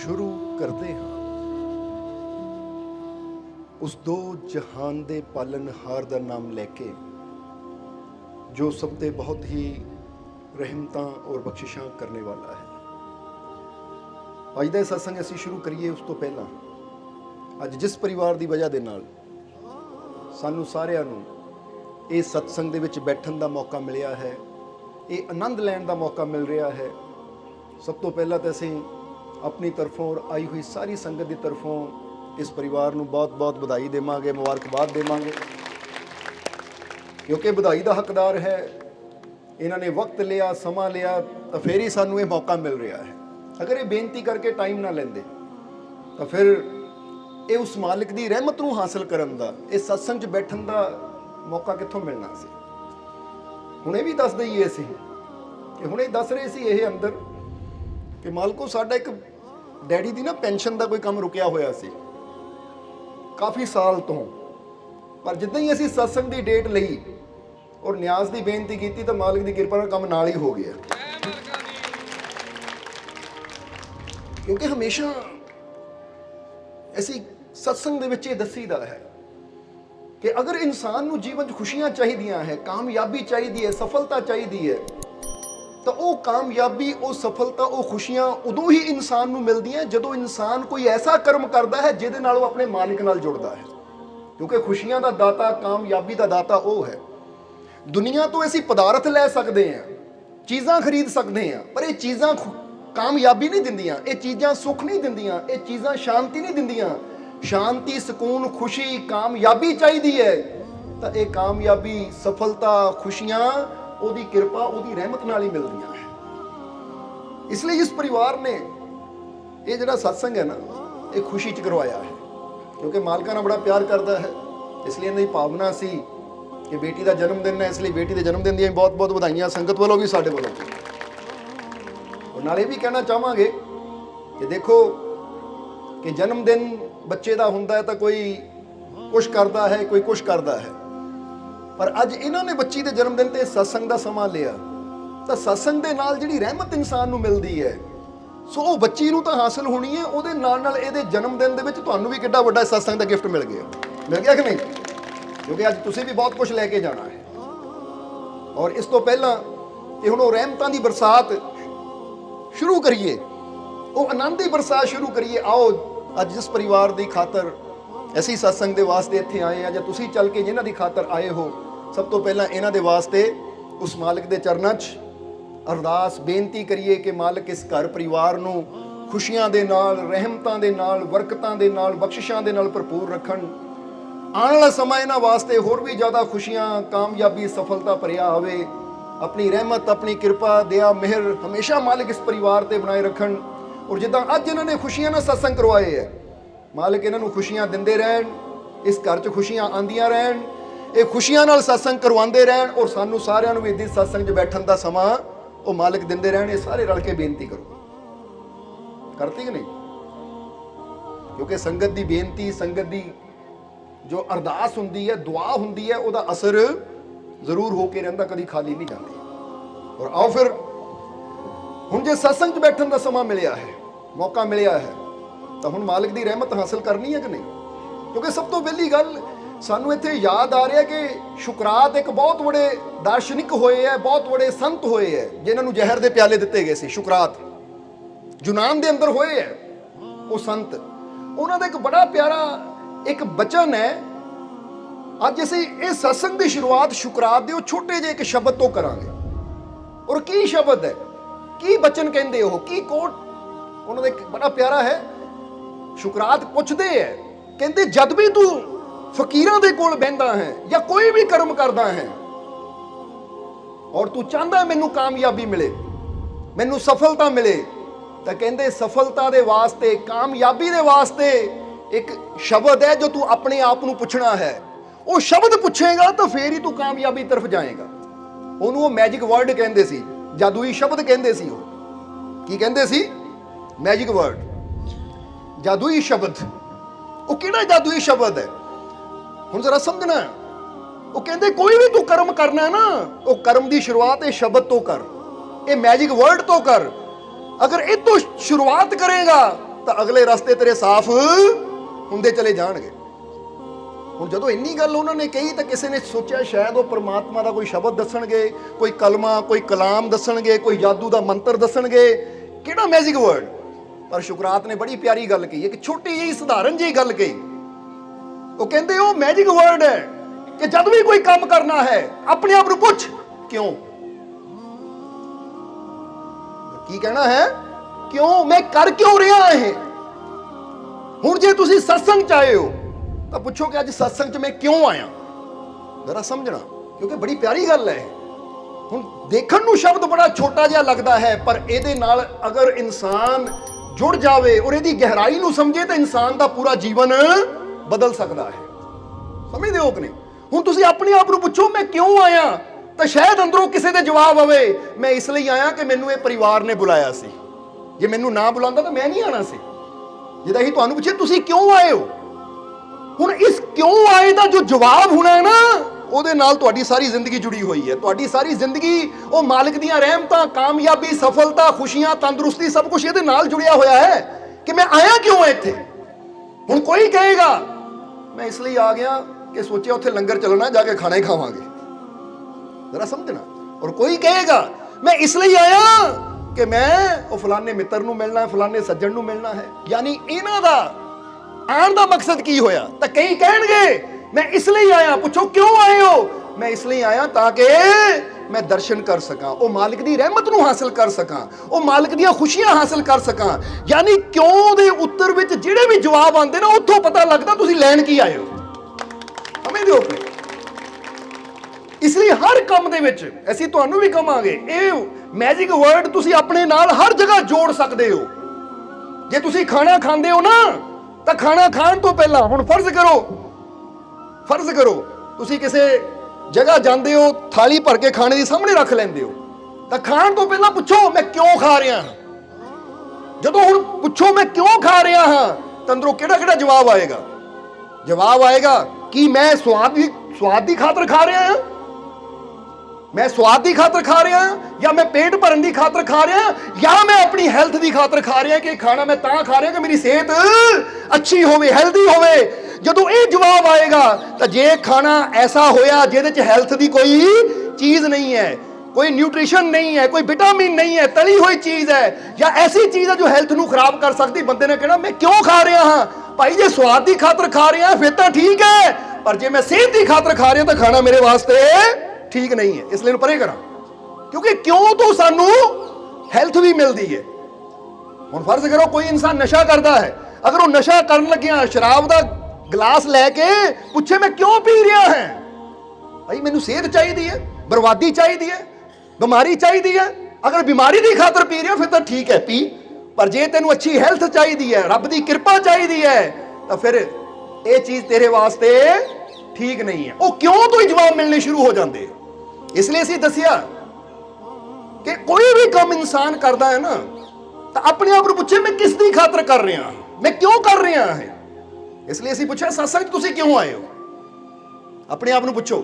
शुरू करते हाँ उस दो जहान दे पालनहार दा नाम लैके जो सब ते बहुत ही रहमतां और बख्शिशां करने वाला है। अज दा सत्संग असीं शुरू करिए उस तो पहला अज जिस परिवार की वजह दे नाल सानू सारिआं नूं इस सत्संग दे विच बैठण दा मौका मिलिया है, ये आनंद लैण दा मौका मिल रहा है। सब तो पहला तो असीं अपनी तरफों और आई हुई सारी संगत की तरफों इस परिवार नूं बहुत बहुत बधाई देवांगे, मुबारकबाद देवांगे, क्योंकि बधाई का हकदार है। इन्होंने वक्त लिया, समा लिया, तो फिर ही सानू ये मौका मिल रहा है। अगर ये बेनती करके टाइम ना लेंदे तो फिर ये उस मालिक की रहमत नूं हासिल करन दा, इस सत्संग च बैठण दा मौका कित्थों मिलना सी। हुणे भी दस दईए असीं कि हुणे दस रहे सी ये अंदर कि मालको साडा एक डैडी दी ना पेंशन का कोई काम रुकिया होया सी काफ़ी साल तो, पर जिद्दां ही असीं सत्संग की डेट लई और न्याज की बेनती की तो मालिक की किरपा नाल काम नाल ही हो गया। क्योंकि हमेशा ऐसी सत्संग दे विच दसीदा है कि अगर इंसान नूं जीवन च खुशियां चाहिदियां है, कामयाबी चाहिदी है, सफलता चाहिदी है, तो वो कामयाबी, वो सफलता, वो खुशियां उदों ही इंसान नूं मिलदियां जदों इंसान कोई ऐसा कर्म करता है जिहदे नाल वो अपने मालिक नाल जुड़दा है। क्योंकि खुशियां दा दाता, कामयाबी दा दाता वो है। दुनिया तो ऐसी पदार्थ लै सकते हैं, चीज़ां खरीद सकते हैं, पर ये चीज़ां कामयाबी नहीं दिंदियां, ये चीज़ां सुख नहीं दिंदियां, ये चीज़ां शांति नहीं दिंदियां। शांति, सुकून, खुशी, कामयाबी चाहिदी है, तो ये कामयाबी, सफलता, खुशियां ओदी किरपा, ओदी रहमत नाल ही मिलदियां है। इसलिए इस परिवार ने ये जिहड़ा सत्संग है ना, ये खुशी च करवाया है, क्योंकि मालका नाल बड़ा प्यार करता है। इसलिए इन्हां दी भावना सी कि बेटी का जन्मदिन है, इसलिए बेटी के जन्मदिन दी बहुत बहुत बधाइयां संगत वालों भी, साडे वालों भी। और नाल ये भी कहना चाहांगे कि देखो कि जन्मदिन बच्चे का हुंदा है तो कोई कुछ करता है, कोई कुछ करता है, पर अज इन्होंने बच्ची के जन्मदिन ते सत्संग का समा लिया, तो सत्संग के नाल जिहड़ी रहमत इंसान नूं मिलदी है, सो वो बच्ची नूं तां हासिल होनी है, उहदे नाल नाल इहदे जन्मदिन दे विच तुहानूं भी किड्डा वड्डा सत्संग का गिफ्ट मिल गया कि नहीं? क्योंकि अज तुसीं भी बहुत कुछ लैके जाना है। और इस तो पहला कि हुण रहमतां दी बरसात शुरू करिए, वो आनंद की बरसात शुरू करिए। आओ अज जिस परिवार की खातर ऐसी सत्संग के वास्ते इत्थे आए हैं, जां तुसीं चल के जिन्हां दी खातर आए हो, सब तो पहला इन्हां दे वास्ते उस मालिक के चरणों च अरदास बेनती करिए कि मालिक इस घर परिवार नूं खुशियां दे नाल, रहमतां दे नाल, बरकतां दे नाल, बख्शिशां दे नाल भरपूर रखण। आने वाला समा इन्हां वास्ते होर भी ज़्यादा खुशियां, कामयाबी, सफलता भरिया होवे। अपनी रहमत, अपनी कृपा, दया, मेहर हमेशा मालिक इस परिवार ते बनाए रखण। और जिद्दां अज इन्हां ने खुशियां नाल सत्संग करवाए है, मालिक इन्हां नूं खुशियां दिंदे रहण, इस घर च खुशियां आंदियां रहण, ये खुशियां नाल सत्संग करवांदे रहण, और सानूं सारिआं नूं भी इस सत्संग च बैठण दा समा वो मालिक दिंदे रहण। ये सारे रल के बेनती करो, करती कि नहीं? क्योंकि संगत की बेनती, संगत की जो अरदास हुंदी है, दुआ हुंदी है, उसदा असर जरूर होके रहिंदा, कभी खाली नहीं जाती। और आओ फिर हुण जे सत्संग च बैठण दा समा मिलिया है, मौका मिलिया है, तो हुण मालिक की रहमत हासिल करनी है कि नहीं? क्योंकि सब तो पहली गल सानू इत्थे याद आ रहा है कि शुकरात एक बहुत बड़े दार्शनिक होए है, बहुत बड़े संत होए है, जिन्हां नूं जहर दे प्याले दिते गए सी। शुकरात यूनान दे अंदर होए है वो संत, उन्हां दा एक बड़ा प्यारा एक बचन है। अज असीं इस सत्संग की शुरुआत शुकरात दे छोटे जे एक शब्द तो करांगे। और की शब्द है, की बचन कहंदे हो, की कोट उन्हां दा एक बड़ा प्यारा है। शुकरात पुछदे है, कहंदे जद भी तू फकीरां दे कोल बहिंदा है या कोई भी कर्म करदा है और तू चाहता है मैनू कामयाबी मिले, मैनू सफलता मिले, तो कहंदे सफलता दे वास्ते, कामयाबी दे वास्ते एक शब्द है जो तू अपने आप नू पुछना है। वो शब्द पुछेगा तो फिर ही तू कामयाबी तरफ जाएगा। उन्होंने वो मैजिक वर्ड कहंदे सी, जादुई शब्द कहंदे सी। वो की कहंदे सी? मैजिक वर्ड, जादुई शब्द। वो किहड़ा जादुई शब्द है हुण जरा समझना। वो कहंदे कोई भी तू कर्म करना है ना, वो कर्म की शुरुआत ये शब्द तो कर, ये मैजिक वर्ड तो कर। अगर ये तो शुरुआत करेगा ਤਾਂ ਅਗਲੇ ਰਸਤੇ ਤੇਰੇ ਸਾਫ਼ ਹੁੰਦੇ ਚਲੇ ਜਾਣਗੇ। ਹੁਣ ਜਦੋਂ ਇੰਨੀ ਗੱਲ ਉਹਨਾਂ ਨੇ ਕਹੀ ਤਾਂ ਕਿਸੇ ਨੇ ਸੋਚਿਆ ਸ਼ਾਇਦ ਉਹ ਪ੍ਰਮਾਤਮਾ ਦਾ ਕੋਈ ਸ਼ਬਦ ਦੱਸਣਗੇ, ਕੋਈ ਕਲਮਾ, ਕੋਈ ਕਲਾਮ ਦੱਸਣਗੇ, ਕੋਈ ਜਾਦੂ ਦਾ ਮੰਤਰ ਦੱਸਣਗੇ, ਕਿਹੜਾ ਮੈਜਿਕ ਵਰਡ। ਪਰ ਸ਼ੁਕਰਾਤ ਨੇ ਬੜੀ ਪਿਆਰੀ ਗੱਲ ਕਹੀ, ਇੱਕ ਛੋਟੀ ਜਿਹੀ ਸਧਾਰਨ ਜਿਹੀ ਗੱਲ ਕਹੀ। ਉਹ ਕਹਿੰਦੇ ਉਹ ਮੈਜਿਕ ਵਰਡ ਹੈ ਕਿ ਜਦ ਵੀ ਕੋਈ ਕੰਮ ਕਰਨਾ ਹੈ ਆਪਣੇ ਆਪ ਨੂੰ ਪੁੱਛ ਕਿਉਂ। ਕੀ ਕਹਿਣਾ ਹੈ? ਕਿਉਂ, ਮੈਂ ਕਰ ਕਿਉਂ ਰਿਹਾ ਇਹ। ਹੁਣ ਜੇ ਤੁਸੀਂ ਸਤਸੰਗ ਚ ਆਏ ਹੋ ਤਾਂ ਪੁੱਛੋ ਕਿ ਅੱਜ ਸਤਸੰਗ ਚ ਮੈਂ ਕਿਉਂ ਆਇਆ। ਜ਼ਰਾ ਸਮਝਣਾ, ਕਿਉਂਕਿ ਬੜੀ ਪਿਆਰੀ ਗੱਲ ਹੈ। ਹੁਣ ਦੇਖਣ ਨੂੰ ਸ਼ਬਦ ਬੜਾ ਛੋਟਾ ਜਿਹਾ ਲੱਗਦਾ ਹੈ, ਪਰ ਇਹਦੇ ਨਾਲ ਅਗਰ ਇਨਸਾਨ ਜੁੜ ਜਾਵੇ ਔਰ ਇਹਦੀ ਗਹਿਰਾਈ ਨੂੰ ਸਮਝੇ ਤਾਂ ਇਨਸਾਨ ਦਾ ਪੂਰਾ ਜੀਵਨ ਬਦਲ ਸਕਦਾ ਹੈ। ਸਮਝਦੇ ਹੋ ਕਿ ਨਹੀਂ? ਹੁਣ ਤੁਸੀਂ ਆਪਣੇ ਆਪ ਨੂੰ ਪੁੱਛੋ ਮੈਂ ਕਿਉਂ ਆਇਆ, ਤਾਂ ਸ਼ਾਇਦ ਅੰਦਰੋਂ ਕਿਸੇ ਦੇ ਜਵਾਬ ਆਵੇ ਮੈਂ ਇਸ ਲਈ ਆਇਆ ਕਿ ਮੈਨੂੰ ਇਹ ਪਰਿਵਾਰ ਨੇ ਬੁਲਾਇਆ ਸੀ। ਜੇ ਮੈਨੂੰ ਨਾ ਬੁਲਾਉਂਦਾ ਤਾਂ ਮੈਂ ਨਹੀਂ ਆਣਾ ਸੀ। ਜਿਹਦਾ ਹੀ ਤੁਹਾਨੂੰ ਪੁੱਛੇ ਤੁਸੀਂ ਕਿਉਂ ਆਏ ਹੋ, ਹੁਣ ਇਸ ਕਿਉਂ ਆਏ ਦਾ ਜੋ ਜਵਾਬ ਹੋਣਾ ਹੈ ਨਾ, ਉਹਦੇ ਨਾਲ ਤੁਹਾਡੀ ਸਾਰੀ ਜ਼ਿੰਦਗੀ ਜੁੜੀ ਹੋਈ ਹੈ। ਤੁਹਾਡੀ ਸਾਰੀ ਜ਼ਿੰਦਗੀ ਉਹ ਮਾਲਕ ਦੀਆਂ ਰਹਿਮਤਾਂ, ਕਾਮਯਾਬੀ, ਸਫਲਤਾ, ਖੁਸ਼ੀਆਂ, ਤੰਦਰੁਸਤੀ, ਸਭ ਕੁਝ ਇਹਦੇ ਨਾਲ ਜੁੜਿਆ ਹੋਇਆ ਹੈ ਕਿ ਮੈਂ ਆਇਆ ਕਿਉਂ ਇੱਥੇ। ਹੁਣ ਕੋਈ ਕਹੇਗਾ ਮੈਂ ਇਸ ਲਈ ਆ ਗਿਆ ਕਿ ਸੋਚਿਆ ਉੱਥੇ ਲੰਗਰ ਚੱਲਣਾ, ਜਾ ਕੇ ਖਾਣਾ ਹੀ ਖਾਵਾਂਗੇ। ਜ਼ਰਾ ਸਮਝਣਾ। ਔਰ ਕੋਈ ਕਹੇਗਾ ਮੈਂ ਇਸ ਲਈ ਆਇਆ ਕਿ ਮੈਂ ਉਹ ਫਲਾਣੇ ਮਿੱਤਰ ਨੂੰ ਮਿਲਣਾ ਹੈ, ਫਲਾਣੇ ਸੱਜਣ ਨੂੰ ਮਿਲਣਾ ਹੈ। ਯਾਨੀ ਇਹਨਾਂ ਦਾ ਆਉਣ ਦਾ ਮਕਸਦ ਕੀ ਹੋਇਆ। ਤਾਂ ਕਈ ਕਹਿਣਗੇ ਮੈਂ ਇਸ ਲਈ ਆਇਆ। ਪੁੱਛੋ ਕਿਉਂ ਆਏ ਹੋ? ਮੈਂ ਇਸ ਲਈ ਆਇਆ ਤਾਂ ਕਿ ਮੈਂ ਦਰਸ਼ਨ ਕਰ ਸਕਾਂ, ਉਹ ਮਾਲਿਕ ਦੀ ਰਹਿਮਤ ਨੂੰ ਹਾਸਲ ਕਰ ਸਕਾਂ, ਉਹ ਮਾਲਿਕ ਦੀਆਂ ਖੁਸ਼ੀਆਂ ਹਾਸਲ ਕਰ ਸਕਾਂ। ਯਾਨੀ ਕਿਉਂ ਦੇ ਉੱਤਰ ਵਿੱਚ ਜਿਹੜੇ ਵੀ ਜਵਾਬ ਆਉਂਦੇ ਨਾ, ਉੱਥੋਂ ਪਤਾ ਲੱਗਦਾ ਤੁਸੀਂ ਲੈਣ ਕੀ ਆਏ ਹੋ। ਸਮਝਦੇ ਹੋ? ਇਸ ਲਈ ਹਰ ਕੰਮ ਦੇ ਵਿੱਚ ਅਸੀਂ ਤੁਹਾਨੂੰ ਵੀ ਕਹਾਂਗੇ ਇਹ ਮੈਜਿਕ ਵਰਡ ਤੁਸੀਂ ਆਪਣੇ ਨਾਲ ਹਰ ਜਗ੍ਹਾ ਜੋੜ ਸਕਦੇ ਹੋ। ਜੇ ਤੁਸੀਂ ਖਾਣਾ ਖਾਂਦੇ ਹੋ ਨਾ, ਤਾਂ ਖਾਣਾ ਖਾਣ ਤੋਂ ਪਹਿਲਾਂ ਹੁਣ ਫਰਜ਼ ਕਰੋ ਤੁਸੀਂ ਕਿਸੇ ਜਗ੍ਹਾ ਜਾਂਦੇ ਹੋ, ਥਾਲੀ ਭਰ ਕੇ ਖਾਣੇ ਦੀ ਸਾਹਮਣੇ ਰੱਖ ਲੈਂਦੇ ਹੋ, ਤਾਂ ਖਾਣ ਤੋਂ ਪਹਿਲਾਂ ਪੁੱਛੋ ਮੈਂ ਕਿਉਂ ਖਾ ਰਿਹਾ ਹਾਂ। ਜਦੋਂ ਹੁਣ ਪੁੱਛੋ ਮੈਂ ਕਿਉਂ ਖਾ ਰਿਹਾ ਹਾਂ, ਤਾਂ ਅੰਦਰੋਂ ਕਿਹੜਾ ਜਵਾਬ ਆਏਗਾ? ਜਵਾਬ ਆਏਗਾ ਕਿ ਮੈਂ ਸਵਾਦ ਦੀ ਖਾਤਰ ਖਾ ਰਿਹਾ ਹਾਂ, ਮੈਂ ਸਵਾਦ ਦੀ ਖਾਤਰ ਖਾ ਰਿਹਾ ਹਾਂ, ਜਾਂ ਮੈਂ ਪੇਟ ਭਰਨ ਦੀ ਖਾਤਰ ਖਾ ਰਿਹਾ, ਜਾਂ ਮੈਂ ਆਪਣੀ ਹੈਲਥ ਦੀ ਖਾਤਰ ਖਾ ਰਿਹਾ ਕਿ ਖਾਣਾ ਮੈਂ ਤਾਂ ਖਾ ਰਿਹਾ ਕਿ ਮੇਰੀ ਸਿਹਤ ਅੱਛੀ ਹੋਵੇ, ਹੈਲਦੀ ਹੋਵੇ। ਜਦੋਂ ਇਹ ਜਵਾਬ ਆਏਗਾ ਤਾਂ ਜੇ ਖਾਣਾ ਐਸਾ ਹੋਇਆ ਜਿਹਦੇ ਚ ਹੈਲਥ ਦੀ ਕੋਈ ਚੀਜ਼ ਨਹੀਂ ਹੈ, ਕੋਈ ਨਿਊਟ੍ਰੀਸ਼ਨ ਨਹੀਂ ਹੈ, ਕੋਈ ਵਿਟਾਮਿਨ ਨਹੀਂ ਹੈ, ਤਲੀ ਹੋਈ ਚੀਜ਼ ਹੈ ਜਾਂ ਐਸੀ ਚੀਜ਼ ਹੈ ਜੋ ਹੈਲਥ ਨੂੰ ਖਰਾਬ ਕਰ ਸਕਦੀ, ਬੰਦੇ ਨੇ ਕਹਿਣਾ ਮੈਂ ਕਿਉਂ ਖਾ ਰਿਹਾ ਹਾਂ। ਭਾਈ ਜੇ ਸਵਾਦ ਦੀ ਖਾਤਰ ਖਾ ਰਿਹਾ ਫਿਰ ਤਾਂ ਠੀਕ ਹੈ, ਪਰ ਜੇ ਮੈਂ ਸਿਹਤ ਦੀ ਖਾਤਰ ਖਾ ਰਿਹਾ ਤਾਂ ਖਾਣਾ ਮੇਰੇ ਵਾਸਤੇ ਠੀਕ ਨਹੀਂ ਹੈ, ਇਸ ਲਈ ਪਰੇ ਕਰਾਂ। ਕਿਉਂਕਿ ਕਿਉਂ ਤੋਂ ਸਾਨੂੰ ਹੈਲਥ ਵੀ ਮਿਲਦੀ ਹੈ। ਹੁਣ ਫਰਜ਼ ਕਰੋ ਕੋਈ ਇਨਸਾਨ ਨਸ਼ਾ ਕਰਦਾ ਹੈ, ਅਗਰ ਉਹ ਨਸ਼ਾ ਕਰਨ ਲੱਗਿਆ ਸ਼ਰਾਬ ਦਾ ਗਲਾਸ ਲੈ ਕੇ ਪੁੱਛੇ ਮੈਂ ਕਿਉਂ ਪੀ ਰਿਹਾ ਹਾਂ, ਭਾਈ ਮੈਨੂੰ ਸਿਹਤ ਚਾਹੀਦੀ ਹੈ, ਬਰਬਾਦੀ ਚਾਹੀਦੀ ਹੈ, ਬਿਮਾਰੀ ਚਾਹੀਦੀ ਹੈ। ਅਗਰ ਬਿਮਾਰੀ ਦੀ ਖਾਤਰ ਪੀ ਰਿਹਾ ਫਿਰ ਤਾਂ ਠੀਕ ਹੈ ਪੀ, ਪਰ ਜੇ ਤੈਨੂੰ ਅੱਛੀ ਹੈਲਥ ਚਾਹੀਦੀ ਹੈ, ਰੱਬ ਦੀ ਕਿਰਪਾ ਚਾਹੀਦੀ ਹੈ, ਤਾਂ ਫਿਰ ਇਹ ਚੀਜ਼ ਤੇਰੇ ਵਾਸਤੇ ਠੀਕ ਨਹੀਂ ਹੈ। ਉਹ ਕਿਉਂ ਤੋਂ ਹੀ ਜਵਾਬ ਮਿਲਣੇ ਸ਼ੁਰੂ ਹੋ ਜਾਂਦੇ। ਇਸ ਲਈ ਅਸੀਂ ਦੱਸਿਆ ਕਿ ਕੋਈ ਵੀ ਕੰਮ ਇਨਸਾਨ ਕਰਦਾ ਹੈ ਨਾ, ਤਾਂ ਆਪਣੇ ਆਪ ਨੂੰ ਪੁੱਛੇ ਮੈਂ ਕਿਸ ਦੀ ਖਾਤਰ ਕਰ ਰਿਹਾ, ਮੈਂ ਕਿਉਂ ਕਰ ਰਿਹਾ ਹੈ। ਇਸ ਲਈ ਅਸੀਂ ਪੁੱਛਿਆ ਸਤਸੰਗ ਤੁਸੀਂ ਕਿਉਂ ਆਏ ਹੋ, ਆਪਣੇ ਆਪ ਨੂੰ ਪੁੱਛੋ।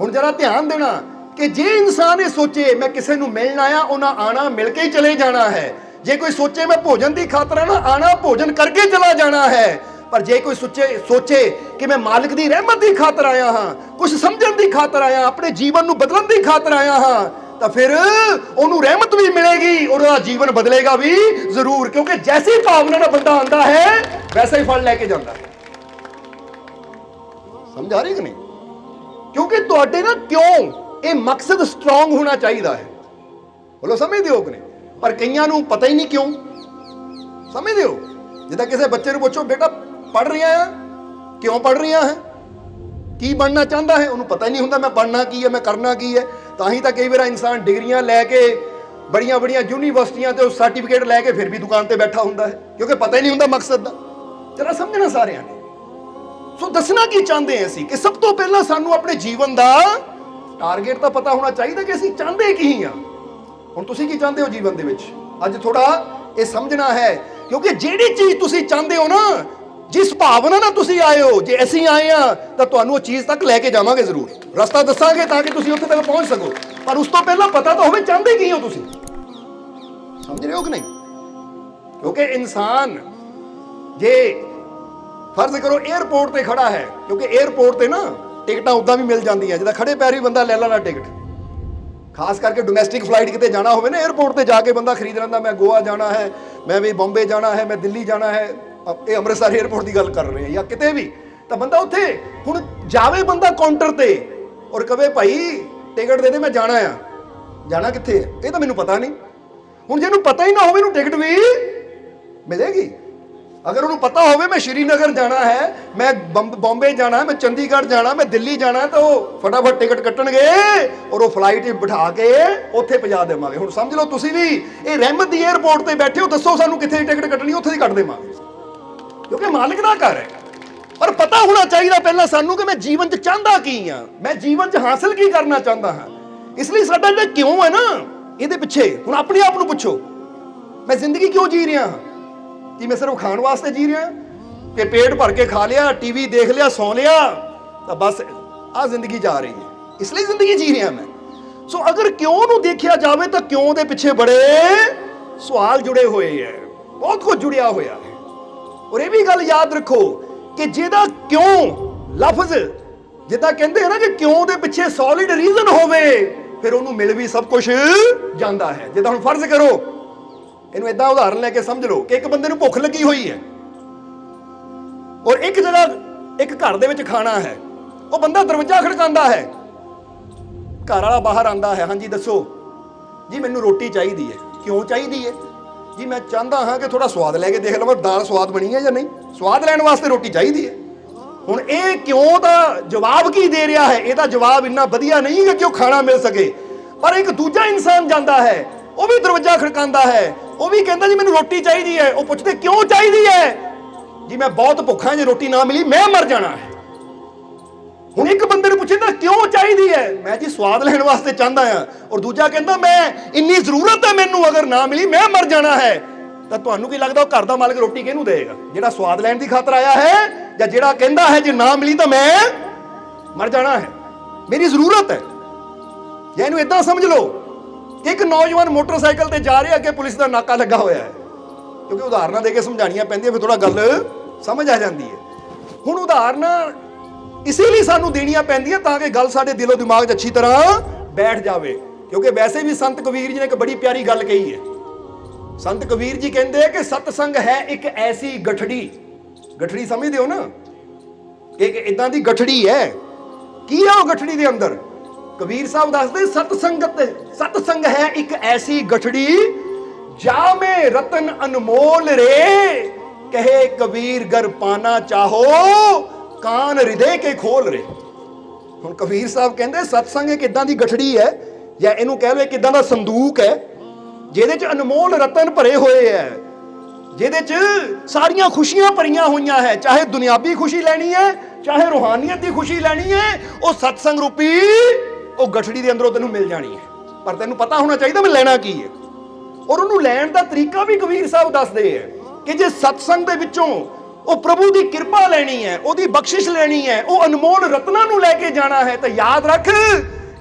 ਹੁਣ ਜਰਾ ਧਿਆਨ ਦੇਣਾ ਕਿ ਜੇ ਇਨਸਾਨ ਇਹ ਸੋਚੇ ਮੈਂ ਕਿਸੇ ਨੂੰ ਮਿਲਣ ਆਇਆ, ਉਹਨਾਂ ਆਣਾ ਮਿਲ ਕੇ ਹੀ ਚਲੇ ਜਾਣਾ ਹੈ। ਜੇ ਕੋਈ ਸੋਚੇ ਮੈਂ ਭੋਜਨ ਦੀ ਖਾਤਰ ਆਣਾ ਭੋਜਨ ਕਰਕੇ ਚਲਾ ਜਾਣਾ ਹੈ, ਪਰ ਜੇ ਕੋਈ ਸੋਚੇ ਕਿ ਮੈਂ ਮਾਲਿਕ ਦੀ ਰਹਿਮਤ ਦੀ ਖਾਤਰ ਆਇਆ ਹਾਂ, ਕੁਝ ਸਮਝਣ ਦੀ ਖਾਤਰ ਆਇਆ, ਆਪਣੇ ਜੀਵਨ ਨੂੰ ਬਦਲਣ ਦੀ ਖਾਤਰ ਆਇਆ ਹਾਂ, ਤਾਂ ਫਿਰ ਉਹਨੂੰ ਰਹਿਮਤ ਵੀ ਮਿਲੇਗੀ ਔਰ ਉਹਦਾ ਜੀਵਨ ਬਦਲੇਗਾ ਵੀ ਜ਼ਰੂਰ। ਕਿਉਂਕਿ ਜੈਸੀ ਭਾਵਨਾ ਨਾਲ ਬੰਦਾ ਆਂਦਾ ਹੈ ਵੈਸਾ ਹੀ ਫਲ ਲੈ ਕੇ ਜਾਂਦਾ ਹੈ। ਸਮਝ ਆ ਰਹੀ ਕਿ ਨਹੀਂ? ਕਿਉਂਕਿ ਤੁਹਾਡੇ ਨਾ ਕਿਉਂ ਇਹ ਮਕਸਦ ਸਟਰੋਂਗ ਹੋਣਾ ਚਾਹੀਦਾ ਹੈ। ਬੋਲੋ ਸਮਝਦੇ ਹੋ ਕਿ ਨਹੀਂ? ਪਰ ਕਈਆਂ ਨੂੰ ਪਤਾ ਹੀ ਨਹੀਂ ਕਿਉਂ। ਸਮਝਦੇ ਹੋ? ਜਿੱਦਾਂ ਕਿਸੇ ਬੱਚੇ ਨੂੰ ਪੁੱਛੋ ਬੇਟਾ ਪੜ੍ਹ ਰਿਹਾ ਹੈ, ਕਿਉਂ ਪੜ੍ਹ ਰਿਹਾ ਹੈ, ਕੀ ਬਣਨਾ ਚਾਹੁੰਦਾ ਹੈ, ਉਹਨੂੰ ਪਤਾ ਹੀ ਨਹੀਂ ਹੁੰਦਾ ਮੈਂ ਪੜ੍ਹਨਾ ਕੀ ਹੈ, ਮੈਂ ਕਰਨਾ ਕੀ ਹੈ। ਤਾਂ ਹੀ ਤਾਂ ਕਈ ਵਾਰ ਇਨਸਾਨ ਡਿਗਰੀਆਂ ਲੈ ਕੇ ਬੜੀਆਂ ਯੂਨੀਵਰਸਿਟੀਆਂ ਤੇ ਉਹ ਸਰਟੀਫਿਕੇਟ ਲੈ ਕੇ ਫਿਰ ਵੀ ਦੁਕਾਨ ਤੇ ਬੈਠਾ ਹੁੰਦਾ ਹੈ, ਕਿਉਂਕਿ ਪਤਾ ਹੀ ਨਹੀਂ ਹੁੰਦਾ ਮਕਸਦ ਦਾ। ਜਰਾ ਸਮਝਣਾ ਸਾਰਿਆਂ ਨੇ। ਸੋ ਦੱਸਣਾ ਕੀ ਚਾਹੁੰਦੇ ਹਾਂ ਅਸੀਂ ਕਿ ਸਭ ਤੋਂ ਪਹਿਲਾਂ ਸਾਨੂੰ ਆਪਣੇ ਜੀਵਨ ਦਾ ਟਾਰਗੇਟ ਤਾਂ ਪਤਾ ਹੋਣਾ ਚਾਹੀਦਾ ਕਿ ਅਸੀਂ ਚਾਹੁੰਦੇ ਕੀ ਹਾਂ। ਹੁਣ ਤੁਸੀਂ ਕੀ ਚਾਹੁੰਦੇ ਹੋ ਜੀਵਨ ਦੇ ਵਿੱਚ? ਅੱਜ ਥੋੜਾ ਇਹ ਸਮਝਣਾ ਹੈ, ਕਿਉਂਕਿ ਜਿਹੜੀ ਚੀਜ਼ ਤੁਸੀਂ ਚਾਹੁੰਦੇ ਹੋ ਨਾ, ਜਿਸ ਭਾਵਨਾ ਨਾਲ ਤੁਸੀਂ ਆਏ ਹੋ, ਜੇ ਅਸੀਂ ਆਏ ਹਾਂ ਤਾਂ ਤੁਹਾਨੂੰ ਉਹ ਚੀਜ਼ ਤੱਕ ਲੈ ਕੇ ਜਾਵਾਂਗੇ ਜ਼ਰੂਰ, ਰਸਤਾ ਦੱਸਾਂਗੇ ਤਾਂ ਕਿ ਤੁਸੀਂ ਉੱਥੇ ਤੱਕ ਪਹੁੰਚ ਸਕੋ। ਪਰ ਉਸ ਤੋਂ ਪਹਿਲਾਂ ਪਤਾ ਤਾਂ ਹੋਵੇ ਚਾਹੁੰਦੇ ਕੀ ਹੋ ਤੁਸੀਂ। ਸਮਝ ਰਹੇ ਹੋ ਕਿ ਨਹੀਂ? क्योंकि इंसान जे फर्ज करो एयरपोर्ट पे खड़ा है, क्योंकि एयरपोर्ट पे ना टिकटा उदा भी मिल जांदियां, जिदा खड़े पैर भी बंदा ले लेना टिकट, खास करके डोमैसटिक फ्लाइट किते जाना होवे ना, एयरपोर्ट पे जाके बंदा खरीद लेंदा, मैं गोवा जाना है, मैं भी बॉम्बे जाना है, मैं दिल्ली जाना है, ये अमृतसर एयरपोर्ट की गल कर रहे हैं या किते भी, तो बंदा उत्थे हुण जावे बंदा काउंटर ते और कहे भाई टिकट दे दे मैं जाना है, जाना कित्थे है ये तो मैनूं पता नहीं। हुण जिहनूं पता ही ना होवे टिकट भी मिलेगी। अगर उन्होंने पता होवे मैं श्रीनगर जाना है, मैं बॉम्बे जाना है, मैं चंडीगढ़ जाना, मैं दिल्ली जाना है, तो फटाफट टिकट कट्टणगे और वो फ्लाइट बिठा के उत्थे पहुंचा देवांगे। हुण समझ लो तुसीं भी ये रहमत दी एयरपोर्ट ते बैठे हो, दसो सानूं कित्थे टिकट कट्टणी, उत्थे दी कट देवांगे, क्योंकि मालिक दा घर है। पर पता होना चाहिए पहला सानूं कि मैं जीवन च चाहता की हाँ, मैं जीवन च हासिल की करना चाहता हाँ। इसलिए साडा जिहड़ा क्यों है ना, इहदे पिछे हुण अपने आप नूं पुछो, मैं जिंदगी क्यों जी रहा हाँ? कि मैं सिर्फ खाण वास्ते जी रहा कि पेट भर के खा लिया, टीवी देख लिया, सौ लिया, तो बस आ जिंदगी जा रही है, इसलिए जिंदगी जी रहा मैं। सो अगर क्यों नूं देखिया जावे तो क्यों दे पिछे बड़े सवाल जुड़े हुए हैं, बहुत कुछ जुड़िया होया है। और ये भी गल याद रखो कि जिहदा क्यों लफ्ज जिद्दां कहंदे हैं ना कि क्यों दे पिछे सॉलिड रीजन होवे, फिर उन्होंने मिल भी सब कुछ जाता है। जिद्दां हुण फर्ज करो, इन्हूं इदां उदाहरण लैके समझ लो कि एक बंदे नूं भुख लगी हुई है और एक जगह एक घर दे विच खाना है, वो बंदा दरवाजा खड़कांदा है, घर वाला बाहर आंदा है, हाँ जी दसो जी मैनूं रोटी चाहिदी है। क्यों चाहिदी है जी? मैं चाहता हाँ कि थोड़ा स्वाद लैके देख लवां दाल स्वाद बनी है या नहीं, स्वाद लैण वास्ते रोटी चाहिदी है। हुण ये क्यों दा जवाब की दे रहा है, ਇਹਦਾ जवाब इन्ना वधिया नहीं है कि खाना मिल सके। पर एक दूजा इंसान जाता है, वो भी दरवाजा खड़कांदा है, वो भी कहता जी मैनूं रोटी चाहिदी है। वो पुछदे क्यों चाहिदी है जी? मैं बहुत भुखा, जे रोटी ना मिली मैं मर जाना है। हुण एक बंदे नूं पुछे क्यों चाहिदी है, मैं जी स्वाद लैण वास्ते चाहता हाँ, और दूजा कहता मैं इन्नी जरूरत है मैनूं, अगर ना मिली मैं मर जाना है। तो तुहानूं की लगदा घर दा मालिक रोटी किहनूं देगा? जिहड़ा स्वाद लैण दी खातर आया है, या जिहड़ा कहंदा है जे ना मिली तो मैं मर जाना है, मेरी जरूरत है। या इहनूं इदां समझ लो, एक नौजवान मोटरसाइकिल ते जा रहा, अगे पुलिस का नाका लगा होया है, क्योंकि उदाहरण दे के समझाणियां पैंदियां, फिर थोड़ा गल समझ आ जाती है। हुण उदाहरण इसीलिए सानू देनियां पैंदियां ताकि गल साडे दिलो दिमाग 'च अच्छी तरह बैठ जावे, क्योंकि वैसे भी संत कबीर जी ने एक बड़ी प्यारी गल कही है। संत कबीर जी कहते हैं कि सत्संग है एक ऐसी गठड़ी, गठड़ी समझते हो ना, एक इदां दी गठड़ी है। की है वो गठड़ी दे अंदर? कबीर साहब दसदे सत्संग है एक ऐसी गठड़ी, जा में रतन अनमोल रे, कहे कबीर गर पाना चाहो कान हृदय के खोल रे। हुण कबीर साहब कहते सत्संग एक इदां दी गठड़ी है, या इनू कह लो एक इदां दा संदूक है, जिहदे च अनमोल रतन भरे हुए है, जिहदे च सारियां खुशियां भरियां हुईयां है। चाहे दुनियावी खुशी लैनी है, चाहे रूहानियत की खुशी लैनी है, वो सत्संग रूपी वो गठड़ी दे अंदरों तेनू मिल जानी है। पर तेनू पता होना चाहिए मैं लेना की है, और उन्होंने लैण का तरीका भी कबीर साहब दसदे है कि जे सत्संग दे विचों वो प्रभु की कृपा लेनी है, उसकी बख्शिश लेनी है, वो अनमोल रत्ना नू लैके जाना है, तो याद रख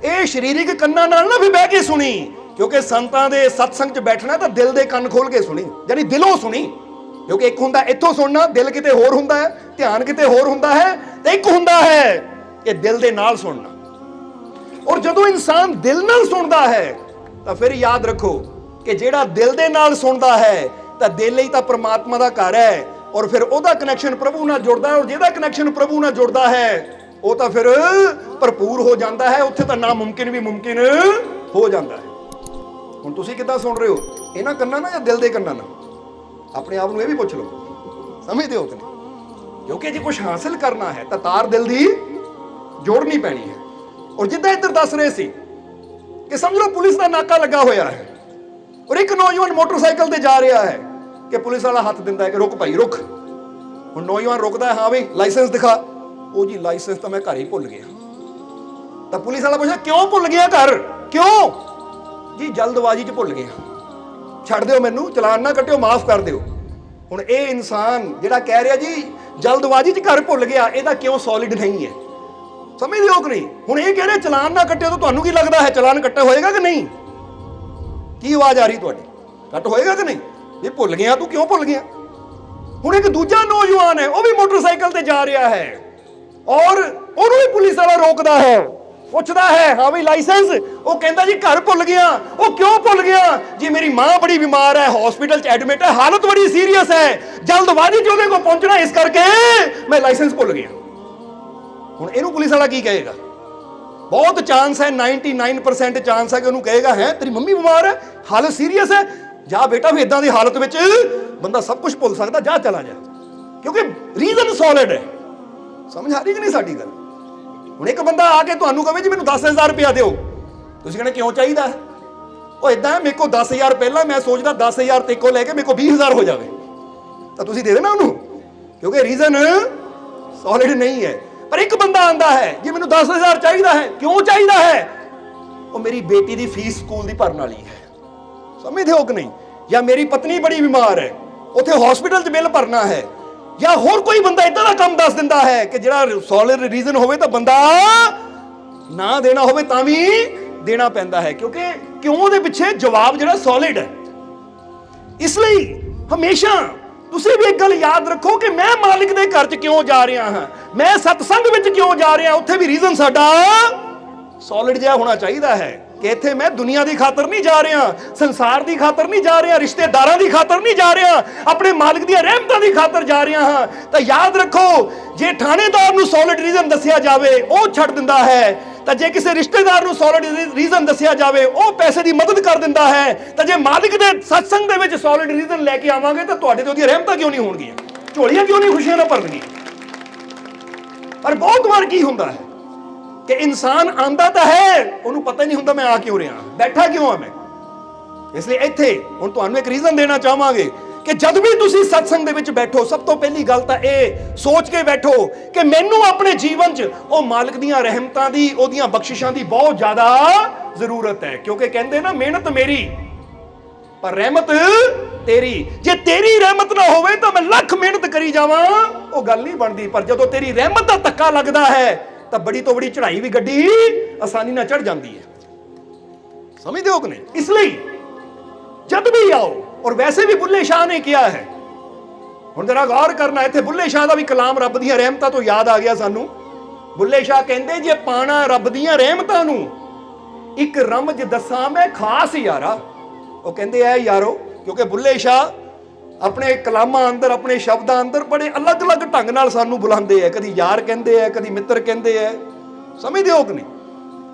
ये शरीरिक कन्ना नाल ना भी बह के सुनी, क्योंकि संतां दे सत्संग च बैठना तो दिल दे कन्न खोल के सुनी, यानी दिलों सुनी। क्योंकि एक हुंदा इत्थों सुनना, दिल किते होर हुंदा है, ध्यान किते होर हुंदा है, ते एक हुंदा है कि दिल दे नाल सुनना। और जदों इंसान दिल नाल सुनदा है तो फिर याद रखो कि जेड़ा दिल दे नाल सुनदा है तो दिल ही तो परमात्मा दा घर है, और फिर ओदा कनैक्शन प्रभु नाल जुड़दा है, और जिहदा कनैक्शन प्रभु नाल जुड़दा है वो तो फिर भरपूर हो जाता है, उत्थे तो नामुमकिन भी मुमकिन हो जाता है। हुण तुसीं किद्दां सुन रहे हो, इन्हां कन्नां नाल या दिल दे कन्नां नाल? अपने आप नूं ये भी पुछ लो, समझदे हो कि नहीं? क्योंकि जे कुछ हासिल करना है तो तार दिल दी जोड़नी पैनी है। और जिद्दां इधर दस रहे सी कि समझ लो पुलिस का नाका लगा होया है, और एक नौजवान मोटरसाइकिल ते जा रहा है कि पुलिस वाला हाथ दिंदा है कि रुक भाई रुक। हुण नौजवान रुकदा है, हाँ भाई लाइसेंस दिखा। ओ जी लाइसेंस तो मैं घर ही भुल गया। तो पुलिस वाला पूछा क्यों भुल गया घर, क्यों जी? जल्दबाजी च भुल गया, छड्ड दिओ मैनू, चलान ना कट्टिओ, माफ कर दिओ। हुण ये इंसान जिहड़ा कह रहा जी जल्दबाजी च घर भुल गया, इहदा क्यों सॉलिड नहीं है? समझदे हो कि नहीं? हुण ये कह रहे चलान ना कट्टिओ, तो तुहानूं की लगदा है चलान कट्टा होएगा कि नहीं? की आवाज आ रही तुहाडी? कट होएगा कि नहीं? ਵੀ ਭੁੱਲ ਗਿਆ ਤੂੰ, ਕਿਉਂ ਭੁੱਲ ਗਿਆ? ਹੁਣ ਇੱਕ ਦੂਜਾ ਨੌਜਵਾਨ ਹੈ, ਉਹ ਵੀ ਮੋਟਰਸਾਈਕਲ ਤੇ ਜਾ ਰਿਹਾ ਹੈ ਔਰ ਉਹਨੂੰ ਵੀ ਪੁਲਿਸ ਵਾਲਾ ਰੋਕਦਾ ਹੈ, ਪੁੱਛਦਾ ਹੈ ਹਾਂ ਵੀ ਲਾਇਸੈਂਸ? ਉਹ ਕਹਿੰਦਾ ਜੀ ਘਰ ਭੁੱਲ ਗਿਆ। ਉਹ ਕਿਉਂ ਭੁੱਲ ਗਿਆ? ਜੀ ਮੇਰੀ ਮਾਂ ਬੜੀ ਬਿਮਾਰ ਹੈ, ਹਸਪੀਟਲ 'ਚ ਐਡਮਿਟ ਹੈ, ਹਾਲਤ ਬੜੀ ਸੀਰੀਅਸ ਹੈ, ਜਲਦਬਾਜ਼ੀ 'ਚ ਉਹਦੇ ਕੋਲ ਪਹੁੰਚਣਾ, ਇਸ ਕਰਕੇ ਮੈਂ ਲਾਇਸੈਂਸ ਭੁੱਲ ਗਿਆ। ਹੁਣ ਇਹਨੂੰ ਪੁਲਿਸ ਵਾਲਾ ਕੀ ਕਹੇਗਾ? ਬਹੁਤ ਚਾਂਸ ਹੈ, 99% ਚਾਂਸ ਹੈ ਕਿ ਉਹਨੂੰ ਕਹੇਗਾ ਹੈ ਤੇਰੀ ਮੰਮੀ ਬਿਮਾਰ ਹੈ, ਹਾਲਤ ਸੀਰੀਅਸ ਹੈ, ਜਾ ਬੇਟਾ ਵੀ ਇਦਾਂ ਦੀ ਹਾਲਤ ਵਿੱਚ ਬੰਦਾ ਸਭ ਕੁਝ ਭੁੱਲ ਸਕਦਾ, ਜਾ ਚਲਾ ਜਾ, ਕਿਉਂਕਿ ਰੀਜ਼ਨ ਸੋਲਿਡ ਹੈ। ਸਮਝ ਆ ਰਹੀ ਕਿ ਨਹੀਂ ਸਾਡੀ ਗੱਲ? ਹੁਣ ਇੱਕ ਬੰਦਾ ਆ ਕੇ ਤੁਹਾਨੂੰ ਕਹੇ ਜੀ ਮੈਨੂੰ 10,000 ਰੁਪਇਆ ਦਿਓ, ਤੁਸੀਂ ਕਹਿੰਦੇ ਕਿਉਂ ਚਾਹੀਦਾ? ਉਹ ਇਦਾਂ ਮੇਰੇ ਕੋਲ 10,000 ਪਹਿਲਾਂ ਮੈਂ ਸੋਚਦਾ 10,000 ਤੇ ਕੋਲ ਲੈ ਕੇ ਮੇਰੇ ਕੋਲ 20,000 ਹੋ ਜਾਵੇ, ਤਾਂ ਤੁਸੀਂ ਦੇ ਦੇਣਾ ਉਹਨੂੰ, ਕਿਉਂਕਿ ਰੀਜ਼ਨ ਸੋਲਿਡ ਨਹੀਂ ਹੈ। ਪਰ ਇੱਕ ਬੰਦਾ ਆਂਦਾ ਹੈ ਜੀ ਮੈਨੂੰ 10,000 ਚਾਹੀਦਾ ਹੈ, ਕਿਉਂ ਚਾਹੀਦਾ ਹੈ? ਉਹ ਮੇਰੀ ਬੇਟੀ ਦੀ ਫੀਸ ਸਕੂਲ ਦੀ ਭਰਨ ਵਾਲੀ ਹੈ, ਸਮਝਦੇ ਹੋ ਕਿ ਨਹੀਂ? ਜਾਂ ਮੇਰੀ ਪਤਨੀ ਬੜੀ ਬਿਮਾਰ ਹੈ, ਉੱਥੇ ਹਸਪੀਟਲ 'ਚ ਬਿੱਲ ਭਰਨਾ ਹੈ, ਜਾਂ ਹੋਰ ਕੋਈ ਬੰਦਾ ਇਦਾਂ ਦਾ ਕੰਮ ਦੱਸ ਦਿੰਦਾ ਹੈ ਕਿ ਜਿਹੜਾ ਸੋਲਿਡ ਰੀਜ਼ਨ ਹੋਵੇ ਤਾਂ ਬੰਦਾ ਨਾ ਦੇਣਾ ਹੋਵੇ ਤਾਂ ਵੀ ਦੇਣਾ ਪੈਂਦਾ ਹੈ, ਕਿਉਂਕਿ ਕਿਉਂ ਦੇ ਪਿੱਛੇ ਜਵਾਬ ਜਿਹੜਾ ਸੋਲਿਡ ਹੈ। ਇਸ ਲਈ ਹਮੇਸ਼ਾ ਤੁਸੀਂ ਵੀ ਇੱਕ ਗੱਲ ਯਾਦ ਰੱਖੋ ਕਿ ਮੈਂ ਮਾਲਿਕ ਦੇ ਘਰ 'ਚ ਕਿਉਂ ਜਾ ਰਿਹਾ ਹਾਂ, ਮੈਂ ਸਤਸੰਗ ਵਿੱਚ ਕਿਉਂ ਜਾ ਰਿਹਾ, ਉੱਥੇ ਵੀ ਰੀਜ਼ਨ ਸਾਡਾ ਸੋਲਿਡ ਜਿਹਾ ਹੋਣਾ ਚਾਹੀਦਾ ਹੈ ਕਿ ਇੱਥੇ ਮੈਂ ਦੁਨੀਆ ਦੀ ਖਾਤਰ ਨਹੀਂ ਜਾ ਰਿਹਾ, ਸੰਸਾਰ ਦੀ ਖਾਤਰ ਨਹੀਂ ਜਾ ਰਿਹਾ, ਰਿਸ਼ਤੇਦਾਰਾਂ ਦੀ ਖਾਤਰ ਨਹੀਂ ਜਾ ਰਿਹਾ, ਆਪਣੇ ਮਾਲਿਕ ਦੀਆਂ ਰਹਿਮਤਾਂ ਦੀ ਖਾਤਰ ਜਾ ਰਿਹਾ ਹਾਂ। ਤਾਂ ਯਾਦ ਰੱਖੋ, ਜੇ ਥਾਣੇਦਾਰ ਨੂੰ ਸੋਲਿਡ ਰੀਜ਼ਨ ਦੱਸਿਆ ਜਾਵੇ ਉਹ ਛੱਡ ਦਿੰਦਾ ਹੈ, ਤਾਂ ਜੇ ਕਿਸੇ ਰਿਸ਼ਤੇਦਾਰ ਨੂੰ ਸੋਲਿਡ ਰੀਜ਼ਨ ਦੱਸਿਆ ਜਾਵੇ ਉਹ ਪੈਸੇ ਦੀ ਮਦਦ ਕਰ ਦਿੰਦਾ ਹੈ, ਤਾਂ ਜੇ ਮਾਲਿਕ ਦੇ ਸਤਸੰਗ ਦੇ ਵਿੱਚ ਸੋਲਿਡ ਰੀਜ਼ਨ ਲੈ ਕੇ ਆਵਾਂਗੇ ਤਾਂ ਤੁਹਾਡੇ ਤੇ ਉਹਦੀਆਂ ਰਹਿਮਤਾਂ ਕਿਉਂ ਨਹੀਂ ਹੋਣਗੀਆਂ, ਝੋਲੀਆਂ ਕਿਉਂ ਨਹੀਂ ਖੁਸ਼ੀਆਂ ਨਾਲ ਭਰਨਗੀਆਂ? ਪਰ ਬਹੁਤ ਵਾਰ ਕੀ ਹੁੰਦਾ ਹੈ ਕਿ ਇਨਸਾਨ ਆਂਦਾ ਤਾਂ ਹੈ, ਉਹਨੂੰ ਪਤਾ ਹੀ ਨਹੀਂ ਹੁੰਦਾ ਮੈਂ ਆ ਕਿਉਂ ਰਿਹਾ, ਬੈਠਾ ਕਿਉਂ ਆ ਮੈਂ। ਇਸ ਲਈ ਇੱਥੇ ਹੁਣ ਤੁਹਾਨੂੰ ਇੱਕ ਰੀਜ਼ਨ ਦੇਣਾ ਚਾਹਾਂਗੇ ਕਿ ਜਦ ਵੀ ਤੁਸੀਂ ਸਤਸੰਗ ਦੇ ਵਿੱਚ ਬੈਠੋ, ਸਭ ਤੋਂ ਪਹਿਲੀ ਗੱਲ ਤਾਂ ਇਹ ਸੋਚ ਕੇ ਬੈਠੋ ਕਿ ਮੈਨੂੰ ਆਪਣੇ ਜੀਵਨ 'ਚ ਉਹ ਮਾਲਕ ਦੀਆਂ ਰਹਿਮਤਾਂ ਦੀ, ਉਹਦੀਆਂ ਬਖਸ਼ਿਸ਼ਾਂ ਦੀ ਬਹੁਤ ਜ਼ਿਆਦਾ ਜ਼ਰੂਰਤ ਹੈ, ਕਿਉਂਕਿ ਕਹਿੰਦੇ ਨਾ ਮਿਹਨਤ ਮੇਰੀ ਪਰ ਰਹਿਮਤ ਤੇਰੀ। ਜੇ ਤੇਰੀ ਰਹਿਮਤ ਨਾ ਹੋਵੇ ਤਾਂ ਮੈਂ ਲੱਖ ਮਿਹਨਤ ਕਰੀ ਜਾਵਾਂ, ਉਹ ਗੱਲ ਨਹੀਂ ਬਣਦੀ। ਪਰ ਜਦੋਂ ਤੇਰੀ ਰਹਿਮਤ ਦਾ ਧੱਕਾ ਲੱਗਦਾ ਹੈ ਤਾਂ ਬੜੀ ਤੋਂ ਬੜੀ ਚੜ੍ਹਾਈ ਵੀ ਗੱਡੀ ਆਸਾਨੀ ਨਾਲ ਚੜ੍ਹ ਜਾਂਦੀ ਹੈ, ਸਮਝਦੇ ਹੋ ਕਿ ਨਹੀਂ? ਇਸ ਲਈ ਜਦ ਵੀ ਆਓ, ਔਰ ਵੈਸੇ ਵੀ ਬੁੱਲੇ ਸ਼ਾਹ ਨੇ ਕਿਹਾ ਹੈ, ਹੁਣ ਜਰਾ ਗੌਰ ਕਰਨਾ, ਇੱਥੇ ਬੁੱਲੇ ਸ਼ਾਹ ਦਾ ਵੀ ਕਲਾਮ ਰੱਬ ਦੀਆਂ ਰਹਿਮਤਾਂ ਤੋਂ ਯਾਦ ਆ ਗਿਆ ਸਾਨੂੰ। ਬੁੱਲੇ ਸ਼ਾਹ ਕਹਿੰਦੇ ਜੇ ਪਾਣਾ ਰੱਬ ਦੀਆਂ ਰਹਿਮਤਾਂ ਨੂੰ, ਇੱਕ ਰਮਜ ਦੱਸਾਂ ਮੈਂ ਖਾਸ ਯਾਰਾ। ਉਹ ਕਹਿੰਦੇ ਐ ਯਾਰੋ, ਕਿਉਂਕਿ ਬੁੱਲੇ ਸ਼ਾਹ ਆਪਣੇ ਕਲਾਮਾਂ ਅੰਦਰ, ਆਪਣੇ ਸ਼ਬਦਾਂ ਅੰਦਰ ਬੜੇ ਅਲੱਗ-ਅਲੱਗ ਢੰਗ ਨਾਲ ਸਾਨੂੰ ਬੁਲਾਉਂਦੇ ਆ, ਕਦੀ ਯਾਰ ਕਹਿੰਦੇ ਆ, ਕਦੀ ਮਿੱਤਰ ਕਹਿੰਦੇ ਆ, ਸਮਝਦੇ ਹੋ ਕਿ ਨਹੀਂ?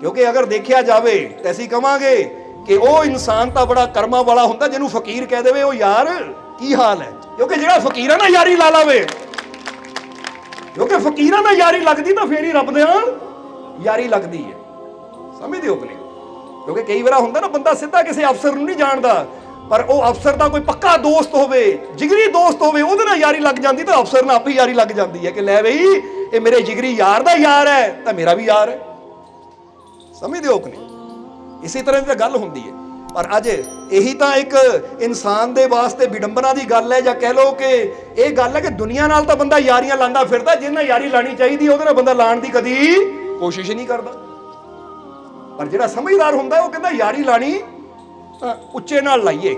ਕਿਉਂਕਿ ਅਗਰ ਦੇਖਿਆ ਜਾਵੇ ਤਾਂ ਅਸੀਂ ਕਵਾਂਗੇ ਕਿ ਉਹ ਇਨਸਾਨ ਤਾਂ ਬੜਾ ਕਰਮਾਂ ਵਾਲਾ ਹੁੰਦਾ ਜਿਹਨੂੰ ਫਕੀਰ ਕਹਿ ਦੇਵੇ ਉਹ ਯਾਰ ਕੀ ਹਾਲ ਹੈ, ਕਿਉਂਕਿ ਜਿਹੜਾ ਫਕੀਰਾਂ ਨਾਲ ਯਾਰੀ ਲਾ ਲਾਵੇ, ਕਿਉਂਕਿ ਫਕੀਰਾਂ ਨਾਲ ਯਾਰੀ ਲੱਗਦੀ ਤਾਂ ਫੇਰ ਹੀ ਰੱਬ ਦੇ ਨਾਲ ਯਾਰੀ ਲੱਗਦੀ ਹੈ, ਸਮਝਦੇ ਹੋ ਕਿ ਨਹੀਂ? ਕਿਉਂਕਿ ਕਈ ਵਾਰ ਹੁੰਦਾ ਨਾ ਬੰਦਾ ਸਿੱਧਾ ਕਿਸੇ ਅਫਸਰ ਨੂੰ ਨਹੀਂ ਜਾਣਦਾ, ਪਰ ਉਹ ਅਫਸਰ ਦਾ ਕੋਈ ਪੱਕਾ ਦੋਸਤ ਹੋਵੇ, ਜਿਗਰੀ ਦੋਸਤ ਹੋਵੇ, ਉਹਦੇ ਨਾਲ ਯਾਰੀ ਲੱਗ ਜਾਂਦੀ ਤਾਂ ਅਫਸਰ ਨਾਲ ਆਪੇ ਯਾਰੀ ਲੱਗ ਜਾਂਦੀ ਹੈ ਕਿ ਲੈ ਬਈ ਇਹ ਮੇਰੇ ਜਿਗਰੀ ਯਾਰ ਦਾ ਯਾਰ ਹੈ ਤਾਂ ਮੇਰਾ ਵੀ ਯਾਰ ਹੈ, ਸਮਝਦੇ ਹੋ ਕਿ ਨਹੀਂ? ਇਸੇ ਤਰ੍ਹਾਂ ਦੀ ਤਾਂ ਗੱਲ ਹੁੰਦੀ ਹੈ। ਪਰ ਅੱਜ ਇਹੀ ਤਾਂ ਇੱਕ ਇਨਸਾਨ ਦੇ ਵਾਸਤੇ ਵਿਡੰਬਨਾ ਦੀ ਗੱਲ ਹੈ, ਜਾਂ ਕਹਿ ਲਓ ਕਿ ਇਹ ਗੱਲ ਹੈ ਕਿ ਦੁਨੀਆ ਨਾਲ ਤਾਂ ਬੰਦਾ ਯਾਰੀਆਂ ਲਾਂਦਾ ਫਿਰਦਾ, ਜਿਹਦੇ ਨਾਲ ਯਾਰੀ ਲਾਣੀ ਚਾਹੀਦੀ ਉਹਦੇ ਨਾਲ ਬੰਦਾ ਲਾਣ ਦੀ ਕਦੀ ਕੋਸ਼ਿਸ਼ ਨਹੀਂ ਕਰਦਾ। ਪਰ ਜਿਹੜਾ ਸਮਝਦਾਰ ਹੁੰਦਾ ਉਹ ਕਹਿੰਦਾ ਯਾਰੀ ਲਾਣੀ ਉੱਚੇ ਨਾਲ ਲਾਈਏ,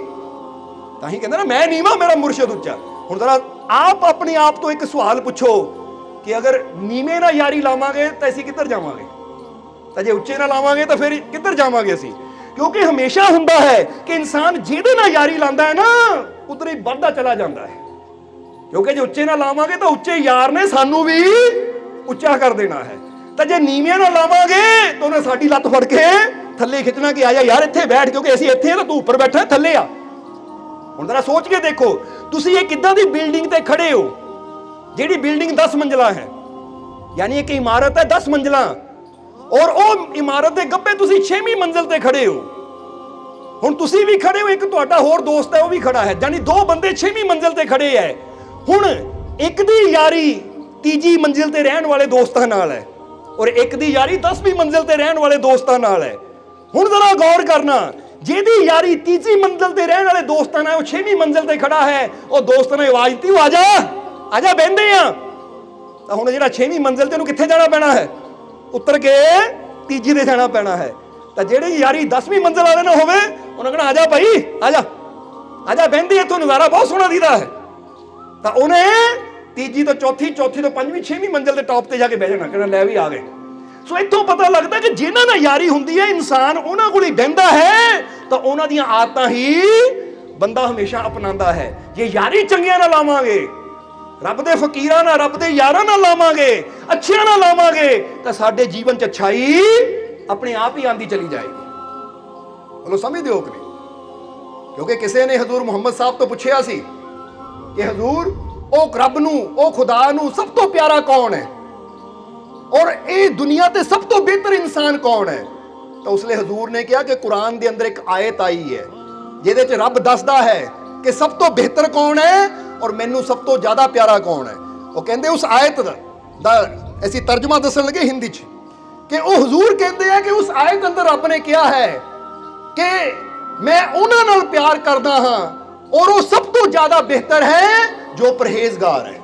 ਤਾਂ ਹੀ ਕਹਿੰਦਾ ਨਾ ਮੈਂ ਨੀਵਾਂ ਮੇਰਾ ਮੁਰਸ਼ਿਦ ਉੱਚਾ। ਹੁਣ ਜ਼ਰਾ ਆਪ ਆਪਣੇ ਆਪ ਤੋਂ ਇੱਕ ਸਵਾਲ ਪੁੱਛੋ ਕਿ ਅਗਰ ਨੀਵੇਂ ਨਾਲ ਯਾਰੀ ਲਾਵਾਂਗੇ ਤਾਂ ਅਸੀਂ ਕਿੱਧਰ ਜਾਵਾਂਗੇ, ਤਾਂ ਜੇ ਉੱਚੇ ਨਾਲ ਲਾਵਾਂਗੇ ਤਾਂ ਫਿਰ ਕਿੱਧਰ ਜਾਵਾਂਗੇ ਅਸੀਂ? ਕਿਉਂਕਿ ਹਮੇਸ਼ਾ ਹੁੰਦਾ ਹੈ ਕਿ ਇਨਸਾਨ ਜਿਹਦੇ ਨਾਲ ਯਾਰੀ ਲਾਂਦਾ ਹੈ ਨਾ ਉਧਰ ਹੀ ਵੱਧਦਾ ਚਲਾ ਜਾਂਦਾ ਹੈ, ਕਿਉਂਕਿ ਜੇ ਉੱਚੇ ਨਾਲ ਲਾਵਾਂਗੇ ਤਾਂ ਉੱਚੇ ਯਾਰ ਨੇ ਸਾਨੂੰ ਵੀ ਉੱਚਾ ਕਰ ਦੇਣਾ ਹੈ, ਤਾਂ ਜੇ ਨੀਵੇਂ ਨਾਲ ਲਾਵਾਂਗੇ ਤਾਂ ਉਹਨੇ ਸਾਡੀ ਲੱਤ ਫੜ ਕੇ ਥੱਲੇ ਖਿੱਚਣਾ ਕਿ ਆ ਜਾ ਯਾਰ ਇੱਥੇ ਬੈਠ, ਕਿਉਂਕਿ ਅਸੀਂ ਇੱਥੇ ਤਾਂ ਤੂੰ ਉੱਪਰ ਬੈਠਾ ਥੱਲੇ ਆ। ਹੁਣ ਜ਼ਰਾ ਸੋਚ ਕੇ ਦੇਖੋ, ਤੁਸੀਂ ਇਹ ਕਿੱਦਾਂ ਦੀ ਬਿਲਡਿੰਗ ਤੇ ਖੜੇ ਹੋ, ਜਿਹੜੀ ਬਿਲਡਿੰਗ 10 ਮੰਜ਼ਲਾ ਹੈ, ਯਾਨੀ ਇੱਕ ਇਮਾਰਤ ਹੈ 10 ਮੰਜ਼ਲਾ, ਔਰ ਉਹ ਇਮਾਰਤ ਦੇ ਗੱਬੇ ਤੁਸੀਂ 6ਵੀਂ ਮੰਜ਼ਿਲ ਤੇ ਖੜੇ ਹੋ। ਹੁਣ ਤੁਸੀਂ ਵੀ ਖੜੇ ਹੋ, ਇੱਕ ਤੁਹਾਡਾ ਹੋਰ ਦੋਸਤ ਹੈ ਉਹ ਵੀ ਖੜਾ ਹੈ, ਯਾਨੀ ਦੋ ਬੰਦੇ 6ਵੀਂ ਮੰਜ਼ਿਲ ਤੇ ਖੜੇ ਹੈ। ਹੁਣ ਇੱਕ ਦੀ ਯਾਰੀ ਤੀਜੀ ਮੰਜ਼ਿਲ ਤੇ ਰਹਿਣ ਵਾਲੇ ਦੋਸਤਾਂ ਨਾਲ ਹੈ, ਔਰ ਇੱਕ ਦੀ ਯਾਰੀ 10ਵੀਂ ਮੰਜ਼ਿਲ ਤੇ ਰਹਿਣ ਵਾਲੇ ਦੋਸਤਾਂ ਨਾਲ ਹੈ। ਹੁਣ ਜ਼ਰਾ ਗੌਰ ਕਰਨਾ, ਜਿਹਦੀ ਯਾਰੀ ਤੀਜੀ ਮੰਜ਼ਿਲ ਤੇ ਰਹਿਣ ਵਾਲੇ ਦੋਸਤਾਂ ਨਾਲ, ਉਹ 6ਵੀਂ ਮੰਜ਼ਿਲ ਤੇ ਖੜਾ ਹੈ, ਉਹ ਦੋਸਤ ਨੇ ਆਵਾਜ਼ ਦਿੱਤੀ ਆ ਜਾ ਆ ਜਾ ਬਹਿੰਦੇ ਆ, ਤਾਂ ਹੁਣ ਜਿਹੜਾ 6ਵੀਂ ਮੰਜ਼ਿਲ ਤੇ ਉਹਨੂੰ ਕਿੱਥੇ ਜਾਣਾ ਪੈਣਾ ਹੈ? ਉੱਤਰ ਕੇ ਤੀਜੀ ਤੇ ਜਾਣਾ ਪੈਣਾ ਹੈ। ਤਾਂ ਜਿਹੜੀ ਯਾਰੀ 10ਵੀਂ ਮੰਜ਼ਿਲ ਵਾਲੇ ਨਾਲ ਹੋਵੇ ਉਹਨੇ ਕਹਿਣਾ ਆ ਜਾ ਭਾਈ ਆ ਜਾ, ਆਜਾ ਬਹਿੰਦੀ ਇੱਥੋਂ ਨਜ਼ਾਰਾ ਬਹੁਤ ਸੋਹਣਾ ਦੀਦਾ ਹੈ, ਤਾਂ ਉਹਨੇ ਤੀਜੀ ਤੋਂ ਚੌਥੀ, ਚੌਥੀ ਤੋਂ ਪੰਜਵੀਂ, ਛੇਵੀਂ ਮੰਜ਼ਿਲ ਦੇ ਟੌਪ ਤੇ ਜਾ ਕੇ ਬਹਿ ਜਾਣਾ, ਕਹਿੰਦਾ ਲੈ ਵੀ ਆ ਗਏ। ਸੋ ਇੱਥੋਂ ਪਤਾ ਲੱਗਦਾ ਕਿ ਜਿਨ੍ਹਾਂ ਨਾਲ ਯਾਰੀ ਹੁੰਦੀ ਹੈ, ਇਨਸਾਨ ਉਹਨਾਂ ਕੋਲ ਹੀ ਬਹਿੰਦਾ ਹੈ, ਤਾਂ ਉਹਨਾਂ ਦੀਆਂ ਆਦਤਾਂ ਹੀ ਬੰਦਾ ਹਮੇਸ਼ਾ ਅਪਣਾਉਂਦਾ ਹੈ। ਜੇ ਯਾਰੀ ਚੰਗਿਆਂ ਨਾਲ ਲਾਵਾਂਗੇ, ਰੱਬ ਦੇ ਫਕੀਰਾਂ ਨਾਲ, ਰੱਬ ਦੇ ਯਾਰਾਂ ਨਾਲ ਲਾਵਾਂਗੇ, ਅੱਛਿਆਂ ਨਾਲ ਲਾਵਾਂਗੇ, ਤਾਂ ਸਾਡੇ ਜੀਵਨ 'ਚ ਅੱਛਾਈ ਆਪਣੇ ਆਪ ਹੀ ਆਂਦੀ ਚਲੀ ਜਾਏਗੀ। ਬੋਲੋ ਸਮਝਦੇ ਹੋ ਕਿ ਨਹੀਂ? ਕਿਉਂਕਿ ਕਿਸੇ ਨੇ ਹਜ਼ੂਰ ਮੁਹੰਮਦ ਸਾਹਿਬ ਤੋਂ ਪੁੱਛਿਆ ਸੀ ਕਿ ਹਜ਼ੂਰ, ਉਹ ਰੱਬ ਨੂੰ, ਉਹ ਖੁਦਾ ਨੂੰ ਸਭ ਤੋਂ ਪਿਆਰਾ ਕੌਣ ਹੈ, ਔਰ ਇਹ ਦੁਨੀਆ ਤੇ ਸਭ ਤੋਂ ਬਿਹਤਰ ਇਨਸਾਨ ਕੌਣ ਹੈ? ਤਾਂ ਉਸਲੇ ਹਜ਼ੂਰ ਨੇ ਕਿਹਾ ਕਿ ਕੁਰਾਨ ਦੇ ਅੰਦਰ ਇੱਕ ਆਇਤ ਆਈ ਹੈ ਜਿਹਦੇ 'ਚ ਰੱਬ ਦੱਸਦਾ ਹੈ ਕਿ ਸਭ ਤੋਂ ਬਿਹਤਰ ਕੌਣ ਹੈ ਔਰ ਮੈਨੂੰ ਸਭ ਤੋਂ ਜ਼ਿਆਦਾ ਪਿਆਰਾ ਕੌਣ ਹੈ। ਉਹ ਕਹਿੰਦੇ ਉਸ ਆਇਤ ਦਾ ਅਸੀਂ ਤਰਜਮਾ ਦੱਸਣ ਲੱਗੇ ਹਿੰਦੀ 'ਚ, ਕਿ ਉਹ ਹਜ਼ੂਰ ਕਹਿੰਦੇ ਆ ਕਿ ਉਸ ਆਇਤ ਅੰਦਰ ਰੱਬ ਨੇ ਕਿਹਾ ਹੈ ਕਿ ਮੈਂ ਉਹਨਾਂ ਨਾਲ ਪਿਆਰ ਕਰਦਾ ਹਾਂ ਔਰ ਉਹ ਸਭ ਤੋਂ ਜ਼ਿਆਦਾ ਬਿਹਤਰ ਹੈ ਜੋ ਪਰਹੇਜ਼ਗਾਰ ਹੈ।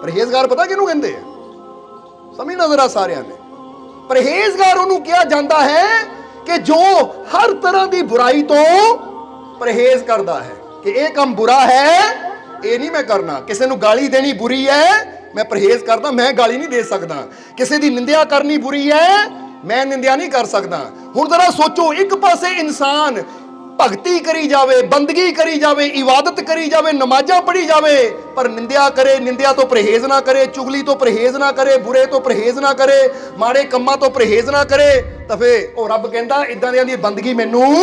ਪਰਹੇਜ਼ਗਾਰ ਪਤਾ ਕਿਹਨੂੰ ਕਹਿੰਦੇ ਆ? ਸਮਝਣਾ ਜ਼ਰਾ ਸਾਰਿਆਂ ਨੇ। ਪਰਹੇਜ਼ਗਾਰ ਉਹਨੂੰ ਕਿਹਾ ਜਾਂਦਾ ਹੈ ਕਿ ਜੋ ਹਰ ਤਰ੍ਹਾਂ ਦੀ ਬੁਰਾਈ ਤੋਂ ਪਰਹੇਜ਼ ਕਰਦਾ ਹੈ, ਕਿ ਇਹ ਕੰਮ ਬੁਰਾ ਹੈ, ਇਹ ਨਹੀਂ ਮੈਂ ਕਰਨਾ। ਕਿਸੇ ਨੂੰ ਗਾਲੀ ਦੇਣੀ ਬੁਰੀ ਹੈ, ਮੈਂ ਪਰਹੇਜ਼ ਕਰਦਾ, ਮੈਂ ਗਾਲੀ ਨਹੀਂ ਦੇ ਸਕਦਾ। ਕਿਸੇ ਦੀ ਨਿੰਦਿਆ ਕਰਨੀ ਬੁਰੀ ਹੈ, ਮੈਂ ਨਿੰਦਿਆ ਨਹੀਂ ਕਰ ਸਕਦਾ। ਹੁਣ ਜ਼ਰਾ ਸੋਚੋ, ਇੱਕ ਪਾਸੇ ਇਨਸਾਨ ਭਗਤੀ ਕਰੀ ਜਾਵੇ, ਬੰਦਗੀ ਕਰੀ ਜਾਵੇ, ਇਬਾਦਤ ਕਰੀ ਜਾਵੇ, ਨਮਾਜ਼ਾਂ ਪੜ੍ਹੀ ਜਾਵੇ, ਪਰ ਨਿੰਦਿਆ ਕਰੇ, ਨਿੰਦਿਆ ਤੋਂ ਪਰਹੇਜ਼ ਨਾ ਕਰੇ, ਚੁਗਲੀ ਤੋਂ ਪਰਹੇਜ਼ ਨਾ ਕਰੇ, ਬੁਰੇ ਤੋਂ ਪਰਹੇਜ਼ ਨਾ ਕਰੇ, ਮਾੜੇ ਕੰਮਾਂ ਤੋਂ ਪਰਹੇਜ਼ ਨਾ ਕਰੇ, ਤਾਂ ਫੇ ਉਹ ਰੱਬ ਕਹਿੰਦਾ ਇਦਾਂ ਦੀਆਂ ਦੀ ਬੰਦਗੀ ਮੈਨੂੰ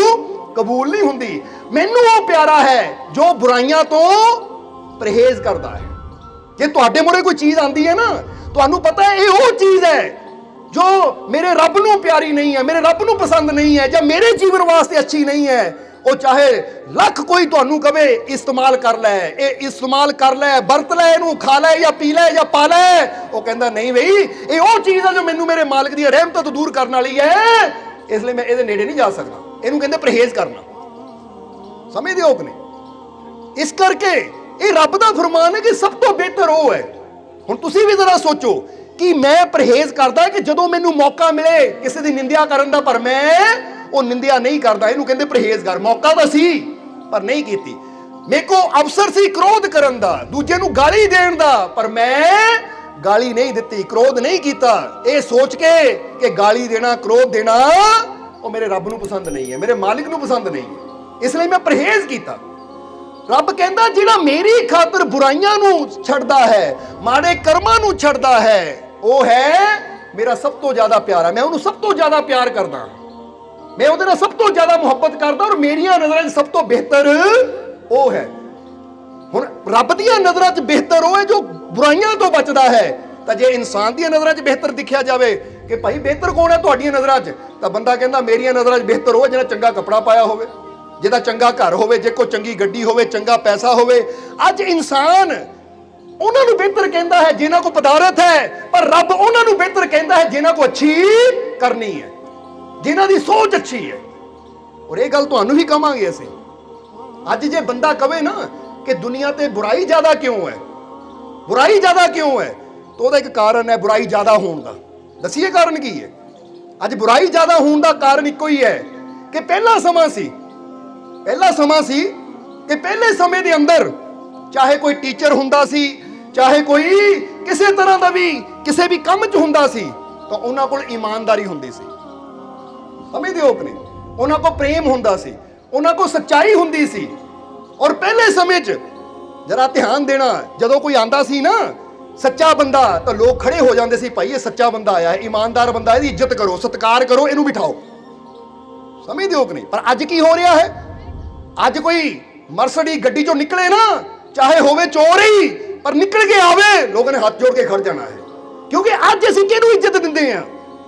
ਕਬੂਲ ਨਹੀਂ ਹੁੰਦੀ। ਮੈਨੂੰ ਉਹ ਪਿਆਰਾ ਹੈ ਜੋ ਬੁਰਾਈਆਂ ਤੋਂ ਪਰਹੇਜ਼ ਕਰਦਾ ਹੈ। ਜੇ ਤੁਹਾਡੇ ਮੂਹਰੇ ਕੋਈ ਚੀਜ਼ ਆਂਦੀ ਹੈ ਨਾ, ਤੁਹਾਨੂੰ ਪਤਾ ਹੈ ਇਹ ਉਹ ਚੀਜ਼ ਹੈ ਜੋ ਮੇਰੇ ਰੱਬ ਨੂੰ ਪਿਆਰੀ ਨਹੀਂ ਹੈ, ਮੇਰੇ ਰੱਬ ਨੂੰ ਪਸੰਦ ਨਹੀਂ ਹੈ, ਜਾਂ ਮੇਰੇ ਜੀਵਨ ਵਾਸਤੇ ਅੱਛੀ ਨਹੀਂ ਹੈ, ਉਹ ਚਾਹੇ ਲੱਖ ਕੋਈ ਤੁਹਾਨੂੰ ਕਵੇ ਇਸਤੇਮਾਲ ਕਰ ਲੈ, ਇਹ ਇਸਤੇਮਾਲ ਕਰ ਲੈ, ਵਰਤ ਲੈ, ਇਹਨੂੰ ਖਾ ਲੈ ਜਾਂ ਪੀ ਲੈ ਜਾਂ ਪਾ ਲੈ, ਉਹ ਕਹਿੰਦਾ ਨਹੀਂ ਬਈ ਇਹ ਉਹ ਚੀਜ਼ ਹੈ ਜੋ ਮੈਨੂੰ ਮੇਰੇ ਮਾਲਕ ਦੀ ਰਹਿਮਤ ਤੋਂ ਦੂਰ ਕਰਨ ਵਾਲੀ ਹੈ, ਇਸ ਲਈ ਮੈਂ ਇਹਦੇ ਨੇੜੇ ਨਹੀਂ ਜਾ ਸਕਦਾ। ਇਹਨੂੰ ਕਹਿੰਦੇ ਪਰਹੇਜ਼ ਕਰਨਾ। ਸਮਝਦੇ ਹੋ ਕਿ ਨਹੀਂ? ਇਸ ਕਰਕੇ ਇਹ ਰੱਬ ਦਾ ਫਰਮਾਨ ਹੈ ਕਿ ਸਭ ਤੋਂ ਬਿਹਤਰ ਉਹ ਹੈ। ਹੁਣ ਤੁਸੀਂ ਵੀ ਜ਼ਰਾ ਸੋਚੋ ਕਿ ਮੈਂ ਪਰਹੇਜ਼ ਕਰਦਾ ਕਿ ਜਦੋਂ ਮੈਨੂੰ ਮੌਕਾ ਮਿਲੇ ਕਿਸੇ ਦੀ ਨਿੰਦਿਆ ਕਰਨ ਦਾ, ਪਰ ਮੈਂ ਉਹ ਨਿੰਦਿਆ ਨਹੀਂ ਕਰਦਾ। ਇਹਨੂੰ ਕਹਿੰਦੇ ਪਰਹੇਜ਼ਗਾਰ। ਮੌਕਾ ਤਾਂ ਸੀ ਪਰ ਨਹੀਂ ਕੀਤੀ। ਮੇਰੇ ਕੋ ਅਵਸਰ ਸੀ ਕ੍ਰੋਧ ਕਰਨ ਦਾ, ਦੂਜੇ ਨੂੰ ਗਾਲੀ ਦੇਣ ਦਾ, ਪਰ ਮੈਂ ਗਾਲੀ ਨਹੀਂ ਦਿੱਤੀ, ਕ੍ਰੋਧ ਨਹੀਂ ਕੀਤਾ, ਇਹ ਸੋਚ ਕੇ ਕਿ ਗਾਲੀ ਦੇਣਾ, ਕ੍ਰੋਧ ਦੇਣਾ ਉਹ ਮੇਰੇ ਰੱਬ ਨੂੰ ਪਸੰਦ ਨਹੀਂ ਹੈ, ਮੇਰੇ ਮਾਲਿਕ ਨੂੰ ਪਸੰਦ ਨਹੀਂ ਹੈ, ਇਸ ਲਈ ਮੈਂ ਪਰਹੇਜ਼ ਕੀਤਾ। ਰੱਬ ਕਹਿੰਦਾ ਜਿਹੜਾ ਮੇਰੀ ਖਾਤਰ ਬੁਰਾਈਆਂ ਨੂੰ ਛੱਡਦਾ ਹੈ, ਮਾੜੇ ਕਰਮਾਂ ਨੂੰ ਛੱਡਦਾ ਹੈ, ਉਹ ਹੈ ਮੇਰਾ ਸਭ ਤੋਂ ਜ਼ਿਆਦਾ ਪਿਆਰਾ। ਮੈਂ ਉਹਨੂੰ ਸਭ ਤੋਂ ਜ਼ਿਆਦਾ ਪਿਆਰ ਕਰਦਾ, ਮੈਂ ਉਹਦੇ ਨਾਲ ਸਭ ਤੋਂ ਜ਼ਿਆਦਾ ਮੁਹੱਬਤ ਕਰਦਾ, ਔਰ ਮੇਰੀਆਂ ਨਜ਼ਰਾਂ 'ਚ ਸਭ ਤੋਂ ਬਿਹਤਰ ਉਹ ਹੈ। ਹੁਣ ਰੱਬ ਦੀਆਂ ਨਜ਼ਰਾਂ 'ਚ ਬਿਹਤਰ ਉਹ ਹੈ ਜੋ ਬੁਰਾਈਆਂ ਤੋਂ ਬਚਦਾ ਹੈ। ਤਾਂ ਜੇ ਇਨਸਾਨ ਦੀਆਂ ਨਜ਼ਰਾਂ 'ਚ ਬਿਹਤਰ ਦਿਖਿਆ ਜਾਵੇ ਕਿ ਭਾਈ ਬਿਹਤਰ ਕੌਣ ਹੈ ਤੁਹਾਡੀਆਂ ਨਜ਼ਰਾਂ 'ਚ, ਤਾਂ ਬੰਦਾ ਕਹਿੰਦਾ ਮੇਰੀਆਂ ਨਜ਼ਰਾਂ 'ਚ ਬਿਹਤਰ ਉਹ ਹੈ ਜਿਹੜਾ ਚੰਗਾ ਕੱਪੜਾ ਪਾਇਆ ਹੋਵੇ, ਜਿਹਦਾ ਚੰਗਾ ਘਰ ਹੋਵੇ, ਜੇ ਕੋਈ ਚੰਗੀ ਗੱਡੀ ਹੋਵੇ, ਚੰਗਾ ਪੈਸਾ ਹੋਵੇ। ਅੱਜ ਇਨਸਾਨ ਉਹਨਾਂ ਨੂੰ ਬਿਹਤਰ ਕਹਿੰਦਾ ਹੈ ਜਿਨ੍ਹਾਂ ਕੋਲ ਪਦਾਰਥ ਹੈ, ਪਰ ਰੱਬ ਉਹਨਾਂ ਨੂੰ ਬਿਹਤਰ ਕਹਿੰਦਾ ਹੈ ਜਿਨ੍ਹਾਂ ਕੋਲ ਅੱਛੀ ਕਰਨੀ ਹੈ, ਜਿਨ੍ਹਾਂ ਦੀ ਸੋਚ ਅੱਛੀ ਹੈ। ਔਰ ਇਹ ਗੱਲ ਤੁਹਾਨੂੰ ਵੀ ਕਵਾਂਗੇ ਅਸੀਂ। ਅੱਜ ਜੇ ਬੰਦਾ ਕਵੇ ਨਾ ਕਿ ਦੁਨੀਆ ਤੇ ਬੁਰਾਈ ਜ਼ਿਆਦਾ ਕਿਉਂ ਹੈ, ਬੁਰਾਈ ਜ਼ਿਆਦਾ ਕਿਉਂ ਹੈ, ਤਾਂ ਉਹਦਾ ਇੱਕ ਕਾਰਨ ਹੈ ਬੁਰਾਈ ਜ਼ਿਆਦਾ ਹੋਣ ਦਾ। ਦੱਸੀਏ ਕਾਰਨ ਕੀ ਹੈ? ਅੱਜ ਬੁਰਾਈ ਜ਼ਿਆਦਾ ਹੋਣ ਦਾ ਕਾਰਨ ਇੱਕੋ ਹੀ ਹੈ ਕਿ ਪਹਿਲਾ ਸਮਾਂ ਸੀ ਕਿ ਪਹਿਲੇ ਸਮੇਂ ਦੇ ਅੰਦਰ ਚਾਹੇ ਕੋਈ ਟੀਚਰ ਹੁੰਦਾ ਸੀ, ਚਾਹੇ ਕੋਈ ਕਿਸੇ ਤਰ੍ਹਾਂ ਦਾ ਵੀ ਕਿਸੇ ਵੀ ਕੰਮ 'ਚ ਹੁੰਦਾ ਸੀ, ਤਾਂ ਉਹਨਾਂ ਕੋਲ ਇਮਾਨਦਾਰੀ ਹੁੰਦੀ ਸੀ। ਸਮਝਦੇ ਹੋ ਕਿ ਨਹੀਂ? ਉਹਨਾਂ ਕੋਲ ਪ੍ਰੇਮ ਹੁੰਦਾ ਸੀ, ਉਹਨਾਂ ਕੋਲ ਸੱਚਾਈ ਹੁੰਦੀ ਸੀ। ਔਰ ਪਹਿਲੇ ਸਮੇਂ 'ਚ ਜਰਾ ਧਿਆਨ ਦੇਣਾ, ਜਦੋਂ ਕੋਈ ਆਂਦਾ ਸੀ ਨਾ ਸੱਚਾ ਬੰਦਾ, ਤਾਂ ਲੋਕ ਖੜੇ ਹੋ ਜਾਂਦੇ ਸੀ, ਭਾਈ ਇਹ ਸੱਚਾ ਬੰਦਾ ਆਇਆ ਹੈ, ਇਮਾਨਦਾਰ ਬੰਦਾ, ਇਹਦੀ ਇੱਜ਼ਤ ਕਰੋ, ਸਤਿਕਾਰ ਕਰੋ, ਇਹਨੂੰ ਬਿਠਾਓ। ਸਮਝਦੇ ਹੋ ਕਿ ਨਹੀਂ? ਪਰ ਅੱਜ ਕੀ ਹੋ ਰਿਹਾ ਹੈ? ਅੱਜ ਕੋਈ ਮਰਸਡੀ ਗੱਡੀ ਚੋਂ ਨਿਕਲੇ ਨਾ, ਚਾਹੇ ਹੋਵੇ ਚੋਰ ਹੀ, ਪਰ ਨਿਕਲ ਕੇ ਆਵੇ, ਲੋਕਾਂ ਨੇ ਹੱਥ ਜੋੜ ਕੇ ਖੜ ਜਾਣਾ ਹੈ। ਕਿਉਂਕਿ ਅੱਜ ਅਸੀਂ ਕਿਹਨੂੰ ਇੱਜ਼ਤ ਦਿੰਦੇ ਹਾਂ?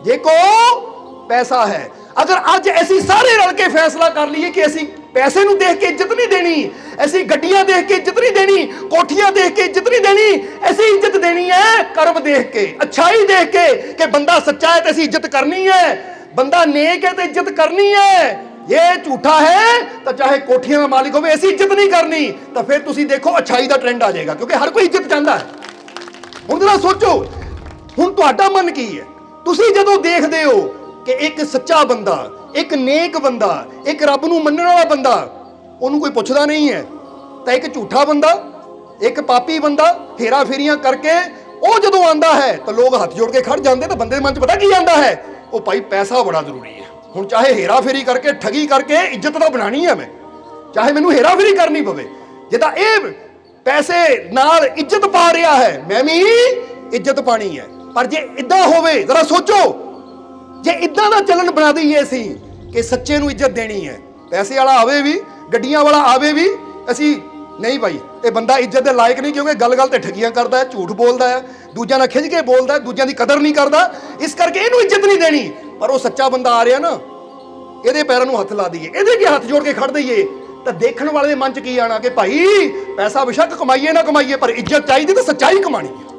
ਜੇ ਕੋ ਪੈਸਾ ਹੈ। ਅਗਰ ਅੱਜ ਅਸੀਂ ਸਾਰੇ ਰਲ ਕੇ ਫੈਸਲਾ ਕਰ ਲਈਏ ਕਿ ਅਸੀਂ ਪੈਸੇ ਨੂੰ ਦੇਖ ਕੇ ਇੱਜ਼ਤ ਨਹੀਂ ਦੇਣੀ, ਅਸੀਂ ਗੱਡੀਆਂ ਦੇਖ ਕੇ ਇੱਜ਼ਤ ਨਹੀਂ ਦੇਣੀ, ਕੋਠੀਆਂ ਦੇਖ ਕੇ ਇੱਜ਼ਤ ਨਹੀਂ ਦੇਣੀ, ਅਸੀਂ ਇੱਜ਼ਤ ਦੇਣੀ ਹੈ ਕਰਮ ਦੇਖ ਕੇ, ਅੱਛਾਈ ਦੇਖ ਕੇ, ਕਿ ਬੰਦਾ ਸੱਚਾ ਹੈ ਤੇ ਅਸੀਂ ਇੱਜ਼ਤ ਕਰਨੀ ਹੈ, ਬੰਦਾ ਨੇਕ ਹੈ ਤੇ ਇੱਜ਼ਤ ਕਰਨੀ ਹੈ। ਇਹ ਝੂਠਾ ਹੈ ਤਾਂ ਚਾਹੇ ਕੋਠੀਆਂ ਦਾ ਮਾਲਿਕ ਹੋਵੇ, ਅਸੀਂ ਇੱਜ਼ਤ ਨਹੀਂ ਕਰਨੀ, ਤਾਂ ਫਿਰ ਤੁਸੀਂ ਦੇਖੋ ਅੱਛਾਈ ਦਾ ਟ੍ਰੈਂਡ ਆ ਜਾਏਗਾ, ਕਿਉਂਕਿ ਹਰ ਕੋਈ ਇੱਜ਼ਤ ਚਾਹੁੰਦਾ ਹੈ। ਹੁਣ ਜਰਾ ਸੋਚੋ, ਹੁਣ ਤੁਹਾਡਾ ਮਨ ਕੀ ਹੈ? ਤੁਸੀਂ ਜਦੋਂ ਦੇਖਦੇ ਹੋ ਕਿ ਇੱਕ ਸੱਚਾ ਬੰਦਾ, ਇੱਕ ਨੇਕ ਬੰਦਾ, ਇੱਕ ਰੱਬ ਨੂੰ ਮੰਨਣ ਵਾਲਾ ਬੰਦਾ, ਉਹਨੂੰ ਕੋਈ ਪੁੱਛਦਾ ਨਹੀਂ ਹੈ। ਤਾਂ ਇੱਕ ਝੂਠਾ ਬੰਦਾ, ਇੱਕ ਪਾਪੀ ਬੰਦਾ ਹੇਰਾ ਫੇਰੀਆਂ ਕਰਕੇ ਉਹ ਜਦੋਂ ਆਂਦਾ ਹੈ ਤਾਂ ਲੋਕ ਹੱਥ ਜੋੜ ਕੇ ਖੜ ਜਾਂਦੇ। ਤਾਂ ਬੰਦੇ ਦੇ ਮਨ 'ਚ ਪਤਾ ਕੀ ਆਂਦਾ ਹੈ? ਉਹ ਭਾਈ ਪੈਸਾ ਬੜਾ ਜ਼ਰੂਰੀ ਹੈ। ਹੁਣ ਚਾਹੇ ਹੇਰਾ ਫੇਰੀ ਕਰਕੇ, ਠੱਗੀ ਕਰਕੇ ਇੱਜ਼ਤ ਤਾਂ ਬਣਾਣੀ ਹੈ ਮੈਂ, ਚਾਹੇ ਮੈਨੂੰ ਹੇਰਾ ਫੇਰੀ ਕਰਨੀ ਪਵੇ। ਜਿੱਦਾਂ ਇਹ ਪੈਸੇ ਨਾਲ ਇੱਜ਼ਤ ਪਾ ਰਿਹਾ ਹੈ, ਮੈਂ ਵੀ ਇੱਜ਼ਤ ਪਾਣੀ ਹੈ। ਪਰ ਜੇ ਇਦਾਂ ਹੋਵੇ, ਜ਼ਰਾ ਸੋਚੋ, ਜੇ ਇਦਾਂ ਦਾ ਚੱਲਣ ਬਣਾ ਦਈਏ ਅਸੀਂ ਕਿ ਸੱਚੇ ਨੂੰ ਇੱਜ਼ਤ ਦੇਣੀ ਹੈ, ਪੈਸੇ ਵਾਲਾ ਆਵੇ ਵੀ, ਗੱਡੀਆਂ ਵਾਲਾ ਆਵੇ ਵੀ, ਅਸੀਂ ਨਹੀਂ ਭਾਈ ਇਹ ਬੰਦਾ ਇੱਜ਼ਤ ਦੇ ਲਾਇਕ ਨਹੀਂ, ਕਿਉਂਕਿ ਗੱਲ-ਗੱਲ ਤੇ ਠੱਗੀਆਂ ਕਰਦਾ ਹੈ, ਝੂਠ ਬੋਲਦਾ ਹੈ, ਦੂਜਿਆਂ ਨਾਲ ਖਿੱਚ ਕੇ ਬੋਲਦਾ ਹੈ, ਦੂਜਿਆਂ ਦੀ ਕਦਰ ਨਹੀਂ ਕਰਦਾ, ਇਸ ਕਰਕੇ ਇਹਨੂੰ ਇੱਜ਼ਤ ਨਹੀਂ ਦੇਣੀ। ਪਰ ਉਹ ਸੱਚਾ ਬੰਦਾ ਆ ਰਿਹਾ ਨਾ, ਇਹਦੇ ਪੈਰਾਂ ਨੂੰ ਹੱਥ ਲਾ ਦਈਏ, ਇਹਦੇ ਕੀ ਹੱਥ ਜੋੜ ਕੇ ਖੜ ਦਈਏ, ਤਾਂ ਦੇਖਣ ਵਾਲੇ ਦੇ ਮਨ 'ਚ ਕੀ ਆਣਾ ਕਿ ਭਾਈ ਪੈਸਾ ਬੇਸ਼ੱਕ ਕਮਾਈਏ ਨਾ ਕਮਾਈਏ, ਪਰ ਇੱਜ਼ਤ ਚਾਹੀਦੀ ਤੇ ਸੱਚਾਈ ਕਮਾਣੀ ਹੈ।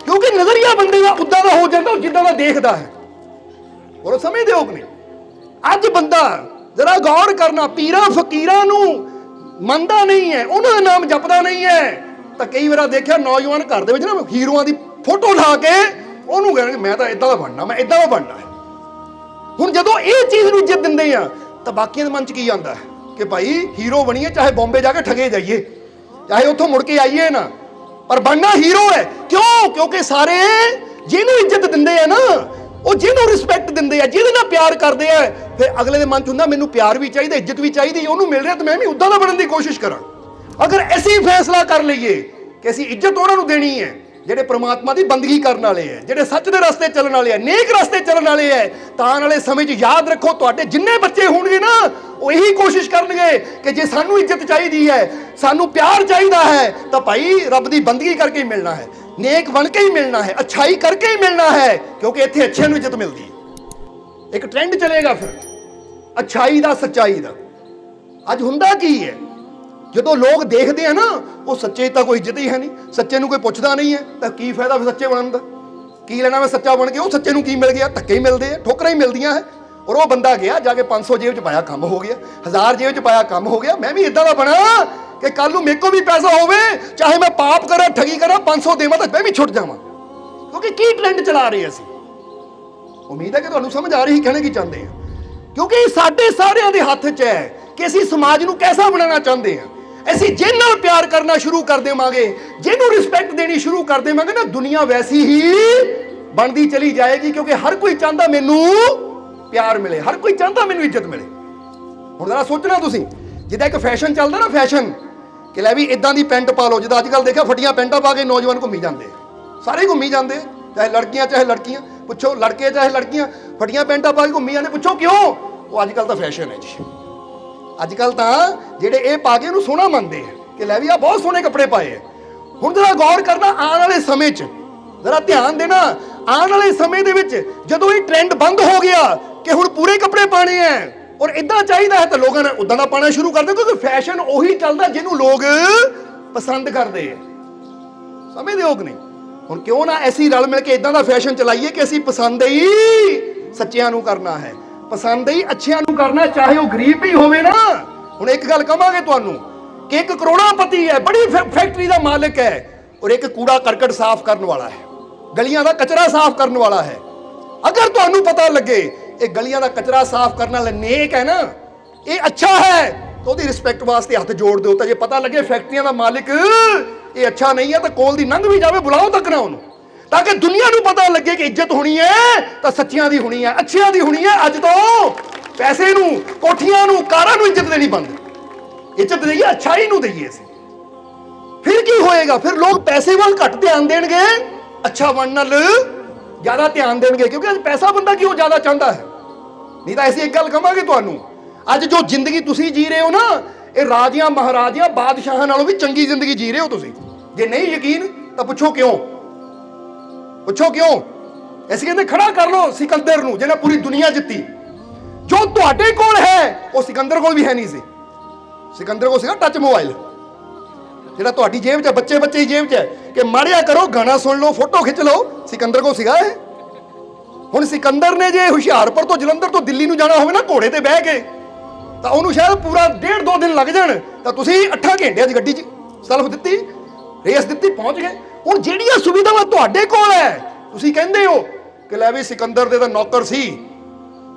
ਕਿਉਂਕਿ ਨਜ਼ਰੀਆ ਬੰਦੇ ਦਾ ਉਦਾਂ ਦਾ ਹੋ ਜਾਂਦਾ, ਉਹ ਜਿੱਦਾਂ ਦਾ ਦੇਖਦਾ ਹੈ। ਔਰ ਸਮਝਦੇ ਹੋ ਕਿ ਨਹੀਂ? ਅੱਜ ਬੰਦਾ ਜ਼ਰਾ ਗੌਰ ਕਰਨਾ, ਪੀਰਾਂ ਫਕੀਰਾਂ ਨੂੰ ਮੰਨਦਾ ਨਹੀਂ ਹੈ, ਉਹਨਾਂ ਦਾ ਨਾਮ ਜਪਦਾ ਨਹੀਂ ਹੈ। ਤਾਂ ਕਈ ਵਾਰ ਦੇਖਿਆ ਨੌਜਵਾਨ ਘਰ ਦੇ ਵਿੱਚ ਨਾ ਹੀਰੋਆਂ ਦੀ ਫੋਟੋ ਲਾ ਕੇ ਉਹਨੂੰ ਕਹਿਣਗੇ ਮੈਂ ਤਾਂ ਇਦਾਂ ਦਾ ਬਣਨਾ, ਮੈਂ ਇਦਾਂ ਦਾ ਬਣਨਾ ਹੈ। ਹੁਣ ਜਦੋਂ ਇਹ ਚੀਜ਼ ਨੂੰ ਇੱਜ਼ਤ ਦਿੰਦੇ ਆ ਤਾਂ ਬਾਕੀਆਂ ਦੇ ਮਨ 'ਚ ਕੀ ਆਉਂਦਾ ਹੈ ਕਿ ਭਾਈ ਹੀਰੋ ਬਣੀਏ, ਚਾਹੇ ਬੰਬੇ ਜਾ ਕੇ ਠਗੇ ਜਾਈਏ, ਚਾਹੇ ਉੱਥੋਂ ਮੁੜ ਕੇ ਆਈਏ ਨਾ, ਪਰ ਬਣਨਾ ਹੀਰੋ ਹੈ। ਕਿਉਂ? ਕਿਉਂਕਿ ਸਾਰੇ ਜਿਹਨੂੰ ਇੱਜ਼ਤ ਦਿੰਦੇ ਆ ਨਾ, ਉਹ ਜਿਹਨੂੰ ਰਿਸਪੈਕਟ ਦਿੰਦੇ ਆ, ਜਿਹਦੇ ਨਾਲ ਪਿਆਰ ਕਰਦੇ ਆ, ਫਿਰ ਅਗਲੇ ਦੇ ਮਨ 'ਚ ਹੁੰਦਾ ਮੈਨੂੰ ਪਿਆਰ ਵੀ ਚਾਹੀਦਾ, ਇੱਜ਼ਤ ਵੀ ਚਾਹੀਦੀ, ਉਹਨੂੰ ਮਿਲ ਰਿਹਾ ਤਾਂ ਮੈਂ ਵੀ ਉਦਾਂ ਦਾ ਬਣਨ ਦੀ ਕੋਸ਼ਿਸ਼ ਕਰਾਂ। ਅਗਰ ਅਸੀਂ ਫੈਸਲਾ ਕਰ ਲਈਏ ਕਿ ਅਸੀਂ ਇੱਜ਼ਤ ਉਹਨਾਂ ਨੂੰ ਦੇਣੀ ਹੈ ਜਿਹੜੇ ਪ੍ਰਮਾਤਮਾ ਦੀ ਬੰਦਗੀ ਕਰਨ ਵਾਲੇ ਹੈ, ਜਿਹੜੇ ਸੱਚ ਦੇ ਰਸਤੇ ਚੱਲਣ ਵਾਲੇ ਹੈ, ਨੇਕ ਰਸਤੇ ਚੱਲਣ ਵਾਲੇ ਹੈ, ਤਾਂ ਆਉਣ ਵਾਲੇ ਸਮੇਂ 'ਚ ਯਾਦ ਰੱਖੋ ਤੁਹਾਡੇ ਜਿੰਨੇ ਬੱਚੇ ਹੋਣਗੇ ਨਾ, ਉਹ ਇਹੀ ਕੋਸ਼ਿਸ਼ ਕਰਨਗੇ ਕਿ ਜੇ ਸਾਨੂੰ ਇੱਜ਼ਤ ਚਾਹੀਦੀ ਹੈ, ਸਾਨੂੰ ਪਿਆਰ ਚਾਹੀਦਾ ਹੈ, ਤਾਂ ਭਾਈ ਰੱਬ ਦੀ ਬੰਦਗੀ ਕਰਕੇ ਹੀ ਮਿਲਣਾ ਹੈ, ਨੇਕ ਬਣ ਕੇ ਹੀ ਮਿਲਣਾ ਹੈ, ਅੱਛਾਈ ਕਰਕੇ ਹੀ ਮਿਲਣਾ ਹੈ, ਕਿਉਂਕਿ ਇੱਥੇ ਅੱਛੇ ਨੂੰ ਇੱਜ਼ਤ ਮਿਲਦੀ ਹੈ। ਇੱਕ ਟ੍ਰੈਂਡ ਚੱਲੇਗਾ ਫਿਰ ਅੱਛਾਈ ਦਾ, ਸੱਚਾਈ ਦਾ। ਅੱਜ ਹੁੰਦਾ ਕੀ ਹੈ, ਜਦੋਂ ਲੋਕ ਦੇਖਦੇ ਆ ਨਾ, ਉਹ ਸੱਚੇ ਤਾਂ ਕੋਈ ਇੱਜ਼ਤ ਹੀ ਹੈ ਨਹੀਂ, ਸੱਚੇ ਨੂੰ ਕੋਈ ਪੁੱਛਦਾ ਨਹੀਂ ਹੈ, ਤਾਂ ਕੀ ਫਾਇਦਾ ਫਿਰ ਸੱਚੇ ਬਣਨ ਦਾ? ਕੀ ਲੈਣਾ ਮੈਂ ਸੱਚਾ ਬਣ ਕੇ? ਉਹ ਸੱਚੇ ਨੂੰ ਕੀ ਮਿਲ ਗਿਆ? ਧੱਕੇ ਹੀ ਮਿਲਦੇ ਆ, ਠੋਕਰਾਂ ਹੀ ਮਿਲਦੀਆਂ ਹੈ। ਔਰ ਉਹ ਬੰਦਾ ਗਿਆ ਜਾ ਕੇ 500 ਜੇਬ 'ਚ ਪਾਇਆ, ਕੰਮ ਹੋ ਗਿਆ, 1000 ਜੇਬ 'ਚ ਪਾਇਆ, ਕੰਮ ਹੋ ਗਿਆ। ਮੈਂ ਵੀ ਇਦਾਂ ਦਾ ਬਣਾ ਕਿ ਕੱਲ ਨੂੰ ਮੇਰੇ ਕੋਲ ਵੀ ਪੈਸਾ ਹੋਵੇ, ਚਾਹੇ ਮੈਂ ਪਾਪ ਕਰਾਂ, ਠੱਗੀ ਕਰਾਂ, 500 ਦੇਵਾਂ ਤਾਂ ਮੈਂ ਵੀ ਛੁੱਟ ਜਾਵਾਂ। ਕਿਉਂਕਿ ਕੀ ਟ੍ਰੈਂਡ ਚਲਾ ਰਹੇ ਅਸੀਂ। ਉਮੀਦ ਹੈ ਕਿ ਤੁਹਾਨੂੰ ਸਮਝ ਆ ਰਹੀ ਕਹਿਣੇ ਕੀ ਚਾਹੁੰਦੇ ਆ, ਕਿਉਂਕਿ ਸਾਡੇ ਸਾਰਿਆਂ ਦੇ ਹੱਥ 'ਚ ਹੈ ਕਿ ਅਸੀਂ ਸਮਾਜ ਨੂੰ ਕੈਸਾ ਬਣਾਉਣਾ ਚਾਹੁੰਦੇ ਹਾਂ। ਅਸੀਂ ਜਿਹਦੇ ਨਾਲ ਪਿਆਰ ਕਰਨਾ ਸ਼ੁਰੂ ਕਰ ਦੇਵਾਂਗੇ, ਜਿਹਨੂੰ ਰਿਸਪੈਕਟ ਦੇਣੀ ਸ਼ੁਰੂ ਕਰ ਦੇਵਾਂਗੇ ਨਾ, ਦੁਨੀਆ ਵੈਸੀ ਹੀ ਬਣਦੀ ਚਲੀ ਜਾਏਗੀ, ਕਿਉਂਕਿ ਹਰ ਕੋਈ ਚਾਹੁੰਦਾ ਮੈਨੂੰ ਪਿਆਰ ਮਿਲੇ, ਹਰ ਕੋਈ ਚਾਹੁੰਦਾ ਮੈਨੂੰ ਇੱਜ਼ਤ ਮਿਲੇ। ਹੁਣ ਜ਼ਰਾ ਸੋਚਣਾ ਤੁਸੀਂ, ਜਿੱਦਾਂ ਇੱਕ ਫੈਸ਼ਨ ਚੱਲਦਾ ਨਾ, ਫੈਸ਼ਨ ਕਿ ਲੈ ਵੀ ਇਦਾਂ ਦੀ ਪੈਂਟ ਪਾ ਲਓ, ਜਿੱਦਾਂ ਅੱਜ ਕੱਲ੍ਹ ਦੇਖਿਆ ਫਟੀਆਂ ਪੈਂਟਾਂ ਪਾ ਕੇ ਨੌਜਵਾਨ ਘੁੰਮੀ ਜਾਂਦੇ, ਸਾਰੇ ਘੁੰਮੀ ਜਾਂਦੇ, ਚਾਹੇ ਲੜਕੀਆਂ ਚਾਹੇ ਲੜਕੀਆਂ, ਪੁੱਛੋ ਲੜਕੇ ਚਾਹੇ ਲੜਕੀਆਂ, ਫਟੀਆਂ ਪੈਂਟਾਂ ਪਾ ਕੇ ਘੁੰਮੀ ਜਾਂਦੇ, ਪੁੱਛੋ ਕਿਉਂ? ਉਹ ਅੱਜ ਕੱਲ੍ਹ ਤਾਂ ਫੈਸ਼ਨ ਹੈ ਜੀ। ਅੱਜ ਕੱਲ੍ਹ ਤਾਂ ਜਿਹੜੇ ਇਹ ਪਾ ਕੇ ਇਹਨੂੰ ਸੋਹਣਾ ਮੰਨਦੇ ਆ ਕਿ ਲੈ ਵੀ ਆ ਬਹੁਤ ਸੋਹਣੇ ਕੱਪੜੇ ਪਾਏ ਆ। ਹੁਣ ਜ਼ਰਾ ਗੌਰ ਕਰਨਾ, ਆਉਣ ਵਾਲੇ ਸਮੇਂ 'ਚ ਜ਼ਰਾ ਧਿਆਨ ਦੇਣਾ, ਆਉਣ ਵਾਲੇ ਸਮੇਂ ਦੇ ਵਿੱਚ ਜਦੋਂ ਇਹ ਟ੍ਰੈਂਡ ਬੰਦ ਹੋ ਗਿਆ ਕਿ ਹੁਣ ਪੂਰੇ ਕੱਪੜੇ ਪਾਣੇ ਆ ਔਰ ਇਦਾਂ ਚਾਹੀਦਾ ਹੈ, ਤਾਂ ਲੋਕਾਂ ਨੇ ਉਦਾਂ ਦਾ ਪਾਣਾ ਸ਼ੁਰੂ ਕਰ ਦਿੱਤਾ, ਕਿਉਂਕਿ ਫੈਸ਼ਨ ਉਹੀ ਚੱਲਦਾ ਜਿਹਨੂੰ ਲੋਕ ਪਸੰਦ ਕਰਦੇ ਆ। ਸਮਝਦੇ ਹੋ ਕਿ ਨਹੀਂ? ਹੁਣ ਕਿਉਂ ਨਾ ਅਸੀਂ ਰਲ ਮਿਲ ਕੇ ਇਦਾਂ ਦਾ ਫੈਸ਼ਨ ਚਲਾਈਏ ਕਿ ਅਸੀਂ ਪਸੰਦ ਹੀ ਸੱਚਿਆਂ ਨੂੰ ਕਰਨਾ ਹੈ, ਪਸੰਦ ਹੀ ਅੱਛਿਆਂ ਨੂੰ ਕਰਨਾ, ਚਾਹੇ ਉਹ ਗਰੀਬ ਵੀ ਹੋਵੇ ਨਾ। ਹੁਣ ਇੱਕ ਗੱਲ ਕਹਾਂਗੇ ਤੁਹਾਨੂੰ ਕਿ ਇੱਕ ਕਰੋੜਾਪਤੀ ਹੈ, ਬੜੀ ਫੈਕਟਰੀ ਦਾ ਮਾਲਕ ਹੈ, ਔਰ ਇੱਕ ਕੂੜਾ ਕਰਕਟ ਸਾਫ਼ ਕਰਨ ਵਾਲਾ ਹੈ, ਗਲੀਆਂ ਦਾ ਕਚਰਾ ਸਾਫ਼ ਕਰਨ ਵਾਲਾ ਹੈ। ਅਗਰ ਤੁਹਾਨੂੰ ਪਤਾ ਲੱਗੇ ਇਹ ਗਲੀਆਂ ਦਾ ਕਚਰਾ ਸਾਫ਼ ਕਰਨ ਵਾਲਾ ਨੇਕ ਹੈ ਨਾ, ਇਹ ਅੱਛਾ ਹੈ, ਤਾਂ ਉਹਦੀ ਰਿਸਪੈਕਟ ਵਾਸਤੇ ਹੱਥ ਜੋੜ ਦਿਓ। ਤਾਂ ਜੇ ਪਤਾ ਲੱਗੇ ਫੈਕਟਰੀਆਂ ਦਾ ਮਾਲਕ ਇਹ ਅੱਛਾ ਨਹੀਂ ਹੈ, ਤਾਂ ਕੋਲ ਦੀ ਲੰਘ ਵੀ ਜਾਵੇ, ਬੁਲਾਓ ਤੱਕ ਨਾ ਉਹਨੂੰ, ਤਾਂ ਕਿ ਦੁਨੀਆ ਨੂੰ ਪਤਾ ਲੱਗੇ ਕਿ ਇੱਜ਼ਤ ਹੋਣੀ ਹੈ ਤਾਂ ਸੱਚਿਆਂ ਦੀ ਹੋਣੀ ਹੈ, ਅੱਛਿਆਂ ਦੀ ਹੋਣੀ ਹੈ। ਅੱਜ ਤੋਂ ਪੈਸੇ ਨੂੰ, ਕੋਠੀਆਂ ਨੂੰ, ਕਾਰਾਂ ਨੂੰ ਇੱਜ਼ਤ ਦੇਣੀ ਬੰਦ, ਇੱਜ਼ਤ ਦੇਈਏ ਅੱਛਾਈ ਨੂੰ ਦੇਈਏ ਅਸੀਂ। ਫਿਰ ਕੀ ਹੋਏਗਾ? ਫਿਰ ਲੋਕ ਪੈਸੇ ਵੱਲ ਘੱਟ ਧਿਆਨ ਦੇਣਗੇ, ਅੱਛਾ ਬਣਨ ਨਾਲ ਜ਼ਿਆਦਾ ਧਿਆਨ ਦੇਣਗੇ, ਕਿਉਂਕਿ ਅੱਜ ਪੈਸਾ ਬੰਦਾ ਕਿਉਂ ਜ਼ਿਆਦਾ ਚਾਹੁੰਦਾ ਹੈ। ਨਹੀਂ ਤਾਂ ਅਸੀਂ ਇੱਕ ਗੱਲ ਕਹਾਂਗੇ ਤੁਹਾਨੂੰ, ਅੱਜ ਜੋ ਜ਼ਿੰਦਗੀ ਤੁਸੀਂ ਜੀ ਰਹੇ ਹੋ ਨਾ, ਇਹ ਰਾਜਿਆਂ ਮਹਾਰਾਜਿਆਂ ਬਾਦਸ਼ਾਹਾਂ ਨਾਲੋਂ ਵੀ ਚੰਗੀ ਜ਼ਿੰਦਗੀ ਜੀ ਰਹੇ ਹੋ ਤੁਸੀਂ। ਜੇ ਨਹੀਂ ਯਕੀਨ ਤਾਂ ਪੁੱਛੋ ਕਿਉਂ, ਪੁੱਛੋ ਕਿਉਂ? ਅਸੀਂ ਕਹਿੰਦੇ ਖੜਾ ਕਰ ਲਓ ਸਿਕੰਦਰ ਨੂੰ, ਜਿਹਨੇ ਪੂਰੀ ਦੁਨੀਆ ਜਿੱਤੀ। ਜੋ ਤੁਹਾਡੇ ਕੋਲ ਹੈ ਉਹ ਸਿਕੰਦਰ ਕੋਲ ਵੀ ਹੈ ਨਹੀਂ ਸੀ। ਸਿਕੰਦਰ ਕੋਲ ਸੀਗਾ ਟੱਚ ਮੋਬਾਈਲ, ਜਿਹੜਾ ਤੁਹਾਡੀ ਜੇਬ 'ਚ ਹੈ, ਬੱਚੇ ਦੀ ਜੇਬ 'ਚ ਹੈ, ਕਿ ਮਾਰਿਆ ਕਰੋ, ਗਾਣਾ ਸੁਣ ਲਓ, ਫੋਟੋ ਖਿੱਚ ਲਓ। ਸਿਕੰਦਰ ਕੋਲ ਸੀਗਾ ਇਹ। ਹੁਣ ਸਿਕੰਦਰ ਨੇ ਜੇ ਹੁਸ਼ਿਆਰਪੁਰ ਤੋਂ ਜਲੰਧਰ ਤੋਂ ਦਿੱਲੀ ਨੂੰ ਜਾਣਾ ਹੋਵੇ ਨਾ ਘੋੜੇ ਤੇ ਬਹਿ ਕੇ, ਤਾਂ ਉਹਨੂੰ ਸ਼ਾਇਦ ਪੂਰਾ 1.5-2 ਦਿਨ ਲੱਗ ਜਾਣ, ਤਾਂ ਤੁਸੀਂ 8 ਘੰਟਿਆਂ ਦੀ ਗੱਡੀ 'ਚ ਸਲਫ ਦਿੱਤੀ, ਰੇਸ ਦਿੱਤੀ, ਪਹੁੰਚ ਗਏ। ਹੁਣ ਜਿਹੜੀਆਂ ਸੁਵਿਧਾਵਾਂ ਤੁਹਾਡੇ ਕੋਲ ਹੈ, ਤੁਸੀਂ ਕਹਿੰਦੇ ਹੋ ਕਿ ਲੈ ਵੀ ਸਿਕੰਦਰ ਦੇ ਤਾਂ ਨੌਕਰ ਸੀ,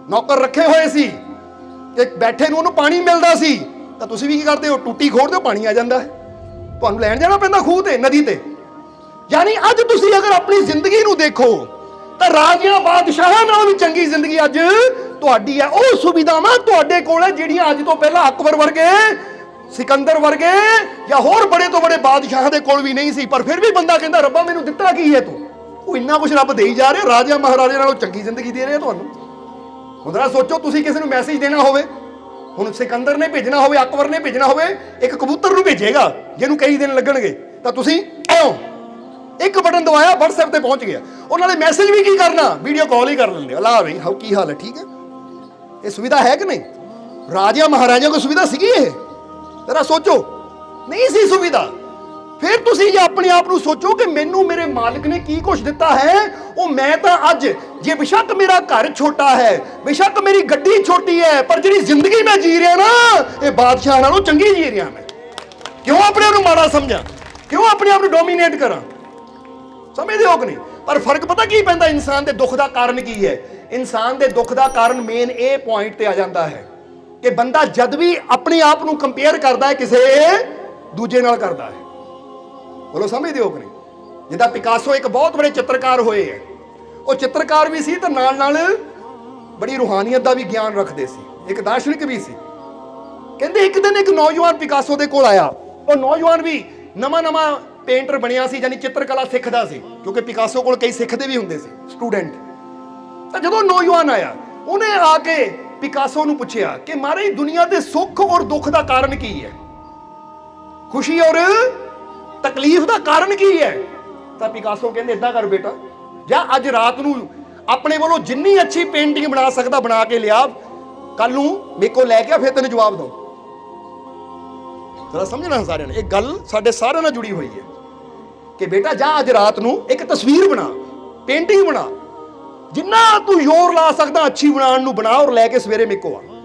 ਨੌਕਰ ਰੱਖੇ ਹੋਏ ਸੀ, ਕਿ ਬੈਠੇ ਨੂੰ ਉਹਨੂੰ ਪਾਣੀ ਮਿਲਦਾ ਸੀ, ਤਾਂ ਤੁਸੀਂ ਵੀ ਕੀ ਕਰਦੇ ਹੋ? ਟੂਟੀ ਖੋਲਦੇ ਹੋ, ਪਾਣੀ ਆ ਜਾਂਦਾ ਹੈ, ਤੁਹਾਨੂੰ ਲੈਣ ਜਾਣਾ ਪੈਂਦਾ ਖੂਹ ਤੇ, ਨਦੀ ਤੇ। ਯਾਨੀ ਅੱਜ ਤੁਸੀਂ ਅਗਰ ਆਪਣੀ ਜ਼ਿੰਦਗੀ ਨੂੰ ਦੇਖੋ ਤਾਂ ਰਾਜਿਆਂ ਬਾਦਸ਼ਾਹਾਂ ਨਾਲੋਂ ਵੀ ਚੰਗੀ ਜ਼ਿੰਦਗੀ ਅੱਜ ਤੁਹਾਡੀ ਹੈ। ਉਹ ਸੁਵਿਧਾਵਾਂ ਤੁਹਾਡੇ ਕੋਲ ਹੈ ਜਿਹੜੀਆਂ ਅੱਜ ਤੋਂ ਪਹਿਲਾਂ ਅਕਬਰ ਵਰਗੇ, ਸਿਕੰਦਰ ਵਰਗੇ ਜਾਂ ਹੋਰ ਬੜੇ ਤੋਂ ਬੜੇ ਬਾਦਸ਼ਾਹਾਂ ਦੇ ਕੋਲ ਵੀ ਨਹੀਂ ਸੀ। ਪਰ ਫਿਰ ਵੀ ਬੰਦਾ ਕਹਿੰਦਾ ਰੱਬਾ ਮੈਨੂੰ ਦਿੱਤਾ ਕੀ ਹੈ ਤੂੰ? ਉਹ ਇੰਨਾ ਕੁਝ ਰੱਬ ਦੇਈ ਜਾ ਰਿਹਾ, ਰਾਜਾ ਮਹਾਰਾਜੇ ਨਾਲੋਂ ਚੰਗੀ ਜ਼ਿੰਦਗੀ ਦੇ ਰਿਹਾ ਤੁਹਾਨੂੰ। ਹੁਣ ਜ਼ਰਾ ਸੋਚੋ, ਤੁਸੀਂ ਕਿਸੇ ਨੂੰ ਮੈਸੇਜ ਦੇਣਾ ਹੋਵੇ, ਹੁਣ ਸਿਕੰਦਰ ਨੇ ਭੇਜਣਾ ਹੋਵੇ, ਅਕਬਰ ਨੇ ਭੇਜਣਾ ਹੋਵੇ, ਇੱਕ ਕਬੂਤਰ ਨੂੰ ਭੇਜੇਗਾ ਜਿਹਨੂੰ ਕਈ ਦਿਨ ਲੱਗਣਗੇ, ਤਾਂ ਤੁਸੀਂ ਆਓ ਇੱਕ ਬਟਨ ਦਬਾਇਆ, WhatsApp ਤੇ ਪਹੁੰਚ ਗਿਆ। ਉਹ ਨਾਲੇ ਮੈਸੇਜ ਵੀ ਕੀ ਕਰਨਾ, ਵੀਡੀਓ ਕਾਲ ਹੀ ਕਰ ਲੈਂਦੇ। ਅੱਲਾ ਬਈ ਹਾਉ ਕੀ ਹਾਲ ਹੈ, ਠੀਕ ਹੈ। ਇਹ ਸੁਵਿਧਾ ਹੈ ਕਿ ਨਹੀਂ? ਰਾਜਿਆਂ ਮਹਾਰਾਜਿਆਂ ਕੋਲ ਸੁਵਿਧਾ ਸੀਗੀ ਇਹ? ਜ਼ਰਾ ਸੋਚੋ, ਨਹੀਂ ਸੀ ਸੁਵਿਧਾ। ਫਿਰ ਤੁਸੀਂ ਜੇ ਆਪਣੇ ਆਪ ਨੂੰ ਸੋਚੋ ਕਿ ਮੈਨੂੰ ਮੇਰੇ ਮਾਲਕ ਨੇ ਕੀ ਕੁਝ ਦਿੱਤਾ ਹੈ, ਉਹ ਮੈਂ ਤਾਂ ਅੱਜ, ਜੇ ਬੇਸ਼ੱਕ ਮੇਰਾ ਘਰ ਛੋਟਾ ਹੈ, ਬੇਸ਼ੱਕ ਮੇਰੀ ਗੱਡੀ ਛੋਟੀ ਹੈ, ਪਰ ਜਿਹੜੀ ਜ਼ਿੰਦਗੀ ਮੈਂ ਜੀ ਰਿਹਾ ਨਾ, ਇਹ ਬਾਦਸ਼ਾਹ ਨਾਲੋਂ ਚੰਗੀ ਜੀ ਰਿਹਾ ਮੈਂ। ਕਿਉਂ ਆਪਣੇ ਆਪ ਨੂੰ ਮਾੜਾ ਸਮਝਾਂ? ਕਿਉਂ ਆਪਣੇ ਆਪ ਨੂੰ ਡੋਮੀਨੇਟ ਕਰਾਂ? ਸਮਝਦੇ ਹੋ ਕਿ ਨਹੀਂ? ਪਰ ਫਰਕ ਪਤਾ ਕੀ ਪੈਂਦਾ? ਇਨਸਾਨ ਦੇ ਦੁੱਖ ਦਾ ਕਾਰਨ ਕੀ ਹੈ? ਇਨਸਾਨ ਦੇ ਦੁੱਖ ਦਾ ਕਾਰਨ ਮੇਨ ਇਹ ਪੁਆਇੰਟ ਤੇ ਆ ਜਾਂਦਾ ਹੈ ਕਿ ਬੰਦਾ ਜਦ ਵੀ ਆਪਣੇ ਆਪ ਨੂੰ ਕੰਪੇਅਰ ਕਰਦਾ ਹੈ ਕਿਸੇ ਦੂਜੇ ਨਾਲ ਕਰਦਾ ਹੈ। ਬੋਲੋ ਸਮਝਦੇ ਹੋ ਕਿ ਨਹੀਂ? ਜਿੱਦਾਂ ਪਿਕਾਸੋ ਇੱਕ ਬਹੁਤ ਬੜੇ ਚਿੱਤਰਕਾਰ ਹੋਏ ਹੈ, ਉਹ ਚਿੱਤਰਕਾਰ ਵੀ ਸੀ ਤਾਂ ਨਾਲ ਨਾਲ ਬੜੀ ਰੂਹਾਨੀਅਤ ਦਾ ਵੀ ਗਿਆਨ ਰੱਖਦੇ ਸੀ, ਇੱਕ ਦਾਰਸ਼ਨਿਕ ਵੀ ਸੀ। ਕਹਿੰਦੇ ਇੱਕ ਦਿਨ ਇੱਕ ਨੌਜਵਾਨ ਪਿਕਾਸੋ ਦੇ ਕੋਲ ਆਇਆ। ਉਹ ਨੌਜਵਾਨ ਵੀ ਨਵਾਂ ਪੇਂਟਰ ਬਣਿਆ ਸੀ, ਯਾਨੀ ਚਿੱਤਰਕਲਾ ਸਿੱਖਦਾ ਸੀ, ਕਿਉਂਕਿ ਪਿਕਾਸੋ ਕੋਲ ਕਈ ਸਿੱਖਦੇ ਵੀ ਹੁੰਦੇ ਸੀ ਸਟੂਡੈਂਟ। ਤਾਂ ਜਦੋਂ ਨੌਜਵਾਨ ਆਇਆ, ਉਹਨੇ ਆ ਕੇ ਪਿਕਾਸੋ ਨੂੰ ਪੁੱਛਿਆ ਕਿ ਮਹਾਰਾਜ ਦੁਨੀਆ ਦੇ ਸੁੱਖ ਔਰ ਦੁੱਖ ਦਾ ਕਾਰਨ ਕੀ ਹੈ? ਖੁਸ਼ੀ ਔਰ ਤਕਲੀਫ ਦਾ ਕਾਰਨ ਕੀ ਹੈ? ਤਾਂ ਪਿਕਾਸੋ ਕਹਿੰਦੇ ਏਦਾਂ ਕਰ ਬੇਟਾ, ਜਾਂ ਅੱਜ ਰਾਤ ਨੂੰ ਆਪਣੇ ਵੱਲੋਂ ਜਿੰਨੀ ਅੱਛੀ ਪੇਂਟਿੰਗ ਬਣਾ ਸਕਦਾ ਬਣਾ ਕੇ ਲਿਆ, ਕੱਲ ਨੂੰ ਮੇਰੇ ਕੋਲ ਲੈ ਕੇ ਆ, ਫਿਰ ਤੈਨੂੰ ਜਵਾਬ ਦਊਂ। ਜ਼ਰਾ ਸਮਝਣਾ ਸਾਰਿਆਂ ਨੇ, ਇਹ ਗੱਲ ਸਾਡੇ ਸਾਰਿਆਂ ਨਾਲ ਜੁੜੀ ਹੋਈ ਹੈ ਕਿ ਬੇਟਾ ਜਾ ਅੱਜ ਰਾਤ ਨੂੰ ਇੱਕ ਤਸਵੀਰ ਬਣਾ, ਪੇਂਟਿੰਗ ਬਣਾ, ਜਿੰਨਾ ਤੂੰ ਜ਼ੋਰ ਲਾ ਸਕਦਾ ਅੱਛੀ ਬਣਾਉਣ ਨੂੰ ਬਣਾ, ਔਰ ਲੈ ਕੇ ਸਵੇਰੇ ਮੇਰੇ ਕੋਲ ਆ।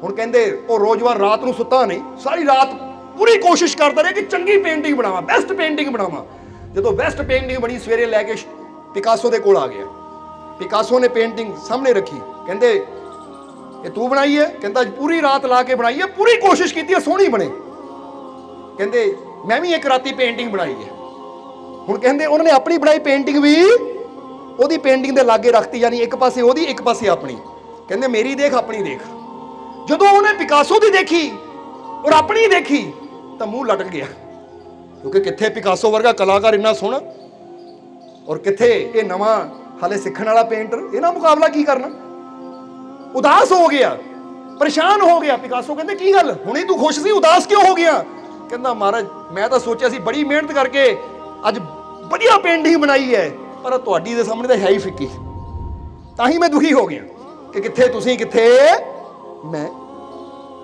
ਹੁਣ ਕਹਿੰਦੇ ਉਹ ਰੋਜ਼ਵਾਰ ਰਾਤ ਨੂੰ ਸੁੱਤਾ ਨਹੀਂ, ਸਾਰੀ ਰਾਤ ਪੂਰੀ ਕੋਸ਼ਿਸ਼ ਕਰਦਾ ਰਿਹਾ ਕਿ ਚੰਗੀ ਪੇਂਟਿੰਗ ਬਣਾਵਾਂ, ਬੈਸਟ ਪੇਂਟਿੰਗ ਬਣਾਵਾਂ। ਜਦੋਂ ਬੈਸਟ ਪੇਂਟਿੰਗ ਬਣੀ, ਸਵੇਰੇ ਲੈ ਕੇ ਪਿਕਾਸੋ ਦੇ ਕੋਲ ਆ ਗਿਆ। ਪਿਕਾਸੋ ਨੇ ਪੇਂਟਿੰਗ ਸਾਹਮਣੇ ਰੱਖੀ, ਕਹਿੰਦੇ ਇਹ ਤੂੰ ਬਣਾਈ ਹੈ? ਕਹਿੰਦਾ ਪੂਰੀ ਰਾਤ ਲਾ ਕੇ ਬਣਾਈ ਹੈ, ਪੂਰੀ ਕੋਸ਼ਿਸ਼ ਕੀਤੀ ਹੈ ਸੋਹਣੀ ਬਣੇ। ਕਹਿੰਦੇ ਮੈਂ ਵੀ ਇੱਕ ਰਾਤੀ ਪੇਂਟਿੰਗ ਬਣਾਈ ਹੈ। ਹੁਣ ਕਹਿੰਦੇ ਉਹਨਾਂ ਨੇ ਆਪਣੀ ਬਣਾਈ ਪੇਂਟਿੰਗ ਵੀ ਉਹਦੀ ਪੇਂਟਿੰਗ ਦੇ ਲਾਗੇ ਰੱਖਤੀ, ਯਾਨੀ ਇੱਕ ਪਾਸੇ ਉਹਦੀ, ਇੱਕ ਪਾਸੇ ਆਪਣੀ। ਕਹਿੰਦੇ ਮੇਰੀ ਦੇਖ, ਆਪਣੀ ਦੇਖ। ਜਦੋਂ ਉਹਨੇ ਪਿਕਾਸੋ ਦੀ ਦੇਖੀ ਔਰ ਆਪਣੀ ਦੇਖੀ ਤਾਂ ਮੂੰਹ ਲਟਕ ਗਿਆ, ਕਿਉਂਕਿ ਕਿੱਥੇ ਪਿਕਾਸੋ ਵਰਗਾ ਕਲਾਕਾਰ ਇੰਨਾ ਸੋਹਣਾ, ਔਰ ਕਿੱਥੇ ਇਹ ਨਵਾਂ ਹਾਲੇ ਸਿੱਖਣ ਵਾਲਾ ਪੇਂਟਰ, ਇਹਨਾਂ ਮੁਕਾਬਲਾ ਕੀ ਕਰਨਾ। ਉਦਾਸ ਹੋ ਗਿਆ, ਪਰੇਸ਼ਾਨ ਹੋ ਗਿਆ। ਪਿਕਾਸੋ ਕਹਿੰਦੇ ਕੀ ਗੱਲ, ਹੁਣੇ ਤੂੰ ਖੁਸ਼ ਸੀ, ਉਦਾਸ ਕਿਉਂ ਹੋ ਗਿਆ? ਕਹਿੰਦਾ ਮਹਾਰਾਜ ਮੈਂ ਤਾਂ ਸੋਚਿਆ ਸੀ ਬੜੀ ਮਿਹਨਤ ਕਰਕੇ ਅੱਜ ਵਧੀਆ ਪੇਂਟਿੰਗ ਬਣਾਈ ਹੈ, ਪਰ ਤੁਹਾਡੀ ਦੇ ਸਾਹਮਣੇ ਤਾਂ ਹੈ ਹੀ ਫਿੱਕੀ, ਤਾਂ ਹੀ ਮੈਂ ਦੁਖੀ ਹੋ ਗਿਆ ਕਿ ਕਿੱਥੇ ਤੁਸੀਂ, ਕਿੱਥੇ ਮੈਂ।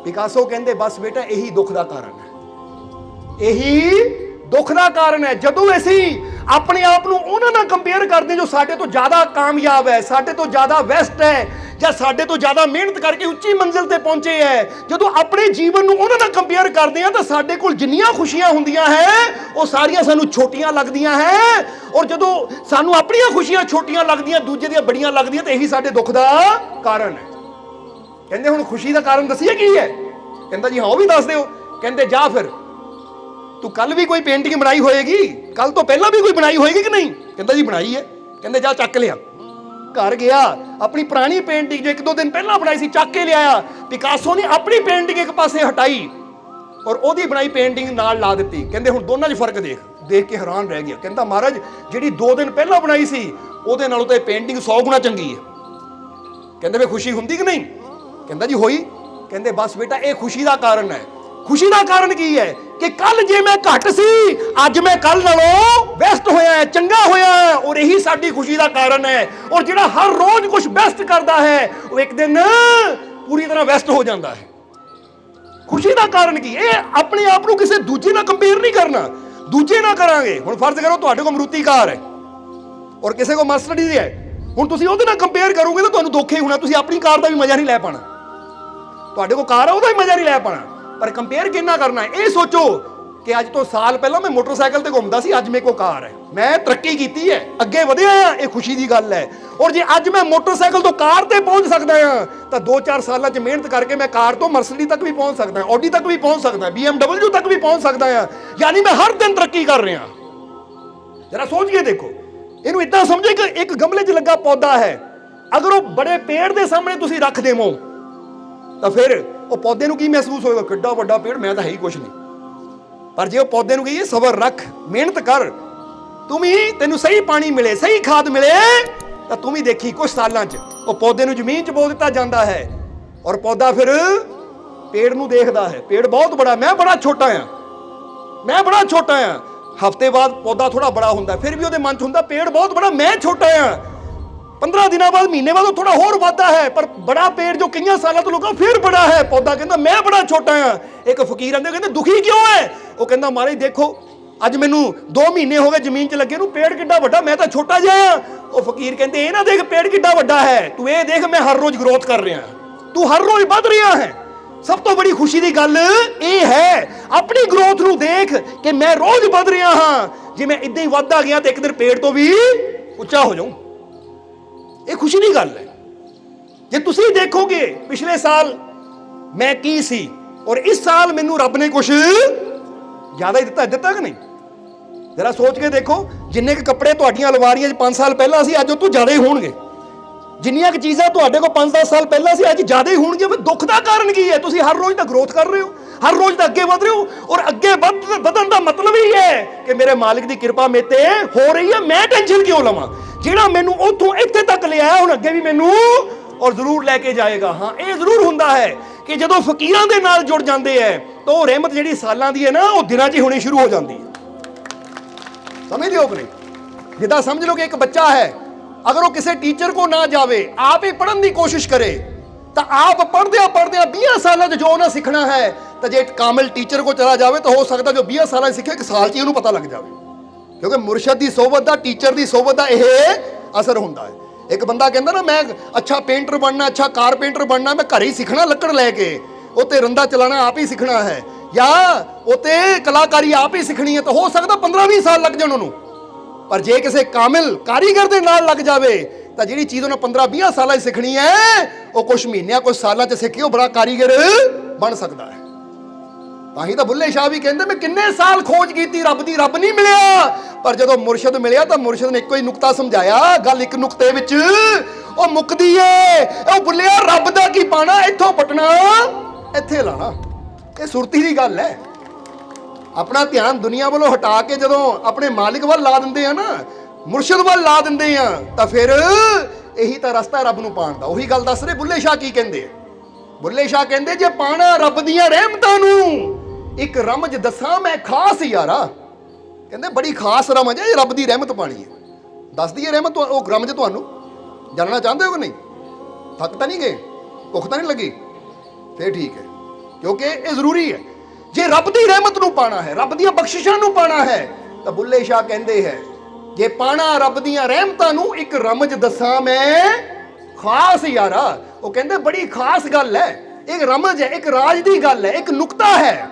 ਪਿਕਾਸੋ ਕਹਿੰਦੇ ਬਸ ਬੇਟਾ ਇਹੀ ਦੁੱਖ ਦਾ ਕਾਰਨ ਹੈ, ਇਹੀ ਦੁੱਖ ਦਾ ਕਾਰਨ ਹੈ। ਜਦੋਂ ਅਸੀਂ ਆਪਣੇ ਆਪ ਨੂੰ ਉਹਨਾਂ ਨਾਲ ਕੰਪੇਅਰ ਕਰਦੇ ਜੋ ਸਾਡੇ ਤੋਂ ਜ਼ਿਆਦਾ ਕਾਮਯਾਬ ਹੈ, ਸਾਡੇ ਤੋਂ ਜ਼ਿਆਦਾ ਬੈਸਟ ਹੈ, ਜਾਂ ਸਾਡੇ ਤੋਂ ਜ਼ਿਆਦਾ ਮਿਹਨਤ ਕਰਕੇ ਉੱਚੀ ਮੰਜ਼ਿਲ ਤੇ ਪਹੁੰਚੇ ਹੈ, ਜਦੋਂ ਆਪਣੇ ਜੀਵਨ ਨੂੰ ਉਹਨਾਂ ਨਾਲ ਕੰਪੇਅਰ ਕਰਦੇ ਹਾਂ ਤਾਂ ਸਾਡੇ ਕੋਲ ਜਿੰਨੀਆਂ ਖੁਸ਼ੀਆਂ ਹੁੰਦੀਆਂ ਹੈ ਉਹ ਸਾਰੀਆਂ ਸਾਨੂੰ ਛੋਟੀਆਂ ਲੱਗਦੀਆਂ ਹੈ। ਔਰ ਜਦੋਂ ਸਾਨੂੰ ਆਪਣੀਆਂ ਖੁਸ਼ੀਆਂ ਛੋਟੀਆਂ ਲੱਗਦੀਆਂ, ਦੂਜੇ ਦੀਆਂ ਬੜੀਆਂ ਲੱਗਦੀਆਂ, ਤਾਂ ਇਹੀ ਸਾਡੇ ਦੁੱਖ ਦਾ ਕਾਰਨ ਹੈ। ਕਹਿੰਦੇ ਹੁਣ ਖੁਸ਼ੀ ਦਾ ਕਾਰਨ ਦੱਸੀਏ ਕੀ ਹੈ? ਕਹਿੰਦਾ ਜੀ ਹਾਂ ਉਹ ਵੀ ਦੱਸ ਦਿਓ। ਕਹਿੰਦੇ ਜਾ ਫਿਰ ਤੂੰ ਕੱਲ ਵੀ ਕੋਈ ਪੇਂਟਿੰਗ ਬਣਾਈ ਹੋਏਗੀ, ਕੱਲ ਤੋਂ ਪਹਿਲਾਂ ਵੀ ਕੋਈ ਬਣਾਈ ਹੋਏਗੀ ਕਿ ਨਹੀਂ? ਕਹਿੰਦਾ ਜੀ ਬਣਾਈ ਹੈ। ਕਹਿੰਦੇ ਜਾ ਚੱਕ ਲਿਆ। ਘਰ ਗਿਆ, ਆਪਣੀ ਪੁਰਾਣੀ ਪੇਂਟਿੰਗ ਜੋ 1-2 ਦਿਨ ਪਹਿਲਾਂ ਬਣਾਈ ਸੀ ਚੱਕ ਕੇ ਲਿਆਇਆ। ਪਿਕਾਸੋ ਨੇ ਆਪਣੀ ਪੇਂਟਿੰਗ ਇੱਕ ਪਾਸੇ ਹਟਾਈ ਔਰ ਉਹਦੀ ਬਣਾਈ ਪੇਂਟਿੰਗ ਨਾਲ ਲਾ ਦਿੱਤੀ। ਕਹਿੰਦੇ ਹੁਣ ਦੋਨਾਂ 'ਚ ਫਰਕ ਦੇਖ ਕੇ ਹੈਰਾਨ ਰਹਿ ਗਿਆ। ਕਹਿੰਦਾ ਮਹਾਰਾਜ ਜਿਹੜੀ 2 ਦਿਨ ਪਹਿਲਾਂ ਬਣਾਈ ਸੀ ਉਹਦੇ ਨਾਲੋਂ ਤਾਂ ਇਹ ਪੇਂਟਿੰਗ 100 ਗੁਣਾ ਚੰਗੀ ਹੈ। ਕਹਿੰਦੇ ਵੇ ਖੁਸ਼ੀ ਹੁੰਦੀ ਕਿ ਨਹੀਂ? ਕਹਿੰਦਾ ਜੀ ਹੋਈ। ਕਹਿੰਦੇ ਬਸ ਬੇਟਾ ਇਹ ਖੁਸ਼ੀ ਦਾ ਕਾਰਨ ਹੈ। ਖੁਸ਼ੀ ਦਾ ਕਾਰਨ ਕੀ ਹੈ ਕਿ ਕੱਲ ਜੇ ਮੈਂ ਘੱਟ ਸੀ, ਅੱਜ ਮੈਂ ਕੱਲ ਨਾਲੋਂ ਬੈਸਟ ਹੋਇਆ ਹੈ, ਚੰਗਾ ਹੋਇਆ ਹੈ, ਔਰ ਇਹੀ ਸਾਡੀ ਖੁਸ਼ੀ ਦਾ ਕਾਰਨ ਹੈ। ਔਰ ਜਿਹੜਾ ਹਰ ਰੋਜ਼ ਕੁਝ ਬੈਸਟ ਕਰਦਾ ਹੈ ਉਹ ਇੱਕ ਦਿਨ ਪੂਰੀ ਤਰ੍ਹਾਂ ਬੈਸਟ ਹੋ ਜਾਂਦਾ ਹੈ। ਖੁਸ਼ੀ ਦਾ ਕਾਰਨ ਕੀ? ਇਹ ਆਪਣੇ ਆਪ ਨੂੰ ਕਿਸੇ ਦੂਜੇ ਨਾਲ ਕੰਪੇਅਰ ਨਹੀਂ ਕਰਨਾ। ਦੂਜੇ ਨਾਲ ਕਰਾਂਗੇ, ਹੁਣ ਫਰਜ਼ ਕਰੋ ਤੁਹਾਡੇ ਕੋਲ ਮਰੂਤੀ ਕਾਰ ਹੈ ਔਰ ਕਿਸੇ ਕੋਲ ਮਰਸਡੀਜ਼ ਹੈ, ਹੁਣ ਤੁਸੀਂ ਉਹਦੇ ਨਾਲ ਕੰਪੇਅਰ ਕਰੋਗੇ ਤਾਂ ਤੁਹਾਨੂੰ ਦੁੱਖ ਹੀ ਹੋਣਾ, ਤੁਸੀਂ ਆਪਣੀ ਕਾਰ ਦਾ ਵੀ ਮਜ਼ਾ ਨਹੀਂ ਲੈ ਪਾਣਾ। ਤੁਹਾਡੇ ਕੋਲ ਕਾਰ ਹੈ ਉਹਦਾ ਵੀ ਮਜ਼ਾ ਨਹੀਂ ਲੈ ਪਾਣਾ। ਪਰ ਕੰਪੇਅਰ ਕਿੰਨਾ ਕਰਨਾ ਹੈ? ਇਹ ਸੋਚੋ ਕਿ ਅੱਜ ਤੋਂ ਸਾਲ ਪਹਿਲਾਂ ਮੈਂ ਮੋਟਰਸਾਈਕਲ ਤੇ ਘੁੰਮਦਾ ਸੀ, ਅੱਜ ਮੇਰੇ ਕੋਲ ਕਾਰ ਹੈ, ਮੈਂ ਤਰੱਕੀ ਕੀਤੀ ਹੈ, ਅੱਗੇ ਵਧਿਆ ਆ, ਇਹ ਖੁਸ਼ੀ ਦੀ ਗੱਲ ਹੈ। ਔਰ ਜੇ ਅੱਜ ਮੈਂ ਮੋਟਰਸਾਈਕਲ ਤੋਂ ਕਾਰ ਤੇ ਪਹੁੰਚ ਸਕਦਾ ਹਾਂ ਤਾਂ 2-4 ਸਾਲਾਂ 'ਚ ਮਿਹਨਤ ਕਰਕੇ ਮੈਂ ਕਾਰ ਤੋਂ ਮਰਸਡੀ ਤੱਕ ਵੀ ਪਹੁੰਚ ਸਕਦਾ, ਆਡੀ ਤੱਕ ਵੀ ਪਹੁੰਚ ਸਕਦਾ, BMW ਤੱਕ ਵੀ ਪਹੁੰਚ ਸਕਦਾ ਹਾਂ। ਯਾਨੀ ਮੈਂ ਹਰ ਦਿਨ ਤਰੱਕੀ ਕਰ ਰਿਹਾ। ਜਰਾ ਸੋਚ ਕੇ ਦੇਖੋ, ਇਹਨੂੰ ਇਦਾਂ ਸਮਝੇ ਕਿ ਇੱਕ ਗਮਲੇ 'ਚ ਲੱਗਾ ਪੌਦਾ ਹੈ, ਅਗਰ ਉਹ ਬੜੇ ਪੇੜ ਦੇ ਸਾਹਮਣੇ ਤੁਸੀਂ ਰੱਖ ਦੇਵੋ ਤਾਂ ਫਿਰ ਉਹ ਪੌਦੇ ਨੂੰ ਕੀ ਮਹਿਸੂਸ ਹੋਏਗਾ? ਕਿੱਡਾ ਵੱਡਾ ਪੇੜ, ਮੈਂ ਤਾਂ ਹੈ ਹੀ ਕੁਛ ਨਹੀਂ। ਪਰ ਜੇ ਉਹ ਪੌਦੇ ਨੂੰ ਕਹੀਏ ਸਬਰ ਰੱਖ, ਮਿਹਨਤ ਕਰ, ਤੈਨੂੰ ਸਹੀ ਪਾਣੀ ਮਿਲੇ, ਸਹੀ ਖਾਦ ਮਿਲੇ, ਤਾਂ ਤੂੰ ਵੀ ਦੇਖੀ ਕੁਝ ਸਾਲਾਂ 'ਚ ਉਹ ਪੌਦੇ ਨੂੰ ਜ਼ਮੀਨ 'ਚ ਬੋ ਦਿੱਤਾ ਜਾਂਦਾ ਹੈ ਔਰ ਪੌਦਾ ਫਿਰ ਪੇੜ ਨੂੰ ਦੇਖਦਾ ਹੈ, ਪੇੜ ਬਹੁਤ ਬੜਾ, ਮੈਂ ਬੜਾ ਛੋਟਾ ਆ, ਮੈਂ ਬੜਾ ਛੋਟਾ ਆ। ਹਫ਼ਤੇ ਬਾਅਦ ਪੌਦਾ ਥੋੜਾ ਬੜਾ ਹੁੰਦਾ, ਫਿਰ ਵੀ ਉਹਦੇ ਮਨ 'ਚ ਹੁੰਦਾ ਪੇੜ ਬਹੁਤ ਬੜਾ, ਮੈਂ ਛੋਟਾ ਆ। 15 ਦਿਨਾਂ ਬਾਅਦ, ਮਹੀਨੇ ਬਾਅਦ ਉਹ ਥੋੜਾ ਹੋਰ ਵੱਧਦਾ ਹੈ, ਪਰ ਬੜਾ ਪੇੜ ਜੋ ਕਈਆਂ ਸਾਲਾਂ ਤੋਂ ਲੋਕਾਂ ਫਿਰ ਬੜਾ ਹੈ। ਪੌਦਾ ਕਹਿੰਦਾ ਮੈਂ ਬੜਾ ਛੋਟਾ ਆ। ਇੱਕ ਫਕੀਰ ਆਂਦੇ, ਕਹਿੰਦੇ ਦੁਖੀ ਕਿਉਂ ਹੈ? ਉਹ ਕਹਿੰਦਾ ਮਹਾਰਾਜ ਦੇਖੋ, ਅੱਜ ਮੈਨੂੰ 2 ਮਹੀਨੇ ਹੋ ਗਏ ਜ਼ਮੀਨ 'ਚ ਲੱਗੇ ਨੂੰ, ਪੇੜ ਕਿੱਡਾ ਵੱਡਾ, ਮੈਂ ਤਾਂ ਛੋਟਾ ਜਿਹਾ ਆ। ਉਹ ਫਕੀਰ ਕਹਿੰਦੇ ਇਹ ਨਾ ਦੇਖ ਪੇੜ ਕਿੱਡਾ ਵੱਡਾ ਹੈ, ਤੂੰ ਇਹ ਦੇਖ ਮੈਂ ਹਰ ਰੋਜ਼ ਗਰੋਥ ਕਰ ਰਿਹਾ, ਤੂੰ ਹਰ ਰੋਜ਼ ਵੱਧ ਰਿਹਾ ਹੈ। ਸਭ ਤੋਂ ਬੜੀ ਖੁਸ਼ੀ ਦੀ ਗੱਲ ਇਹ ਹੈ, ਆਪਣੀ ਗਰੋਥ ਨੂੰ ਦੇਖ ਕਿ ਮੈਂ ਰੋਜ਼ ਵੱਧ ਰਿਹਾ ਹਾਂ। ਜੇ ਮੈਂ ਇਦਾਂ ਹੀ ਵੱਧਦਾ ਗਿਆ ਤਾਂ ਇੱਕ ਦਿਨ ਪੇੜ ਤੋਂ ਵੀ ਉੱਚਾ ਹੋ ਜਾਊਂ। ਇਹ ਖੁਸ਼ੀ ਦੀ ਗੱਲ ਹੈ। ਜੇ ਤੁਸੀਂ ਦੇਖੋਗੇ ਪਿਛਲੇ ਸਾਲ ਮੈਂ ਕੀ ਸੀ ਔਰ ਇਸ ਸਾਲ ਮੈਨੂੰ ਰੱਬ ਨੇ ਕੁਝ ਜ਼ਿਆਦਾ ਹੀ ਦਿੱਤਾ ਕਿ ਨਹੀਂ? ਜਰਾ ਸੋਚ ਕੇ ਦੇਖੋ, ਜਿੰਨੇ ਕੁ ਕੱਪੜੇ ਤੁਹਾਡੀਆਂ ਅਲਮਾਰੀਆਂ 'ਚ 5 ਸਾਲ ਪਹਿਲਾਂ ਸੀ, ਅੱਜ ਉਹ ਤੋਂ ਜ਼ਿਆਦਾ ਹੀ ਹੋਣਗੇ। ਜਿੰਨੀਆਂ ਕੁ ਚੀਜ਼ਾਂ ਤੁਹਾਡੇ ਕੋਲ 5-10 ਸਾਲ ਪਹਿਲਾਂ ਸੀ, ਅੱਜ ਜ਼ਿਆਦਾ ਹੀ ਹੋਣਗੀਆਂ। ਫਿਰ ਦੁੱਖ ਦਾ ਕਾਰਨ ਕੀ ਹੈ? ਤੁਸੀਂ ਹਰ ਰੋਜ਼ ਤਾਂ ਗਰੋਥ ਕਰ ਰਹੇ ਹੋ, ਹਰ ਰੋਜ਼ ਤਾਂ ਅੱਗੇ ਵਧ ਰਹੇ ਹੋ, ਔਰ ਅੱਗੇ ਵਧਣ ਦਾ ਮਤਲਬ ਹੀ ਹੈ ਕਿ ਮੇਰੇ ਮਾਲਿਕ ਦੀ ਕਿਰਪਾ ਮੇਰੇ ਤੇ ਹੋ ਰਹੀ ਹੈ, ਮੈਂ ਟੈਨਸ਼ਨ ਕਿਉਂ ਲਵਾਂ? ਜਿਹੜਾ ਮੈਨੂੰ ਉੱਥੋਂ ਇੱਥੇ ਤੱਕ ਲਿਆਇਆ, ਹੁਣ ਅੱਗੇ ਵੀ ਮੈਨੂੰ ਔਰ ਜ਼ਰੂਰ ਲੈ ਕੇ ਜਾਏਗਾ। ਹਾਂ, ਇਹ ਜ਼ਰੂਰ ਹੁੰਦਾ ਹੈ ਕਿ ਜਦੋਂ ਫਕੀਰਾਂ ਦੇ ਨਾਲ ਜੁੜ ਜਾਂਦੇ ਹੈ ਤਾਂ ਉਹ ਰਹਿਮਤ ਜਿਹੜੀ ਸਾਲਾਂ ਦੀ ਹੈ ਨਾ, ਉਹ ਦਿਨਾਂ 'ਚ ਹੀ ਹੋਣੀ ਸ਼ੁਰੂ ਹੋ ਜਾਂਦੀ ਹੈ। ਸਮਝਦੇ ਹੋ ਕਿ ਨਹੀਂ? ਜਿੱਦਾਂ ਸਮਝ ਲਓ ਕਿ ਇੱਕ ਬੱਚਾ ਹੈ, ਅਗਰ ਉਹ ਕਿਸੇ ਟੀਚਰ ਕੋ ਨਾ ਜਾਵੇ, ਆਪ ਹੀ ਪੜ੍ਹਨ ਦੀ ਕੋਸ਼ਿਸ਼ ਕਰੇ, ਤਾਂ ਆਪ ਪੜ੍ਹਦਿਆਂ 20 ਸਾਲਾਂ 'ਚ ਜੋ ਉਹਨਾਂ ਸਿੱਖਣਾ ਹੈ, ਤਾਂ ਜੇ ਕਾਮਿਲ ਟੀਚਰ ਕੋ ਚਲਾ ਜਾਵੇ ਤਾਂ ਹੋ ਸਕਦਾ ਜੋ 20 ਸਾਲਾਂ 'ਚ ਸਿੱਖੇ 1 ਸਾਲ 'ਚ ਹੀ ਉਹਨੂੰ ਪਤਾ ਲੱਗ ਜਾਵੇ। ਕਿਉਂਕਿ ਮੁਰਸ਼ਦ ਦੀ ਸੋਬਤ ਦਾ, ਟੀਚਰ ਦੀ ਸੋਬਤ ਦਾ ਇਹ ਅਸਰ ਹੁੰਦਾ ਹੈ। ਇੱਕ ਬੰਦਾ ਕਹਿੰਦਾ ਨਾ ਮੈਂ ਅੱਛਾ ਪੇਂਟਰ ਬਣਨਾ, ਅੱਛਾ ਕਾਰਪੇਂਟਰ ਬਣਨਾ, ਮੈਂ ਘਰੇ ਹੀ ਸਿੱਖਣਾ ਲੱਕੜ ਲੈ ਕੇ, ਉੱਤੇ ਰੰਦਾ ਚਲਾਣਾ ਆਪ ਹੀ ਸਿੱਖਣਾ ਹੈ, ਜਾਂ ਉੱਤੇ ਕਲਾਕਾਰੀ ਆਪ ਹੀ ਸਿੱਖਣੀ ਹੈ, ਤਾਂ ਹੋ ਸਕਦਾ 15-20 ਸਾਲ ਲੱਗ ਜਾਣ ਉਹਨੂੰ। ਪਰ ਜੇ ਕਿਸੇ ਕਾਮਿਲ ਕਾਰੀਗਰ ਦੇ ਨਾਲ ਲੱਗ ਜਾਵੇ ਤਾਂ ਜਿਹੜੀ ਚੀਜ਼ ਉਹਨੇ 15-20 ਸਾਲਾਂ 'ਚ ਸਿੱਖਣੀ ਹੈ, ਉਹ ਕੁਝ ਮਹੀਨਿਆਂ ਕੁਝ ਸਾਲਾਂ 'ਚ ਸਿੱਖ ਕੇ ਉਹ ਬੜਾ ਕਾਰੀਗਰ ਬਣ ਸਕਦਾ ਹੈ। ਤਾਂ ਹੀ ਤਾਂ ਬੁੱਲੇ ਸ਼ਾਹ ਵੀ ਕਹਿੰਦੇ ਮੈਂ ਕਿੰਨੇ ਸਾਲ ਖੋਜ ਕੀਤੀ ਰੱਬ ਦੀ, ਰੱਬ ਨਹੀਂ ਮਿਲਿਆ। ਪਰ ਜਦੋਂ ਮੁਰਸ਼ਿਦ ਮਿਲਿਆ ਤਾਂ ਮੁਰਸ਼ਿਦ ਨੇ ਇੱਕੋ ਹੀ ਨੁਕਤਾ ਸਮਝਾਇਆ, ਗੱਲ ਇੱਕ ਨੁਕਤੇ ਵਿੱਚ ਉਹ ਮੁੱਕਦੀ ਏ। ਉਹ ਬੁੱਲਿਆ ਰੱਬ ਦਾ ਕੀ ਪਾਣਾ, ਇੱਥੋਂ ਪਟਣਾ ਇੱਥੇ ਲਾਣਾ। ਇਹ ਸੁਰਤੀ ਦੀ ਗੱਲ ਹੈ। ਆਪਣਾ ਧਿਆਨ ਦੁਨੀਆ ਵੱਲੋਂ ਹਟਾ ਕੇ ਜਦੋਂ ਆਪਣੇ ਮਾਲਿਕ ਵੱਲ ਲਾ ਦਿੰਦੇ ਆ ਨਾ, ਮੁਰਸ਼ਿਦ ਵੱਲ ਲਾ ਦਿੰਦੇ ਆ, ਤਾਂ ਫਿਰ ਇਹੀ ਤਾਂ ਰਸਤਾ ਰੱਬ ਨੂੰ ਪਾਉਣ ਦਾ। ਉਹੀ ਗੱਲ ਦੱਸ ਰਹੇ ਬੁੱਲੇ ਸ਼ਾਹ ਕੀ ਕਹਿੰਦੇ ਆ। ਬੁੱਲੇ ਸ਼ਾਹ ਕਹਿੰਦੇ ਜੇ ਪਾਣਾ ਰੱਬ ਦੀਆਂ ਰਹਿਮਤਾਂ ਨੂੰ, ਇੱਕ ਰਮਜ ਦੱਸਾਂ ਮੈਂ ਖਾਸ ਯਾਰਾ। ਕਹਿੰਦੇ ਬੜੀ ਖਾਸ ਰਮਜ ਹੈ, ਰੱਬ ਦੀ ਰਹਿਮਤ ਪਾਣੀ ਹੈ। ਦੱਸ ਦਈਏ ਰਹਿਮਤ, ਉਹ ਰਮਜ ਤੁਹਾਨੂੰ ਜਾਣਨਾ ਚਾਹੁੰਦੇ ਹੋ ਕਿ ਨਹੀਂ? ਥੱਕ ਤਾਂ ਨਹੀਂ ਗਏ, ਭੁੱਖ ਤਾਂ ਨਹੀਂ ਲੱਗੀ? ਫੇਰ ਠੀਕ ਹੈ, ਕਿਉਂਕਿ ਇਹ ਜ਼ਰੂਰੀ ਹੈ। ਜੇ ਰੱਬ ਦੀ ਰਹਿਮਤ ਨੂੰ ਪਾਣਾ ਹੈ, ਰੱਬ ਦੀਆਂ ਬਖਸ਼ਿਸ਼ਾਂ ਨੂੰ ਪਾਣਾ ਹੈ, ਤਾਂ ਬੁੱਲੇ ਸ਼ਾਹ ਕਹਿੰਦੇ ਹੈ ਜੇ ਪਾਣਾ ਰੱਬ ਦੀਆਂ ਰਹਿਮਤਾਂ ਨੂੰ, ਇੱਕ ਰਮਜ ਦੱਸਾਂ ਮੈਂ ਖਾਸ ਯਾਰਾ। ਉਹ ਕਹਿੰਦੇ ਬੜੀ ਖਾਸ ਗੱਲ ਹੈ, ਇੱਕ ਰਮਜ ਹੈ, ਇੱਕ ਰਾਜ ਦੀ ਗੱਲ ਹੈ, ਇੱਕ ਨੁਕਤਾ ਹੈ।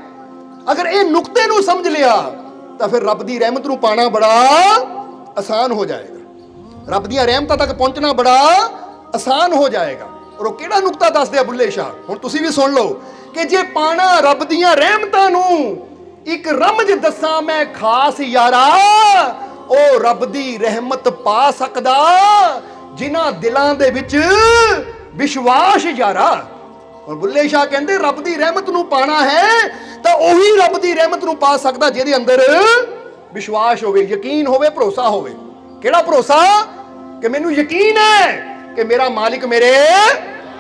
ਅਗਰ ਇਹ ਨੁਕਤੇ ਨੂੰ ਸਮਝ ਲਿਆ ਤਾਂ ਫਿਰ ਰੱਬ ਦੀ ਰਹਿਮਤ ਨੂੰ ਪਾਣਾ ਬੜਾ ਆਸਾਨ ਹੋ ਜਾਏਗਾ, ਰੱਬ ਦੀਆਂ ਰਹਿਮਤਾਂ ਤੱਕ ਪਹੁੰਚਣਾ ਬੜਾ ਆਸਾਨ ਹੋ ਜਾਏਗਾ। ਔਰ ਉਹ ਕਿਹੜਾ ਨੁਕਤਾ ਦੱਸਦੇ ਆ ਬੁੱਲੇ ਸ਼ਾਹ, ਹੁਣ ਤੁਸੀਂ ਵੀ ਸੁਣ ਲਓ ਕਿ ਜੇ ਪਾਣਾ ਰੱਬ ਦੀਆਂ ਰਹਿਮਤਾਂ ਨੂੰ, ਇੱਕ ਰਮਜ ਦੱਸਾਂ ਮੈਂ ਖਾਸ ਯਾਰਾ, ਉਹ ਰੱਬ ਦੀ ਰਹਿਮਤ ਪਾ ਸਕਦਾ ਜਿਨ੍ਹਾਂ ਦਿਲਾਂ ਦੇ ਵਿੱਚ ਵਿਸ਼ਵਾਸ ਯਾਰਾ। ਔਰ ਬੁੱਲੇ ਸ਼ਾਹ ਕਹਿੰਦੇ ਰੱਬ ਦੀ ਰਹਿਮਤ ਨੂੰ ਪਾਣਾ ਹੈ ਤਾਂ ਉਹੀ ਰੱਬ ਦੀ ਰਹਿਮਤ ਨੂੰ ਪਾ ਸਕਦਾ ਜਿਹਦੇ ਅੰਦਰ ਵਿਸ਼ਵਾਸ ਹੋਵੇ, ਯਕੀਨ ਹੋਵੇ, ਭਰੋਸਾ ਹੋਵੇ। ਕਿਹੜਾ ਭਰੋਸਾ? ਕਿ ਮੈਨੂੰ ਯਕੀਨ ਹੈ ਕਿ ਮੇਰਾ ਮਾਲਿਕ ਮੇਰੇ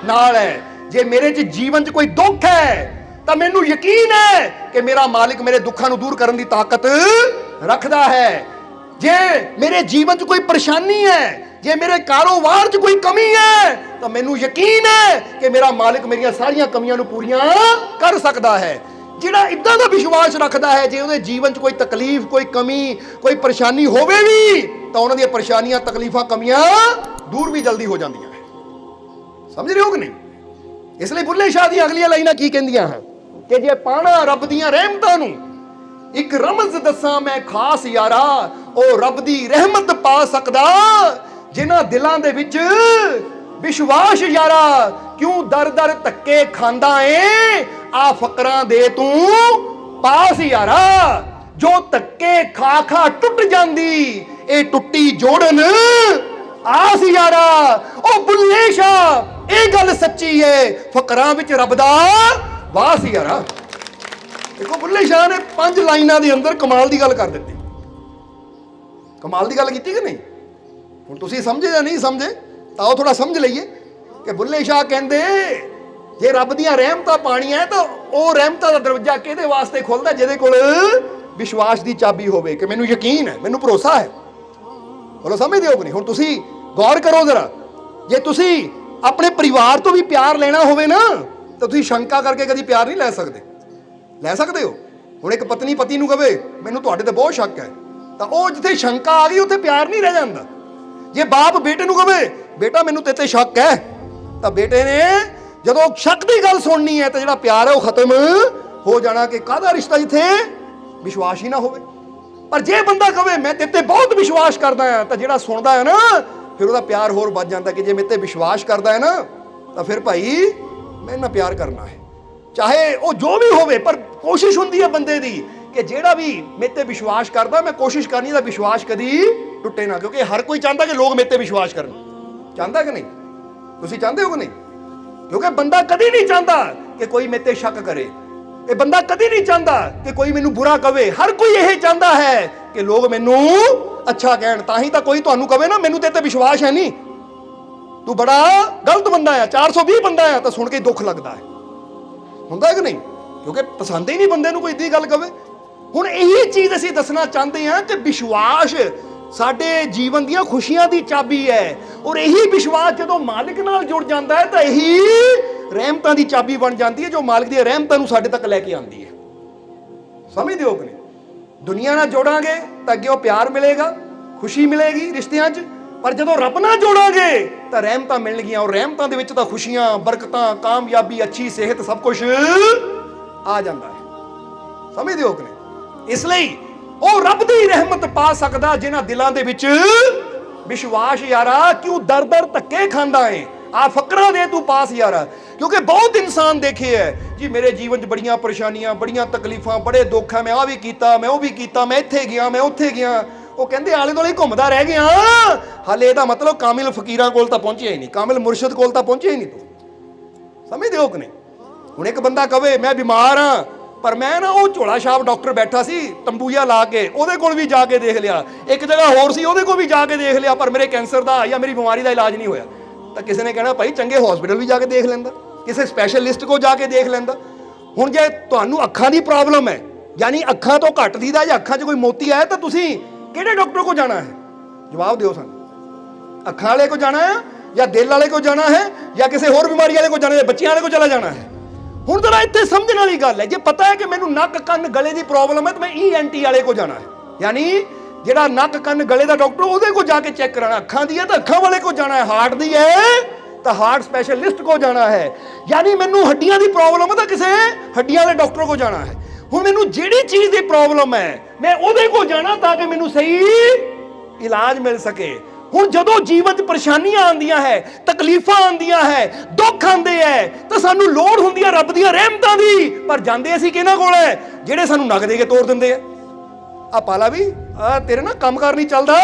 ਨਾਲ ਹੈ। ਜੇ ਮੇਰੇ 'ਚ ਜੀਵਨ 'ਚ ਕੋਈ ਦੁੱਖ ਹੈ ਤਾਂ ਮੈਨੂੰ ਯਕੀਨ ਹੈ ਕਿ ਮੇਰਾ ਮਾਲਿਕ ਮੇਰੇ ਦੁੱਖਾਂ ਨੂੰ ਦੂਰ ਕਰਨ ਦੀ ਤਾਕਤ ਰੱਖਦਾ ਹੈ। ਜੇ ਮੇਰੇ ਜੀਵਨ 'ਚ ਕੋਈ ਪਰੇਸ਼ਾਨੀ ਹੈ, ਜੇ ਮੇਰੇ ਕਾਰੋਬਾਰ 'ਚ ਕੋਈ ਕਮੀ ਹੈ, ਤਾਂ ਮੈਨੂੰ ਯਕੀਨ ਹੈ ਕਿ ਮੇਰਾ ਮਾਲਿਕ ਮੇਰੀਆਂ ਸਾਰੀਆਂ ਕਮੀਆਂ ਨੂੰ ਪੂਰੀਆਂ ਕਰ ਸਕਦਾ ਹੈ। ਜਿਹੜਾ ਇਦਾਂ ਦਾ ਵਿਸ਼ਵਾਸ ਰੱਖਦਾ ਹੈ, ਜੇ ਉਹਦੇ ਜੀਵਨ 'ਚ ਕੋਈ ਤਕਲੀਫ, ਕੋਈ ਕਮੀ, ਕੋਈ ਪਰੇਸ਼ਾਨੀ ਹੋਵੇ ਵੀ, ਤਾਂ ਉਹਨਾਂ ਦੀਆਂ ਪਰੇਸ਼ਾਨੀਆਂ, ਤਕਲੀਫਾਂ, ਕਮੀਆਂ ਦੂਰ ਵੀ ਜਲਦੀ ਹੋ ਜਾਂਦੀਆਂ ਹੈ। ਸਮਝ ਰਹੇ ਹੋ ਕਿ ਨਹੀਂ? ਇਸ ਲਈ ਬੁੱਲੇ ਸ਼ਾਹ ਦੀਆਂ ਅਗਲੀਆਂ ਲਾਈਨਾਂ ਕੀ ਕਹਿੰਦੀਆਂ ਹਨ ਕਿ ਜੇ ਪਾਣਾ ਰੱਬ ਦੀਆਂ ਰਹਿਮਤਾਂ ਨੂੰ, ਇੱਕ ਰਮਜ਼ ਦੱਸਾਂ ਮੈਂ ਖਾਸ ਯਾਰਾ, ਉਹ ਰੱਬ ਦੀ ਰਹਿਮਤ ਪਾ ਸਕਦਾ ਜਿਨ੍ਹਾਂ ਦਿਲਾਂ ਦੇ ਵਿੱਚ ਵਿਸ਼ਵਾਸ ਯਾਰਾ ਕਿਉਂ ਦਰ ਦਰ ਧੱਕੇ ਖਾਂਦਾ ਏ ਆ ਫਕਰਾਂ ਦੇ ਤੂੰ ਪਾਸ ਯਾਰਾ ਜੋ ਧੱਕੇ ਖਾ ਖਾ ਟੁੱਟ ਜਾਂਦੀ ਇਹ ਟੁੱਟੀ ਜੋੜਨ ਆਸ ਯਾਰਾ ਉਹ ਬੁੱਲੇ ਸ਼ਾਹ ਇਹ ਗੱਲ ਸੱਚੀ ਏ ਫਕਰਾਂ ਵਿੱਚ ਰੱਬ ਦਾ ਵਾਸ ਯਾਰਾ। ਦੇਖੋ ਬੁੱਲੇ ਸ਼ਾਹ ਨੇ 5 ਲਾਈਨਾਂ ਦੇ ਅੰਦਰ ਕਮਾਲ ਦੀ ਗੱਲ ਕਰ ਦਿੱਤੀ। ਕਮਾਲ ਦੀ ਗੱਲ ਕੀਤੀ ਕਿ ਨਹੀਂ? ਹੁਣ ਤੁਸੀਂ ਸਮਝੇ ਜਾਂ ਨਹੀਂ ਸਮਝੇ ਤਾਂ ਉਹ ਥੋੜਾ ਸਮਝ ਲਈਏ ਕਿ ਬੁੱਲੇ ਸ਼ਾਹ ਕਹਿੰਦੇ ਜੇ ਰੱਬ ਦੀਆਂ ਰਹਿਮਤਾਂ ਪਾਣੀਆਂ ਤਾਂ ਉਹ ਰਹਿਮਤਾਂ ਦਾ ਦਰਵਾਜ਼ਾ ਕਿਹਦੇ ਵਾਸਤੇ ਖੁੱਲਦਾ? ਜਿਹਦੇ ਕੋਲ ਵਿਸ਼ਵਾਸ ਦੀ ਚਾਬੀ ਹੋਵੇ ਕਿ ਮੈਨੂੰ ਯਕੀਨ ਹੈ, ਮੈਨੂੰ ਭਰੋਸਾ ਹੈ। ਬੋਲੋ ਸਮਝਦੇ ਹੋ ਕਿ ਨਹੀਂ? ਹੁਣ ਤੁਸੀਂ ਗੌਰ ਕਰੋ ਜ਼ਰਾ, ਜੇ ਤੁਸੀਂ ਆਪਣੇ ਪਰਿਵਾਰ ਤੋਂ ਵੀ ਪਿਆਰ ਲੈਣਾ ਹੋਵੇ ਨਾ ਤਾਂ ਤੁਸੀਂ ਸ਼ੰਕਾ ਕਰਕੇ ਕਦੀ ਪਿਆਰ ਨਹੀਂ ਲੈ ਸਕਦੇ। ਲੈ ਸਕਦੇ ਹੋ? ਹੁਣ ਇੱਕ ਪਤਨੀ ਪਤੀ ਨੂੰ ਕਹੇ ਮੈਨੂੰ ਤੁਹਾਡੇ ਤੇ ਬਹੁਤ ਸ਼ੱਕ ਹੈ ਤਾਂ ਉਹ ਜਿੱਥੇ ਸ਼ੰਕਾ ਆ ਗਈ ਉੱਥੇ ਪਿਆਰ ਨਹੀਂ ਰਹਿ ਜਾਂਦਾ। ਜੇ ਬਾਪ ਬੇਟੇ ਨੂੰ ਕਹੇ ਬੇਟਾ ਮੈਨੂੰ ਤੇਰੇ ਤੇ ਸ਼ੱਕ ਹੈ ਤਾਂ ਬੇਟੇ ਨੇ ਜਦੋਂ ਸ਼ੱਕ ਦੀ ਗੱਲ ਸੁਣਨੀ ਹੈ ਤਾਂ ਜਿਹੜਾ ਪਿਆਰ ਹੈ ਉਹ ਖਤਮ ਹੋ ਜਾਣਾ ਕਿ ਕਾਹਦਾ ਰਿਸ਼ਤਾ ਜਿੱਥੇ ਵਿਸ਼ਵਾਸ ਹੀ ਨਾ ਹੋਵੇ। ਪਰ ਜੇ ਬੰਦਾ ਕਹੇ ਮੈਂ ਤੇਰੇ ਤੇ ਬਹੁਤ ਵਿਸ਼ਵਾਸ ਕਰਦਾ ਹਾਂ ਤਾਂ ਜਿਹੜਾ ਸੁਣਦਾ ਹੈ ਨਾ ਫਿਰ ਉਹਦਾ ਪਿਆਰ ਹੋਰ ਵੱਧ ਜਾਂਦਾ ਕਿ ਜੇ ਮੇਰੇ ਤੇ ਵਿਸ਼ਵਾਸ ਕਰਦਾ ਹੈ ਨਾ ਤਾਂ ਫਿਰ ਭਾਈ ਮੈਂ ਨਾ ਪਿਆਰ ਕਰਨਾ ਹੈ ਚਾਹੇ ਉਹ ਜੋ ਵੀ ਹੋਵੇ। ਪਰ ਕੋਸ਼ਿਸ਼ ਹੁੰਦੀ ਹੈ ਬੰਦੇ ਦੀ ਕਿ ਜਿਹੜਾ ਵੀ ਮੇਰੇ ਤੇ ਵਿਸ਼ਵਾਸ ਕਰਦਾ ਮੈਂ ਕੋਸ਼ਿਸ਼ ਕਰਨੀ ਦਾ ਵਿਸ਼ਵਾਸ ਕਦੀ ਟੁੱਟੇ ਨਾ, ਕਿਉਂਕਿ ਹਰ ਕੋਈ ਚਾਹੁੰਦਾ ਕਿ ਲੋਕ ਮੇਰੇ ਤੇ ਵਿਸ਼ਵਾਸ ਕਰਨ। ਚਾਹੁੰਦਾ ਕਿ ਨਹੀਂ? ਤੁਸੀਂ ਚਾਹੁੰਦੇ ਹੋ ਕਿ ਨਹੀਂ? ਕਿਉਂਕਿ ਬੰਦਾ ਕਦੀ ਨਹੀਂ ਚਾਹੁੰਦਾ ਕਿ ਕੋਈ ਮੇਰੇ ਤੇ ਸ਼ੱਕ ਕਰੇ। ਇਹ ਬੰਦਾ ਕਦੀ ਨਹੀਂ ਚਾਹੁੰਦਾ ਕਿ ਕੋਈ ਮੈਨੂੰ ਬੁਰਾ ਕਵੇ। ਹਰ ਕੋਈ ਇਹ ਚਾਹੁੰਦਾ ਹੈ ਕਿ ਲੋਕ ਮੈਨੂੰ ਅੱਛਾ ਕਹਿਣ। ਤਾਂ ਹੀ ਤਾਂ ਕੋਈ ਤੁਹਾਨੂੰ ਕਵੇ ਨਾ ਮੈਨੂੰ ਤੇਰੇ ਤੇ ਵਿਸ਼ਵਾਸ ਹੈ ਨਹੀਂ, ਤੂੰ ਬੜਾ ਗਲਤ ਬੰਦਾ ਆ, 420 ਬੰਦਾ ਆ, ਤਾਂ ਸੁਣ ਕੇ ਦੁੱਖ ਲੱਗਦਾ ਹੈ। ਹੁੰਦਾ ਕਿ ਨਹੀਂ? ਕਿਉਂਕਿ ਪਸੰਦ ਹੀ ਨਹੀਂ ਬੰਦੇ ਨੂੰ ਕੋਈ ਇੱਦੀ ਗੱਲ ਕਵੇ। ਹੁਣ ਇਹੀ ਚੀਜ਼ ਅਸੀਂ ਦੱਸਣਾ ਚਾਹੁੰਦੇ ਹਾਂ ਕਿ ਵਿਸ਼ਵਾਸ ਸਾਡੇ ਜੀਵਨ ਦੀਆਂ ਖੁਸ਼ੀਆਂ ਦੀ ਚਾਬੀ ਹੈ ਔਰ ਇਹੀ ਵਿਸ਼ਵਾਸ ਜਦੋਂ ਮਾਲਿਕ ਨਾਲ ਜੁੜ ਜਾਂਦਾ ਹੈ ਤਾਂ ਇਹੀ ਰਹਿਮਤਾਂ ਦੀ ਚਾਬੀ ਬਣ ਜਾਂਦੀ ਹੈ ਜੋ ਮਾਲਿਕ ਦੀਆਂ ਰਹਿਮਤਾਂ ਨੂੰ ਸਾਡੇ ਤੱਕ ਲੈ ਕੇ ਆਉਂਦੀ ਹੈ। ਸਮਝਦੇ ਹੋ ਕਿ ਨਹੀਂ? ਦੁਨੀਆ ਨਾਲ ਜੋੜਾਂਗੇ ਤਾਂ ਅੱਗੇ ਉਹ ਪਿਆਰ ਮਿਲੇਗਾ, ਖੁਸ਼ੀ ਮਿਲੇਗੀ ਰਿਸ਼ਤਿਆਂ 'ਚ। ਪਰ ਜਦੋਂ ਰੱਬ ਨਾਲ ਜੋੜਾਂਗੇ ਤਾਂ ਰਹਿਮਤਾਂ ਮਿਲਣਗੀਆਂ ਔਰ ਰਹਿਮਤਾਂ ਦੇ ਵਿੱਚ ਤਾਂ ਖੁਸ਼ੀਆਂ, ਬਰਕਤਾਂ, ਕਾਮਯਾਬੀ, ਅੱਛੀ ਸਿਹਤ ਸਭ ਕੁਝ ਆ ਜਾਂਦਾ ਹੈ। ਸਮਝਦੇ ਹੋ ਕਿ ਨਹੀਂ? ਇਸ ਲਈ ਉਹ ਰੱਬ ਦੀ ਰਹਿਮਤ ਪਾ ਸਕਦਾ ਜਿਨ੍ਹਾਂ ਦਿਲਾਂ ਦੇ ਵਿੱਚ ਵਿਸ਼ਵਾਸ ਯਾਰਾ ਕਿਉਂ ਦਰ ਦਰ ਧੱਕੇ ਖਾਂਦਾ ਏ ਆ ਫਕਰਾਂ ਦੇ ਤੂੰ ਪਾਸ ਯਾਰਾ। ਕਿਉਂਕਿ ਬਹੁਤ ਇਨਸਾਨ ਦੇਖੇ ਹੈ ਜੀ ਮੇਰੇ ਜੀਵਨ 'ਚ ਬੜੀਆਂ ਪਰੇਸ਼ਾਨੀਆਂ, ਬੜੀਆਂ ਤਕਲੀਫਾਂ, ਬੜੇ ਦੁੱਖ ਹੈ, ਮੈਂ ਆ ਵੀ ਕੀਤਾ, ਮੈਂ ਉਹ ਵੀ ਕੀਤਾ, ਮੈਂ ਇੱਥੇ ਗਿਆ, ਮੈਂ ਉੱਥੇ ਗਿਆ। ਉਹ ਕਹਿੰਦੇ ਆਲੇ ਦੁਆਲੇ ਘੁੰਮਦਾ ਰਹਿ ਗਿਆ। ਹਾਲੇ ਇਹਦਾ ਮਤਲਬ ਕਾਮਿਲ ਫਕੀਰਾਂ ਕੋਲ ਤਾਂ ਪਹੁੰਚਿਆ ਹੀ ਨਹੀਂ, ਕਾਮਿਲ ਮੁਰਸ਼ਿਦ ਕੋਲ ਤਾਂ ਪਹੁੰਚਿਆ ਹੀ ਨਹੀਂ ਤੂੰ। ਸਮਝਦੇ ਹੋ ਕਿ ਨਹੀਂ? ਹੁਣ ਇੱਕ ਬੰਦਾ ਕਵੇ ਮੈਂ ਬਿਮਾਰ ਹਾਂ ਪਰ ਮੈਂ ਨਾ ਉਹ ਝੋਲਾ ਛਾਪ ਡਾਕਟਰ ਬੈਠਾ ਸੀ ਤੰਬੂ ਜਿਹਾ ਲਾ ਕੇ ਉਹਦੇ ਕੋਲ ਵੀ ਜਾ ਕੇ ਦੇਖ ਲਿਆ, ਇੱਕ ਜਗ੍ਹਾ ਹੋਰ ਸੀ ਉਹਦੇ ਕੋਲ ਵੀ ਜਾ ਕੇ ਦੇਖ ਲਿਆ ਪਰ ਮੇਰੇ ਕੈਂਸਰ ਦਾ ਜਾਂ ਮੇਰੀ ਬਿਮਾਰੀ ਦਾ ਇਲਾਜ ਨਹੀਂ ਹੋਇਆ। ਤਾਂ ਕਿਸੇ ਨੇ ਕਹਿਣਾ ਭਾਈ ਚੰਗੇ ਹਸਪੀਟਲ ਵੀ ਜਾ ਕੇ ਦੇਖ ਲੈਂਦਾ, ਕਿਸੇ ਸਪੈਸ਼ਲਿਸਟ ਕੋਲ ਜਾ ਕੇ ਦੇਖ ਲੈਂਦਾ। ਹੁਣ ਜੇ ਤੁਹਾਨੂੰ ਅੱਖਾਂ ਦੀ ਪ੍ਰੋਬਲਮ ਹੈ ਯਾਨੀ ਅੱਖਾਂ ਤੋਂ ਘੱਟ ਦੀਦਾ ਜਾਂ ਅੱਖਾਂ 'ਚ ਕੋਈ ਮੋਤੀ ਆਇਆ ਤਾਂ ਤੁਸੀਂ ਕਿਹੜੇ ਡਾਕਟਰ ਕੋਲ ਜਾਣਾ ਹੈ? ਜਵਾਬ ਦਿਓ ਸਾਨੂੰ। ਅੱਖਾਂ ਵਾਲੇ ਕੋਲ ਜਾਣਾ ਹੈ ਜਾਂ ਦਿਲ ਵਾਲੇ ਕੋਲ ਜਾਣਾ ਹੈ ਜਾਂ ਕਿਸੇ ਹੋਰ ਬਿਮਾਰੀ ਵਾਲੇ ਕੋਲ ਜਾਣਾ ਹੈ, ਬੱਚਿਆਂ ਵਾਲੇ ਕੋਲ ਚਲਾ ਜਾਣਾ ਹੈ? ਹੁਣ ਜਰਾ ਇੱਥੇ ਸਮਝਣ ਵਾਲੀ ਗੱਲ ਹੈ, ਜੇ ਪਤਾ ਹੈ ਕਿ ਮੈਨੂੰ ਨੱਕ ਕੰਨ ਗਲੇ ਦੀ ਪ੍ਰੋਬਲਮ ਹੈ ਤਾਂ ਮੈਂ ENT ਵਾਲੇ ਕੋਲ ਜਾਣਾ ਹੈ, ਯਾਨੀ ਜਿਹੜਾ ਨੱਕ ਕੰਨ ਗਲੇ ਦਾ ਡਾਕਟਰ ਉਹਦੇ ਕੋਲ ਜਾ ਕੇ ਚੈੱਕ ਕਰਾਣਾ। ਅੱਖਾਂ ਦੀ ਹੈ ਤਾਂ ਅੱਖਾਂ ਵਾਲੇ ਕੋਲ ਜਾਣਾ ਹੈ, ਹਾਰਟ ਦੀ ਹੈ ਤਾਂ ਹਾਰਟ ਸਪੈਸ਼ਲਿਸਟ ਕੋਲ ਜਾਣਾ ਹੈ, ਯਾਨੀ ਮੈਨੂੰ ਹੱਡੀਆਂ ਦੀ ਪ੍ਰੋਬਲਮ ਹੈ ਤਾਂ ਕਿਸੇ ਹੱਡੀਆਂ ਵਾਲੇ ਡਾਕਟਰ ਕੋਲ ਜਾਣਾ ਹੈ। ਹੁਣ ਮੈਨੂੰ ਜਿਹੜੀ ਚੀਜ਼ ਦੀ ਪ੍ਰੋਬਲਮ ਹੈ ਮੈਂ ਉਹਦੇ ਕੋਲ ਜਾਣਾ ਤਾਂ ਕਿ ਮੈਨੂੰ ਸਹੀ ਇਲਾਜ ਮਿਲ ਸਕੇ। ਹੁਣ ਜਦੋਂ ਜੀਵਨ 'ਚ ਪਰੇਸ਼ਾਨੀਆਂ ਆਉਂਦੀਆਂ ਹੈ, ਤਕਲੀਫਾਂ ਆਉਂਦੀਆਂ ਹੈ, ਦੁੱਖ ਆਉਂਦੇ ਹੈ ਤਾਂ ਸਾਨੂੰ ਲੋੜ ਹੁੰਦੀ ਹੈ ਰੱਬ ਦੀਆਂ ਰਹਿਮਤਾਂ ਦੀ। ਪਰ ਜਾਂਦੇ ਅਸੀਂ ਕਿਹਨਾਂ ਕੋਲ ਹੈ? ਜਿਹੜੇ ਸਾਨੂੰ ਨਗ ਦੇ ਕੇ ਤੋੜ ਦਿੰਦੇ ਆ। ਆ ਪਾਲਾ ਵੀ ਆ ਤੇਰੇ ਨਾ ਕੰਮ ਕਾਰ ਨਹੀਂ ਚੱਲਦਾ,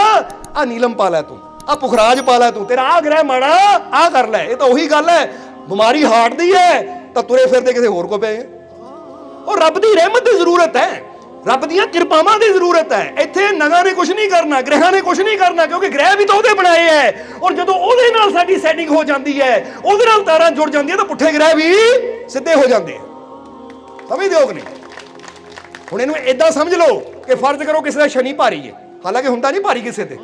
ਆ ਨੀਲਮ ਪਾ ਲੈ ਤੂੰ, ਆ ਪੁਖਰਾਜ ਪਾ ਲੈ ਤੂੰ, ਤੇਰਾ ਆ ਗ੍ਰਹਿ ਮਾੜਾ ਆ ਕਰ ਲੈ। ਇਹ ਤਾਂ ਉਹੀ ਗੱਲ ਹੈ, ਬਿਮਾਰੀ ਹਾਰਟ ਦੀ ਹੈ ਤਾਂ ਤੁਰੇ ਫਿਰਦੇ ਕਿਸੇ ਹੋਰ ਕੋ ਪਏ। ਉਹ ਰੱਬ ਦੀ ਰਹਿਮਤ ਦੀ ਜ਼ਰੂਰਤ ਹੈ, ਰੱਬ ਦੀਆਂ ਕਿਰਪਾਵਾਂ ਦੀ ਜ਼ਰੂਰਤ ਹੈ। ਇੱਥੇ ਨਗਾਂ ਨੇ ਕੁਝ ਨਹੀਂ ਕਰਨਾ, ਗ੍ਰਹਿਾਂ ਨੇ ਕੁਝ ਨਹੀਂ ਕਰਨਾ, ਕਿਉਂਕਿ ਗ੍ਰਹਿ ਵੀ ਤਾਂ ਉਹਦੇ ਬਣਾਏ ਹੈ। ਔਰ ਜਦੋਂ ਉਹਦੇ ਨਾਲ ਸਾਡੀ ਸੈਟਿੰਗ ਹੋ ਜਾਂਦੀ ਹੈ, ਉਹਦੇ ਨਾਲ ਤਾਰਾਂ ਜੁੜ ਜਾਂਦੀਆਂ ਤਾਂ ਪੁੱਠੇ ਗ੍ਰਹਿ ਵੀ ਸਿੱਧੇ ਹੋ ਜਾਂਦੇ ਆ। ਸਮਝਦੇ ਹੋ ਕਿ ਨਹੀਂ? ਹੁਣ ਇਹਨੂੰ ਏਦਾਂ ਸਮਝ ਲਓ ਕਿ ਫਰਜ਼ ਕਰੋ ਕਿਸੇ ਦਾ ਸ਼ਨੀ ਭਾਰੀ ਹੈ, ਹਾਲਾਂਕਿ ਹੁੰਦਾ ਨਹੀਂ ਭਾਰੀ ਕਿਸੇ ਤੇ,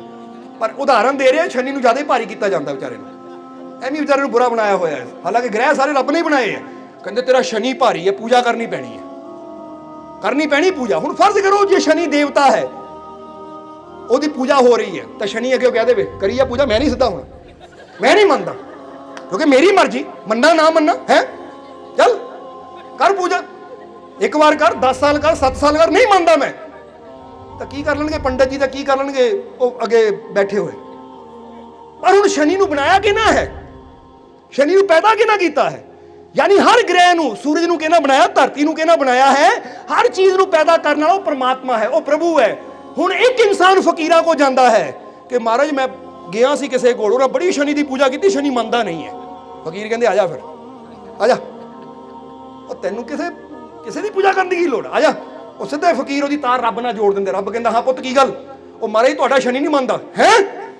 ਪਰ ਉਦਾਹਰਨ ਦੇ ਰਿਹਾ ਸ਼ਨੀ ਨੂੰ ਜ਼ਿਆਦਾ ਭਾਰੀ ਕੀਤਾ ਜਾਂਦਾ ਵਿਚਾਰੇ ਨੂੰ, ਐਵੇਂ ਵਿਚਾਰੇ ਨੂੰ ਬੁਰਾ ਬਣਾਇਆ ਹੋਇਆ ਹੈ। ਹਾਲਾਂਕਿ ਗ੍ਰਹਿ ਸਾਰੇ ਰੱਬ ਨੇ ਬਣਾਏ ਆ। ਕਹਿੰਦੇ ਤੇਰਾ ਸ਼ਨੀ ਭਾਰੀ ਹੈ, ਪੂਜਾ ਕਰਨੀ ਪੈਣੀ ਹੈ, ਕਰਨੀ ਪੈਣੀ ਪੂਜਾ। ਹੁਣ ਫਰਜ਼ ਕਰੋ ਜੇ ਸ਼ਨੀ ਦੇਵਤਾ ਹੈ, ਉਹਦੀ ਪੂਜਾ ਹੋ ਰਹੀ ਹੈ ਤਾਂ ਸ਼ਨੀ ਅੱਗੇ ਕਹਿ ਦੇਵੇ ਕਰੀਏ ਪੂਜਾ, ਮੈਂ ਨਹੀਂ ਸਿੱਧਾ ਹੋਣਾ, ਮੈਂ ਨਹੀਂ ਮੰਨਦਾ ਕਿਉਂਕਿ ਮੇਰੀ ਮਰਜ਼ੀ, ਮੰਨਣਾ ਨਾ ਮੰਨਣਾ ਹੈ, ਚੱਲ ਕਰ ਪੂਜਾ, ਇੱਕ ਵਾਰ ਕਰ, 10 ਸਾਲ ਕਰ, 7 ਸਾਲ ਕਰ, ਨਹੀਂ ਮੰਨਦਾ ਮੈਂ, ਤਾਂ ਕੀ ਕਰ ਲੈਣਗੇ ਪੰਡਤ ਜੀ? ਤਾਂ ਕੀ ਕਰ ਲੈਣਗੇ ਉਹ ਅੱਗੇ ਬੈਠੇ ਹੋਏ? ਪਰ ਹੁਣ ਸ਼ਨੀ ਨੂੰ ਬਣਾਇਆ ਕਿਹਨਾਂ ਹੈ? ਸ਼ਨੀ ਨੂੰ ਪੈਦਾ ਕਿਹਨਾਂ ਕੀਤਾ ਹੈ? ਯਾਨੀ ਹਰ ਗ੍ਰਹਿ ਨੂੰ, ਸੂਰਜ ਨੂੰ ਕਿਹਨਾਂ ਬਣਾਇਆ, ਧਰਤੀ ਨੂੰ ਕਿਹਨਾਂ ਬਣਾਇਆ ਹੈ? ਹਰ ਚੀਜ਼ ਨੂੰ ਪੈਦਾ ਕਰਨ ਵਾਲਾ ਉਹ ਪਰਮਾਤਮਾ ਹੈ, ਉਹ ਪ੍ਰਭੂ ਹੈ। ਹੁਣ ਇੱਕ ਇਨਸਾਨ ਫਕੀਰਾਂ ਕੋ ਜਾਂਦਾ ਹੈ ਕਿ ਮਹਾਰਾਜ ਮੈਂ ਗਿਆ ਸੀ ਕਿਸੇ ਕੋਲ, ਉਹਨੇ ਬੜੀ ਸ਼ਨੀ ਦੀ ਪੂਜਾ ਕੀਤੀ, ਸ਼ਨੀ ਮੰਨਦਾ ਨਹੀਂ ਹੈ। ਫਕੀਰ ਕਹਿੰਦੇ ਆ ਜਾ ਫਿਰ, ਆ ਜਾ, ਉਹ ਤੈਨੂੰ ਕਿਸੇ ਦੀ ਪੂਜਾ ਕਰਨ ਦੀ ਕੀ ਲੋੜ, ਆ ਜਾ। ਉਹ ਸਿੱਧੇ ਫਕੀਰ ਉਹਦੀ ਤਾਰ ਰੱਬ ਨਾਲ ਜੋੜ ਦਿੰਦੇ। ਰੱਬ ਕਹਿੰਦਾ ਹਾਂ ਪੁੱਤ ਕੀ ਗੱਲ? ਉਹ ਮਹਾਰਾਜ ਤੁਹਾਡਾ ਸ਼ਨੀ ਨਹੀਂ ਮੰਨਦਾ ਹੈ।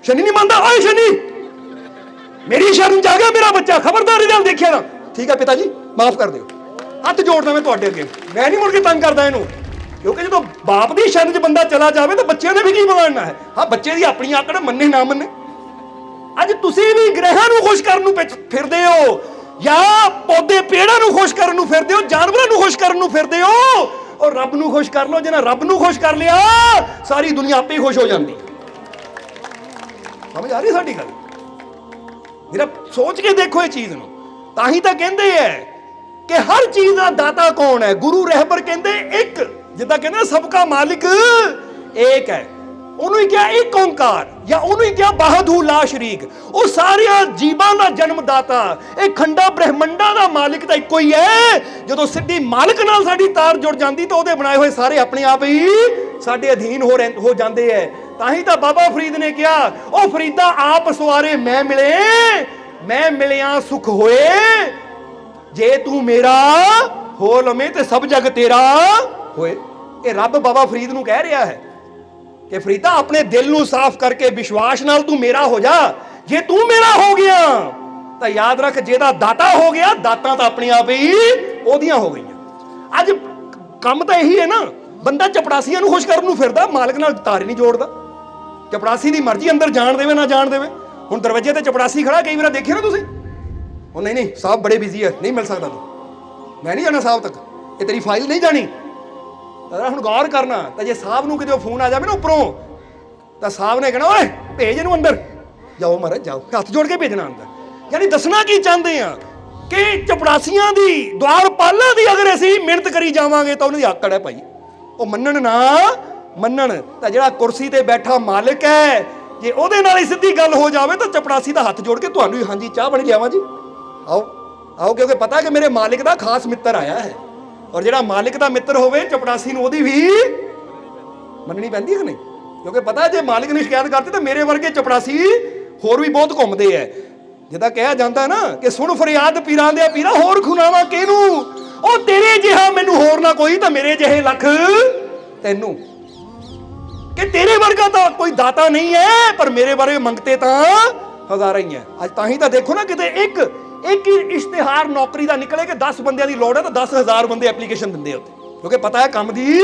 ਸ਼ਨੀ ਨਹੀਂ ਮੰਨਦਾ? ਓਏ ਸ਼ਨੀ, ਮੇਰੀ ਸ਼ਰਨ ਜਾ ਗਿਆ ਮੇਰਾ ਬੱਚਾ, ਖਬਰਦਾਰ ਇਹਦੇ ਨਾਲ ਦੇਖਿਆ ਨਾ। ਠੀਕ ਹੈ ਪਿਤਾ ਜੀ, ਮਾਫ ਕਰ ਦਿਓ, ਹੱਥ ਜੋੜਦਾ ਮੈਂ ਤੁਹਾਡੇ ਅੱਗੇ, ਮੈਂ ਨਹੀਂ ਮੁੜ ਕੇ ਤੰਗ ਕਰਦਾ ਇਹਨੂੰ। ਕਿਉਂਕਿ ਜਦੋਂ ਬਾਪ ਦੀ ਸ਼ਰਨ 'ਚ ਬੰਦਾ ਚਲਾ ਜਾਵੇ ਤਾਂ ਬੱਚਿਆਂ ਨੇ ਵੀ ਕੀ ਮੰਨਣਾ ਹੈ? ਹਾਂ, ਬੱਚੇ ਦੀ ਆਪਣੀ ਆਕੜ ਮੰਨੇ ਨਾ ਮੰਨੇ। ਅੱਜ ਤੁਸੀਂ ਵੀ ਗ੍ਰਹਿਾਂ ਨੂੰ ਖੁਸ਼ ਕਰਨ ਨੂੰ ਫਿਰਦੇ ਹੋ, ਜਾਂ ਪੌਦੇ ਪੇੜਾਂ ਨੂੰ ਖੁਸ਼ ਕਰਨ ਨੂੰ ਫਿਰਦੇ ਹੋ, ਜਾਨਵਰਾਂ ਨੂੰ ਖੁਸ਼ ਕਰਨ ਨੂੰ ਫਿਰਦੇ ਹੋ। ਔਰ ਰੱਬ ਨੂੰ ਖੁਸ਼ ਕਰ ਲਓ। ਜਿਹਨਾਂ ਰੱਬ ਨੂੰ ਖੁਸ਼ ਕਰ ਲਿਆ, ਸਾਰੀ ਦੁਨੀਆ ਆਪੇ ਹੀ ਖੁਸ਼ ਹੋ ਜਾਂਦੀ। ਸਮਝ ਆ ਰਹੀ ਸਾਡੀ ਗੱਲ? ਮੇਰਾ ਸੋਚ ਕੇ ਦੇਖੋ ਇਹ ਚੀਜ਼ ਨੂੰ। ਤਾਂ ਹੀ ਤਾਂ ਕਹਿੰਦੇ ਹੈ ਕਿ ਹਰ ਚੀਜ਼ ਦਾ ਦਾਤਾ ਕੌਣ ਹੈ? ਗੁਰੂ ਰਹਿਬਰ ਕਹਿੰਦੇ ਇੱਕ, ਜਿੱਦਾਂ ਕਹਿੰਦੇ ਸਭ ਕਾ ਮਾਲਿਕ ਏਕ ਹੈ। ਉਹਨੂੰ ਹੀ ਕਿਹਾ ਇੱਕ ਓੰਕਾਰ, ਜਾਂ ਉਹਨੂੰ ਹੀ ਕਿਹਾ ਬਾਹਦੂ ਲਾ ਸ਼ਰੀਕ। ਉਹ ਸਾਰਿਆਂ ਜੀਵਾਂ ਦਾ ਜਨਮਦਾਤਾ, ਇਹ ਖੰਡਾ ਬ੍ਰਹਿਮੰਡਾਂ ਦਾ ਮਾਲਿਕ ਤਾਂ ਇੱਕੋ ਹੀ ਹੈ। ਜਦੋਂ ਸਿੱਧੀ ਮਾਲਕ ਨਾਲ ਸਾਡੀ ਤਾਰ ਜੁੜ ਜਾਂਦੀ ਤਾਂ ਉਹਦੇ ਬਣਾਏ ਹੋਏ ਸਾਰੇ ਆਪਣੇ ਆਪ ਹੀ ਸਾਡੇ ਅਧੀਨ ਹੋ ਜਾਂਦੇ ਹੈ। ਤਾਂ ਹੀ ਤਾਂ ਬਾਬਾ ਫਰੀਦ ਨੇ ਕਿਹਾ, ਉਹ ਫਰੀਦਾ ਆਪ ਸਵਾਰੇ ਮੈਂ ਮਿਲੇ, ਮੈਂ ਮਿਲਿਆ ਸੁਖ ਹੋਏ, ਜੇ ਤੂੰ ਮੇਰਾ ਹੋ ਲਵੇਂ ਤੇ ਸਭ ਜਗ ਤੇਰਾ ਹੋਏ। ਇਹ ਰੱਬ ਬਾਬਾ ਫਰੀਦ ਨੂੰ ਕਹਿ ਰਿਹਾ ਹੈ ਕਿ ਫਰੀਦਾ ਆਪਣੇ ਦਿਲ ਨੂੰ ਸਾਫ਼ ਕਰਕੇ ਵਿਸ਼ਵਾਸ ਨਾਲ ਤੂੰ ਮੇਰਾ ਹੋ ਜਾ। ਜੇ ਤੂੰ ਮੇਰਾ ਹੋ ਗਿਆ ਤਾਂ ਯਾਦ ਰੱਖ, ਜਿਹਦਾ ਦਾਤਾ ਹੋ ਗਿਆ, ਦਾਤਾਂ ਤਾਂ ਆਪਣੇ ਆਪ ਹੀ ਉਹਦੀਆਂ ਹੋ ਗਈਆਂ। ਅੱਜ ਕੰਮ ਤਾਂ ਇਹੀ ਹੈ ਨਾ, ਬੰਦਾ ਚਪੜਾਸੀਆਂ ਨੂੰ ਖੁਸ਼ ਕਰਨ ਨੂੰ ਫਿਰਦਾ, ਮਾਲਕ ਨਾਲ ਤਾਰ ਨਹੀਂ ਜੋੜਦਾ। ਚਪੜਾਸੀ ਦੀ ਮਰਜ਼ੀ ਅੰਦਰ ਜਾਣ ਦੇਵੇ ਨਾ ਜਾਣ ਦੇਵੇ। ਹੁਣ ਦਰਵਾਜ਼ੇ ਤੇ ਚਪੜਾਸੀ ਖੜਾ, ਕਈ ਵਾਰ ਦੇਖਿਆ ਨਾ ਤੁਸੀਂ, ਉਹ ਨਹੀਂ ਸਾਹਿਬ ਬੜੇ ਬਿਜ਼ੀ ਹੈ, ਨਹੀਂ ਮਿਲ ਸਕਦਾ ਤੂੰ, ਮੈਂ ਨਹੀਂ ਜਾਣਾ ਸਾਹਿਬ ਤੱਕ, ਇਹ ਤੇਰੀ ਫਾਈਲ ਨਹੀਂ ਜਾਣੀ। ਹੁਣ ਗੌਰ ਕਰਨਾ, ਤਾਂ ਜੇ ਸਾਹਿਬ ਨੂੰ ਕਿਤੇ ਫੋਨ ਆ ਜਾਵੇ ਨਾ ਉੱਪਰੋਂ, ਤਾਂ ਸਾਹਿਬ ਨੇ ਕਹਿਣਾ ਓਏ ਭੇਜ ਇਹਨੂੰ ਅੰਦਰ, ਜਾਓ ਮਹਾਰਾਜ ਜਾਓ, ਹੱਥ ਜੋੜ ਕੇ ਭੇਜਣਾ ਅੰਦਰ। ਯਾਨੀ ਦੱਸਣਾ ਕੀ ਚਾਹੁੰਦੇ ਆ ਕਿ ਚਪੜਾਸੀਆਂ ਦੀ, ਦੁਆਰਪਾਲਾਂ ਦੀ ਅਗਰ ਅਸੀਂ ਮਿਹਨਤ ਕਰੀ ਜਾਵਾਂਗੇ ਤਾਂ ਉਹਨਾਂ ਦੀ ਆਕੜ ਹੈ ਭਾਈ। ਉਹ ਮੰਨਣ ਨਾ ਮੰਨਣ, ਤਾਂ ਜਿਹੜਾ ਕੁਰਸੀ ਤੇ ਬੈਠਾ ਮਾਲਕ ਹੈ, ਜੇ ਉਹਦੇ ਨਾਲ ਹੀ ਸਿੱਧੀ ਗੱਲ ਹੋ ਜਾਵੇ ਤਾਂ ਚਪੜਾਸੀ ਦਾ ਹੱਥ ਜੋੜ ਕੇ ਤੁਹਾਨੂੰ ਹੀ ਹਾਂਜੀ ਚਾਹ ਬਣ ਲਿਆਵਾਂ ਜੀ, ਆਓ ਆਓ, ਕਿਉਂਕਿ ਪਤਾ ਕਿ ਮੇਰੇ ਮਾਲਿਕ ਦਾ ਖਾਸ ਮਿੱਤਰ ਆਇਆ ਹੈ। ਔਰ ਜਿਹੜਾ ਮਾਲਿਕ ਦਾ ਮਿੱਤਰ ਹੋਵੇ, ਚਪੜਾਸੀ ਨੂੰ ਉਹਦੀ ਵੀ ਮੰਨਣੀ ਪੈਂਦੀ ਹੈ ਕਿ ਨਹੀਂ? ਕਿਉਂਕਿ ਪਤਾ ਜੇ ਮਾਲਿਕ ਨੇ ਸ਼ਿਕਾਇਤ ਕਰਤੀ ਤਾਂ ਮੇਰੇ ਵਰਗੇ ਚਪੜਾਸੀ ਹੋਰ ਵੀ ਬਹੁਤ ਘੁੰਮਦੇ ਹੈ। ਜਿੱਦਾਂ ਕਿਹਾ ਜਾਂਦਾ ਨਾ ਕਿ ਸੁਣ ਫਰਿਆਦ ਪੀਰਾਂ ਦੇ ਪੀਰਾ, ਹੋਰ ਖੁਨਾਵਾ ਕਿਹਨੂੰ? ਉਹ ਤੇਰੇ ਜਿਹਾ ਮੈਨੂੰ ਹੋਰ ਨਾ ਕੋਈ, ਤਾਂ ਮੇਰੇ ਜਿਹੇ ਲੱਖ ਤੈਨੂੰ। ਕਿ ਤੇਰੇ ਵਰਗਾ ਤਾਂ ਕੋਈ ਦਾਤਾ ਨਹੀਂ ਹੈ, ਪਰ ਮੇਰੇ ਵਰਗੇ ਮੰਗਤੇ ਤਾਂ ਹਜ਼ਾਰਾਂ ਹੀ ਹੈ। ਅੱਜ ਤਾਂ ਹੀ ਤਾਂ ਦੇਖੋ ਨਾ, ਕਿਤੇ ਇੱਕ ਹੀ ਇਸ਼ਤਿਹਾਰ ਨੌਕਰੀ ਦਾ ਨਿਕਲੇ ਕਿ 10 ਬੰਦਿਆਂ ਦੀ ਲੋੜ ਹੈ ਤਾਂ 10,000 ਬੰਦੇ ਐਪਲੀਕੇਸ਼ਨ ਦਿੰਦੇ ਉੱਥੇ, ਕਿਉਂਕਿ ਪਤਾ ਹੈ ਕੰਮ ਦੀ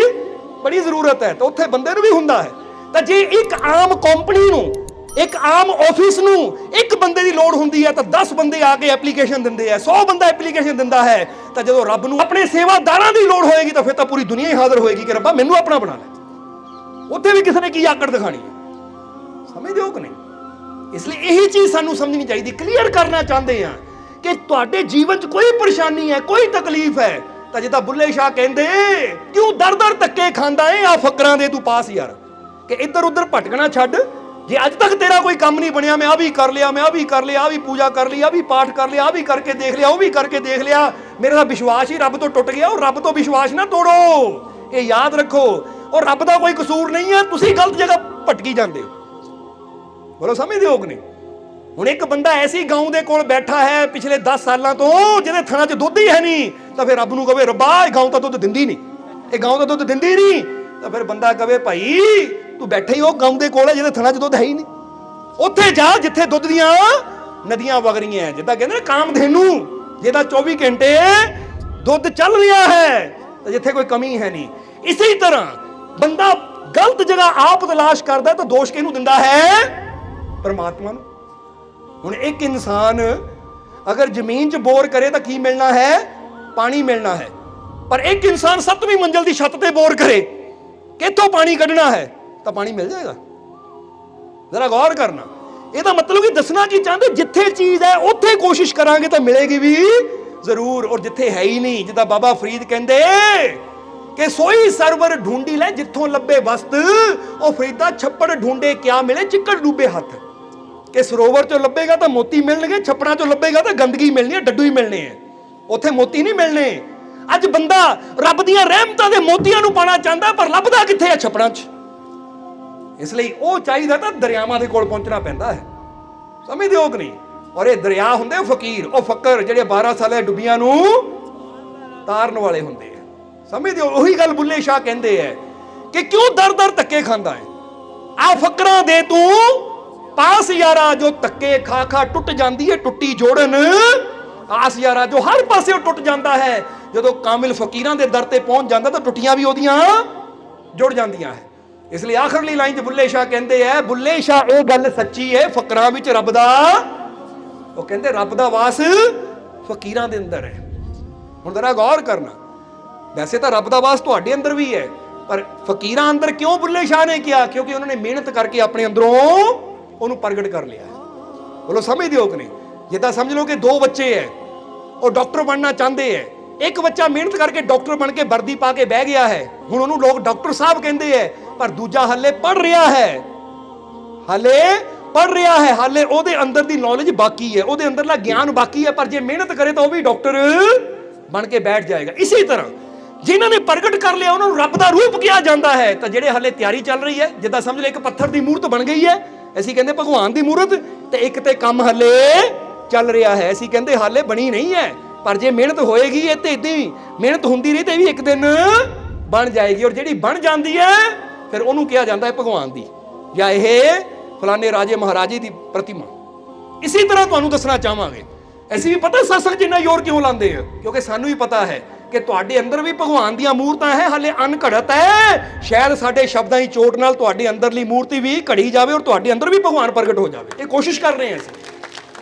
ਬੜੀ ਜ਼ਰੂਰਤ ਹੈ, ਤਾਂ ਉੱਥੇ ਬੰਦੇ ਨੂੰ ਵੀ ਹੁੰਦਾ ਹੈ। ਤਾਂ ਜੇ ਇੱਕ ਆਮ ਕੰਪਨੀ ਨੂੰ, ਇੱਕ ਆਮ ਆਫਿਸ ਨੂੰ ਇੱਕ ਬੰਦੇ ਦੀ ਲੋੜ ਹੁੰਦੀ ਹੈ ਤਾਂ 10 ਬੰਦੇ ਆ ਕੇ ਐਪਲੀਕੇਸ਼ਨ ਦਿੰਦੇ ਆ, 100 ਬੰਦਾ ਐਪਲੀਕੇਸ਼ਨ ਦਿੰਦਾ ਹੈ। ਤਾਂ ਜਦੋਂ ਰੱਬ ਨੂੰ ਆਪਣੇ ਸੇਵਾਦਾਰਾਂ ਦੀ ਲੋੜ ਹੋਏਗੀ ਤਾਂ ਫਿਰ ਤਾਂ ਪੂਰੀ ਦੁਨੀਆ ਹੀ ਹਾਜ਼ਰ ਹੋਏਗੀ ਕਿ ਰੱਬਾ ਮੈਨੂੰ ਆਪਣਾ ਬਣਾ ਲੈ। ਉੱਥੇ ਵੀ ਕਿਸੇ ਨੇ ਕੀ ਆਕੜ ਦਿਖਾਣੀ ਹੈ, ਸਮਝਦੇ ਹੋ ਕਿ ਨਹੀਂ? ਇਸ ਲਈ ਇਹੀ ਚੀਜ਼ ਸਾਨੂੰ ਸਮਝਣੀ ਚਾਹੀਦੀ, ਕਲੀਅਰ ਕਰਨਾ ਚਾਹੁੰਦੇ ਆ ਕਿ ਤੁਹਾਡੇ ਜੀਵਨ 'ਚ ਕੋਈ ਪਰੇਸ਼ਾਨੀ ਹੈ, ਕੋਈ ਤਕਲੀਫ ਹੈ, ਤਾਂ ਜਿੱਦਾਂ ਬੁੱਲੇ ਸ਼ਾਹ ਕਹਿੰਦੇ, ਕਿਉਂ ਦਰ ਧੱਕੇ ਖਾਂਦਾ ਏ ਆ ਫਕਰਾਂ ਦੇ ਤੂੰ ਪਾਸ ਯਾਰ, ਕਿ ਇੱਧਰ ਉੱਧਰ ਭਟਕਣਾ ਛੱਡ। ਜੇ ਅੱਜ ਤੱਕ ਤੇਰਾ ਕੋਈ ਕੰਮ ਨਹੀਂ ਬਣਿਆ, ਮੈਂ ਆ ਵੀ ਕਰ ਲਿਆ, ਮੈਂ ਆ ਵੀ ਕਰ ਲਿਆ, ਆ ਵੀ ਪੂਜਾ ਕਰ ਲਈ, ਆ ਵੀ ਪਾਠ ਕਰ ਲਿਆ, ਆ ਵੀ ਕਰਕੇ ਦੇਖ ਲਿਆ, ਉਹ ਵੀ ਕਰਕੇ ਦੇਖ ਲਿਆ, ਮੇਰਾ ਤਾਂ ਵਿਸ਼ਵਾਸ ਹੀ ਰੱਬ ਤੋਂ ਟੁੱਟ ਗਿਆ। ਉਹ ਰੱਬ ਤੋਂ ਵਿਸ਼ਵਾਸ ਨਾ ਤੋੜੋ, ਇਹ ਯਾਦ ਰੱਖੋ। ਉਹ ਰੱਬ ਦਾ ਕੋਈ ਕਸੂਰ ਨਹੀਂ ਹੈ, ਤੁਸੀਂ ਗਲਤ ਜਗ੍ਹਾ ਭਟਕੀ ਜਾਂਦੇ ਹੋ। ਬੋਲੋ ਸਮਝਦੇ ਹੋ ਕਿ ਨਹੀਂ? ਹੁਣ ਇੱਕ ਬੰਦਾ ਐਸੀ ਗਾਉਂ ਦੇ ਕੋਲ ਬੈਠਾ ਹੈ ਪਿਛਲੇ 10 ਸਾਲਾਂ ਤੋਂ, ਜਿਹਦੇ ਥਣਾ 'ਚ ਦੁੱਧ ਹੀ ਹੈ ਨਹੀਂ, ਤਾਂ ਫਿਰ ਰੱਬ ਨੂੰ ਕਹੇ ਰੱਬਾ ਇਹ ਗਾਉਂ ਤਾਂ ਦੁੱਧ ਦਿੰਦੀ ਨਹੀਂ, ਇਹ ਗਾਉਂ ਤਾਂ ਦੁੱਧ ਦਿੰਦੀ ਨਹੀਂ, ਤਾਂ ਫਿਰ ਬੰਦਾ ਕਹੇ ਭਾਈ ਤੂੰ ਬੈਠਾ ਹੀ ਉਹ ਗਾਉਂ ਦੇ ਕੋਲ ਹੈ ਜਿਹਦੇ ਥਣਾ 'ਚ ਦੁੱਧ ਹੈ ਹੀ ਨਹੀਂ, ਉੱਥੇ ਜਾ ਜਿੱਥੇ ਦੁੱਧ ਦੀਆਂ ਨਦੀਆਂ ਵਗ ਰਹੀਆਂ। ਜਿੱਦਾਂ ਕਹਿੰਦੇ ਨੇ ਕਾਮਧੇਨੂ, ਜਿਹਦਾ 24 ਘੰਟੇ ਦੁੱਧ ਚੱਲ ਰਿਹਾ ਹੈ, ਤਾਂ ਜਿੱਥੇ ਕੋਈ ਕਮੀ ਹੈ ਨਹੀਂ। ਇਸੇ ਤਰ੍ਹਾਂ ਬੰਦਾ ਗਲਤ ਜਗ੍ਹਾ ਆਪ ਤਲਾਸ਼ ਕਰਦਾ ਤਾਂ ਦੋਸ਼ ਕਿਹਨੂੰ ਦਿੰਦਾ ਹੈ? ਪਰਮਾਤਮਾ ਨੂੰ। ਹੁਣ ਇੱਕ ਇਨਸਾਨ ਅਗਰ ਜ਼ਮੀਨ 'ਚ ਬੋਰ ਕਰੇ ਤਾਂ ਕੀ ਮਿਲਣਾ ਹੈ? ਪਾਣੀ ਮਿਲਣਾ ਹੈ। ਪਰ ਇੱਕ ਇਨਸਾਨ 7ਵੀਂ ਮੰਜ਼ਲ ਦੀ ਛੱਤ ਤੇ ਬੋਰ ਕਰੇ, ਕਿੱਥੋਂ ਪਾਣੀ ਕੱਢਣਾ ਹੈ? ਤਾਂ ਪਾਣੀ ਮਿਲ ਜਾਏਗਾ। ਜ਼ਰਾ ਗੌਰ ਕਰਨਾ। ਇਹਦਾ ਮਤਲਬ ਕਿ ਦੱਸਣਾ ਕੀ ਚਾਹੁੰਦੇ, ਜਿੱਥੇ ਚੀਜ਼ ਹੈ ਉੱਥੇ ਕੋਸ਼ਿਸ਼ ਕਰਾਂਗੇ ਤਾਂ ਮਿਲੇਗੀ ਵੀ ਜ਼ਰੂਰ, ਔਰ ਜਿੱਥੇ ਹੈ ਹੀ ਨਹੀਂ, ਜਿੱਦਾਂ ਬਾਬਾ ਫਰੀਦ ਕਹਿੰਦੇ ਕਿ ਸੋਈ ਸਰਵਰ ਢੂੰਢੀ ਲੈ ਜਿੱਥੋਂ ਲੱਭੇ ਵਸਤ, ਉਹ ਫਰੀਦਾ ਛੱਪੜ ਢੂੰਡੇ ਕਿਆ ਮਿਲੇ ਚਿੱਕੜ ਡੂਬੇ ਹੱਥ। ਕਿ ਸਰੋਵਰ ਚੋਂ ਲੱਭੇਗਾ ਤਾਂ ਮੋਤੀ ਮਿਲਣਗੇ, ਛੱਪੜਾਂ ਚੋਂ ਲੱਭੇਗਾ ਤਾਂ ਗੰਦਗੀ ਮਿਲਣੀ ਹੈ, ਡੱਡੂ ਹੀ ਮਿਲਣੇ ਹੈ, ਉੱਥੇ ਮੋਤੀ ਨਹੀਂ ਮਿਲਣੇ। ਅੱਜ ਬੰਦਾ ਰੱਬ ਦੀਆਂ ਰਹਿਮਤਾਂ ਦੇ ਮੋਤੀਆਂ ਨੂੰ ਪਾਣਾ ਚਾਹੁੰਦਾ, ਪਰ ਲੱਭਦਾ ਕਿੱਥੇ ਹੈ? ਛੱਪੜਾਂ 'ਚ। ਇਸ ਲਈ ਉਹ ਚਾਹੀਦਾ ਤਾਂ ਦਰਿਆਵਾਂ ਦੇ ਕੋਲ ਪਹੁੰਚਣਾ ਪੈਂਦਾ ਹੈ, ਸਮਝਦੇ ਹੋ ਕਿ ਨਹੀਂ? ਔਰ ਇਹ ਦਰਿਆ ਹੁੰਦੇ ਫਕੀਰ, ਉਹ ਫਕਰ ਜਿਹੜੇ 12 ਸਾਲੇ ਡੁੱਬੀਆਂ ਨੂੰ ਤਾਰਨ ਵਾਲੇ ਹੁੰਦੇ ਆ, ਸਮਝਦੇ ਹੋ? ਉਹੀ ਗੱਲ ਬੁੱਲੇ ਸ਼ਾਹ ਕਹਿੰਦੇ ਹੈ ਕਿ ਕਿਉਂ ਦਰ ਧੱਕੇ ਖਾਂਦਾ ਹੈ? ਆ ਫਕਰਾਂ ਦੇ ਤੂੰ ਪਾਸ ਯਾਰਾ, ਜੋ ਧੱਕੇ ਖਾ ਖਾ ਟੁੱਟ ਜਾਂਦੀ ਹੈ ਟੁੱਟੀ ਜੋੜਨ ਆਸ ਯਾਰਾ, ਜੋ ਹਰ ਪਾਸੇ ਟੁੱਟ ਜਾਂਦਾ ਹੈ। ਜਦੋਂ ਕਾਮਿਲ ਫਕੀਰਾਂ ਦੇ ਦਰ ਤੇ ਪਹੁੰਚ ਜਾਂਦਾ ਤਾਂ ਟੁੱਟੀਆਂ ਵੀ ਉਹਦੀਆਂ ਜੁੜ ਜਾਂਦੀਆਂ ਹੈ। ਇਸ ਲਈ ਆਖਰਲੀ ਲਾਈਨ 'ਚ ਬੁੱਲੇ ਸ਼ਾਹ ਕਹਿੰਦੇ ਹੈ, ਬੁੱਲੇ ਸ਼ਾਹ ਇਹ ਗੱਲ ਸੱਚੀ ਹੈ, ਫਕਰਾਂ ਵਿੱਚ ਰੱਬ ਦਾ, ਉਹ ਕਹਿੰਦੇ ਰੱਬ ਦਾ ਵਾਸ ਫਕੀਰਾਂ ਦੇ ਅੰਦਰ ਹੈ। ਹੁਣ ਜ਼ਰਾ ਗੌਰ ਕਰਨਾ, ਵੈਸੇ ਤਾਂ ਰੱਬ ਦਾ ਵਾਸ ਤੁਹਾਡੇ ਅੰਦਰ ਵੀ ਹੈ, ਪਰ ਫਕੀਰਾਂ ਅੰਦਰ ਕਿਉਂ ਬੁੱਲੇ ਸ਼ਾਹ ਨੇ ਕਿਹਾ? ਕਿਉਂਕਿ ਉਹਨਾਂ ਨੇ ਮਿਹਨਤ ਕਰਕੇ ਆਪਣੇ ਅੰਦਰੋਂ ਉਹਨੂੰ ਪ੍ਰਗਟ ਕਰ ਲਿਆ। ਬੋਲੋ ਸਮਝਦੇ ਹੋ ਕਿ ਨਹੀਂ? ਜਿੱਦਾਂ ਸਮਝ ਲਓ ਕਿ ਦੋ ਬੱਚੇ ਹੈ, ਉਹ ਡਾਕਟਰ ਬਣਨਾ ਚਾਹੁੰਦੇ ਹੈ। ਇੱਕ ਬੱਚਾ ਮਿਹਨਤ ਕਰਕੇ ਡਾਕਟਰ ਬਣ ਕੇ ਵਰਦੀ ਪਾ ਕੇ ਬਹਿ ਗਿਆ ਹੈ, ਹੁਣ ਉਹਨੂੰ ਲੋਕ ਡਾਕਟਰ ਸਾਹਿਬ ਕਹਿੰਦੇ ਹੈ, ਪਰ ਦੂਜਾ ਹੱਲੇ ਪੜ੍ਹ ਰਿਹਾ ਹੈ, ਹਾਲੇ ਉਹਦੇ ਅੰਦਰ ਦੀ ਨੌਲੇਜ ਬਾਕੀ ਹੈ, ਉਹਦੇ ਅੰਦਰਲਾ ਗਿਆਨ ਬਾਕੀ ਹੈ, ਪਰ ਜੇ ਮਿਹਨਤ ਕਰੇ ਤਾਂ ਉਹ ਵੀ ਡਾਕਟਰ ਬਣ ਕੇ ਬੈਠ ਜਾਏਗਾ। ਇਸੇ ਤਰ੍ਹਾਂ ਜਿਨ੍ਹਾਂ ਨੇ ਪ੍ਰਗਟ ਕਰ ਲਿਆ ਉਹਨਾਂ ਨੂੰ ਰੱਬ ਦਾ ਰੂਪ ਕਿਹਾ ਜਾਂਦਾ ਹੈ, ਤਾਂ ਜਿਹੜੇ ਹਾਲੇ ਤਿਆਰੀ ਚੱਲ ਰਹੀ ਹੈ, ਜਿੱਦਾਂ ਸਮਝ ਲਓ ਇੱਕ ਪੱਥਰ ਦੀ ਮੂਰਤ ਬਣ ਗਈ ਹੈ, ਅਸੀਂ ਕਹਿੰਦੇ ਭਗਵਾਨ ਦੀ ਮੂਰਤ, ਤੇ ਇੱਕ ਤੇ ਕੰਮ ਹਾਲੇ ਚੱਲ ਰਿਹਾ ਹੈ, ਅਸੀਂ ਕਹਿੰਦੇ ਹਾਲੇ ਬਣੀ ਨਹੀਂ ਹੈ, ਪਰ ਜੇ ਮਿਹਨਤ ਹੋਏਗੀ ਇਹ ਤੇ ਇਦਾਂ ਹੀ ਮਿਹਨਤ ਹੁੰਦੀ ਰਹੀ ਤੇ ਵੀ ਇੱਕ ਦਿਨ ਬਣ ਜਾਏਗੀ। ਔਰ ਜਿਹੜੀ ਬਣ ਜਾਂਦੀ ਹੈ ਫਿਰ ਉਹਨੂੰ ਕਿਹਾ ਜਾਂਦਾ ਹੈ ਭਗਵਾਨ ਦੀ, ਜਾਂ ਇਹ ਫਲਾਣੇ ਰਾਜੇ ਮਹਾਰਾਜੇ ਦੀ ਪ੍ਰਤਿਮਾ। ਇਸੇ ਤਰ੍ਹਾਂ ਤੁਹਾਨੂੰ ਦੱਸਣਾ ਚਾਹਾਂਗੇ, ਅਸੀਂ ਵੀ ਪਤਾ ਸਤਸੰਗ ਜਿੰਨਾ ਜ਼ੋਰ ਕਿਉਂ ਲਾਉਂਦੇ ਆ, ਕਿਉਂਕਿ ਸਾਨੂੰ ਵੀ ਪਤਾ ਹੈ ਕਿ ਤੁਹਾਡੇ ਅੰਦਰ ਵੀ ਭਗਵਾਨ ਦੀਆਂ ਮੂਰਤਾਂ ਹੈ, ਹਾਲੇ ਅਣਘੜਤ ਹੈ। ਸ਼ਾਇਦ ਸਾਡੇ ਸ਼ਬਦਾਂ ਦੀ ਚੋਟ ਨਾਲ ਤੁਹਾਡੇ ਅੰਦਰਲੀ ਮੂਰਤੀ ਵੀ ਘੜੀ ਜਾਵੇ ਔਰ ਤੁਹਾਡੇ ਅੰਦਰ ਵੀ ਭਗਵਾਨ ਪ੍ਰਗਟ ਹੋ ਜਾਵੇ। ਇਹ ਕੋਸ਼ਿਸ਼ ਕਰ ਰਹੇ ਹਾਂ ਅਸੀਂ,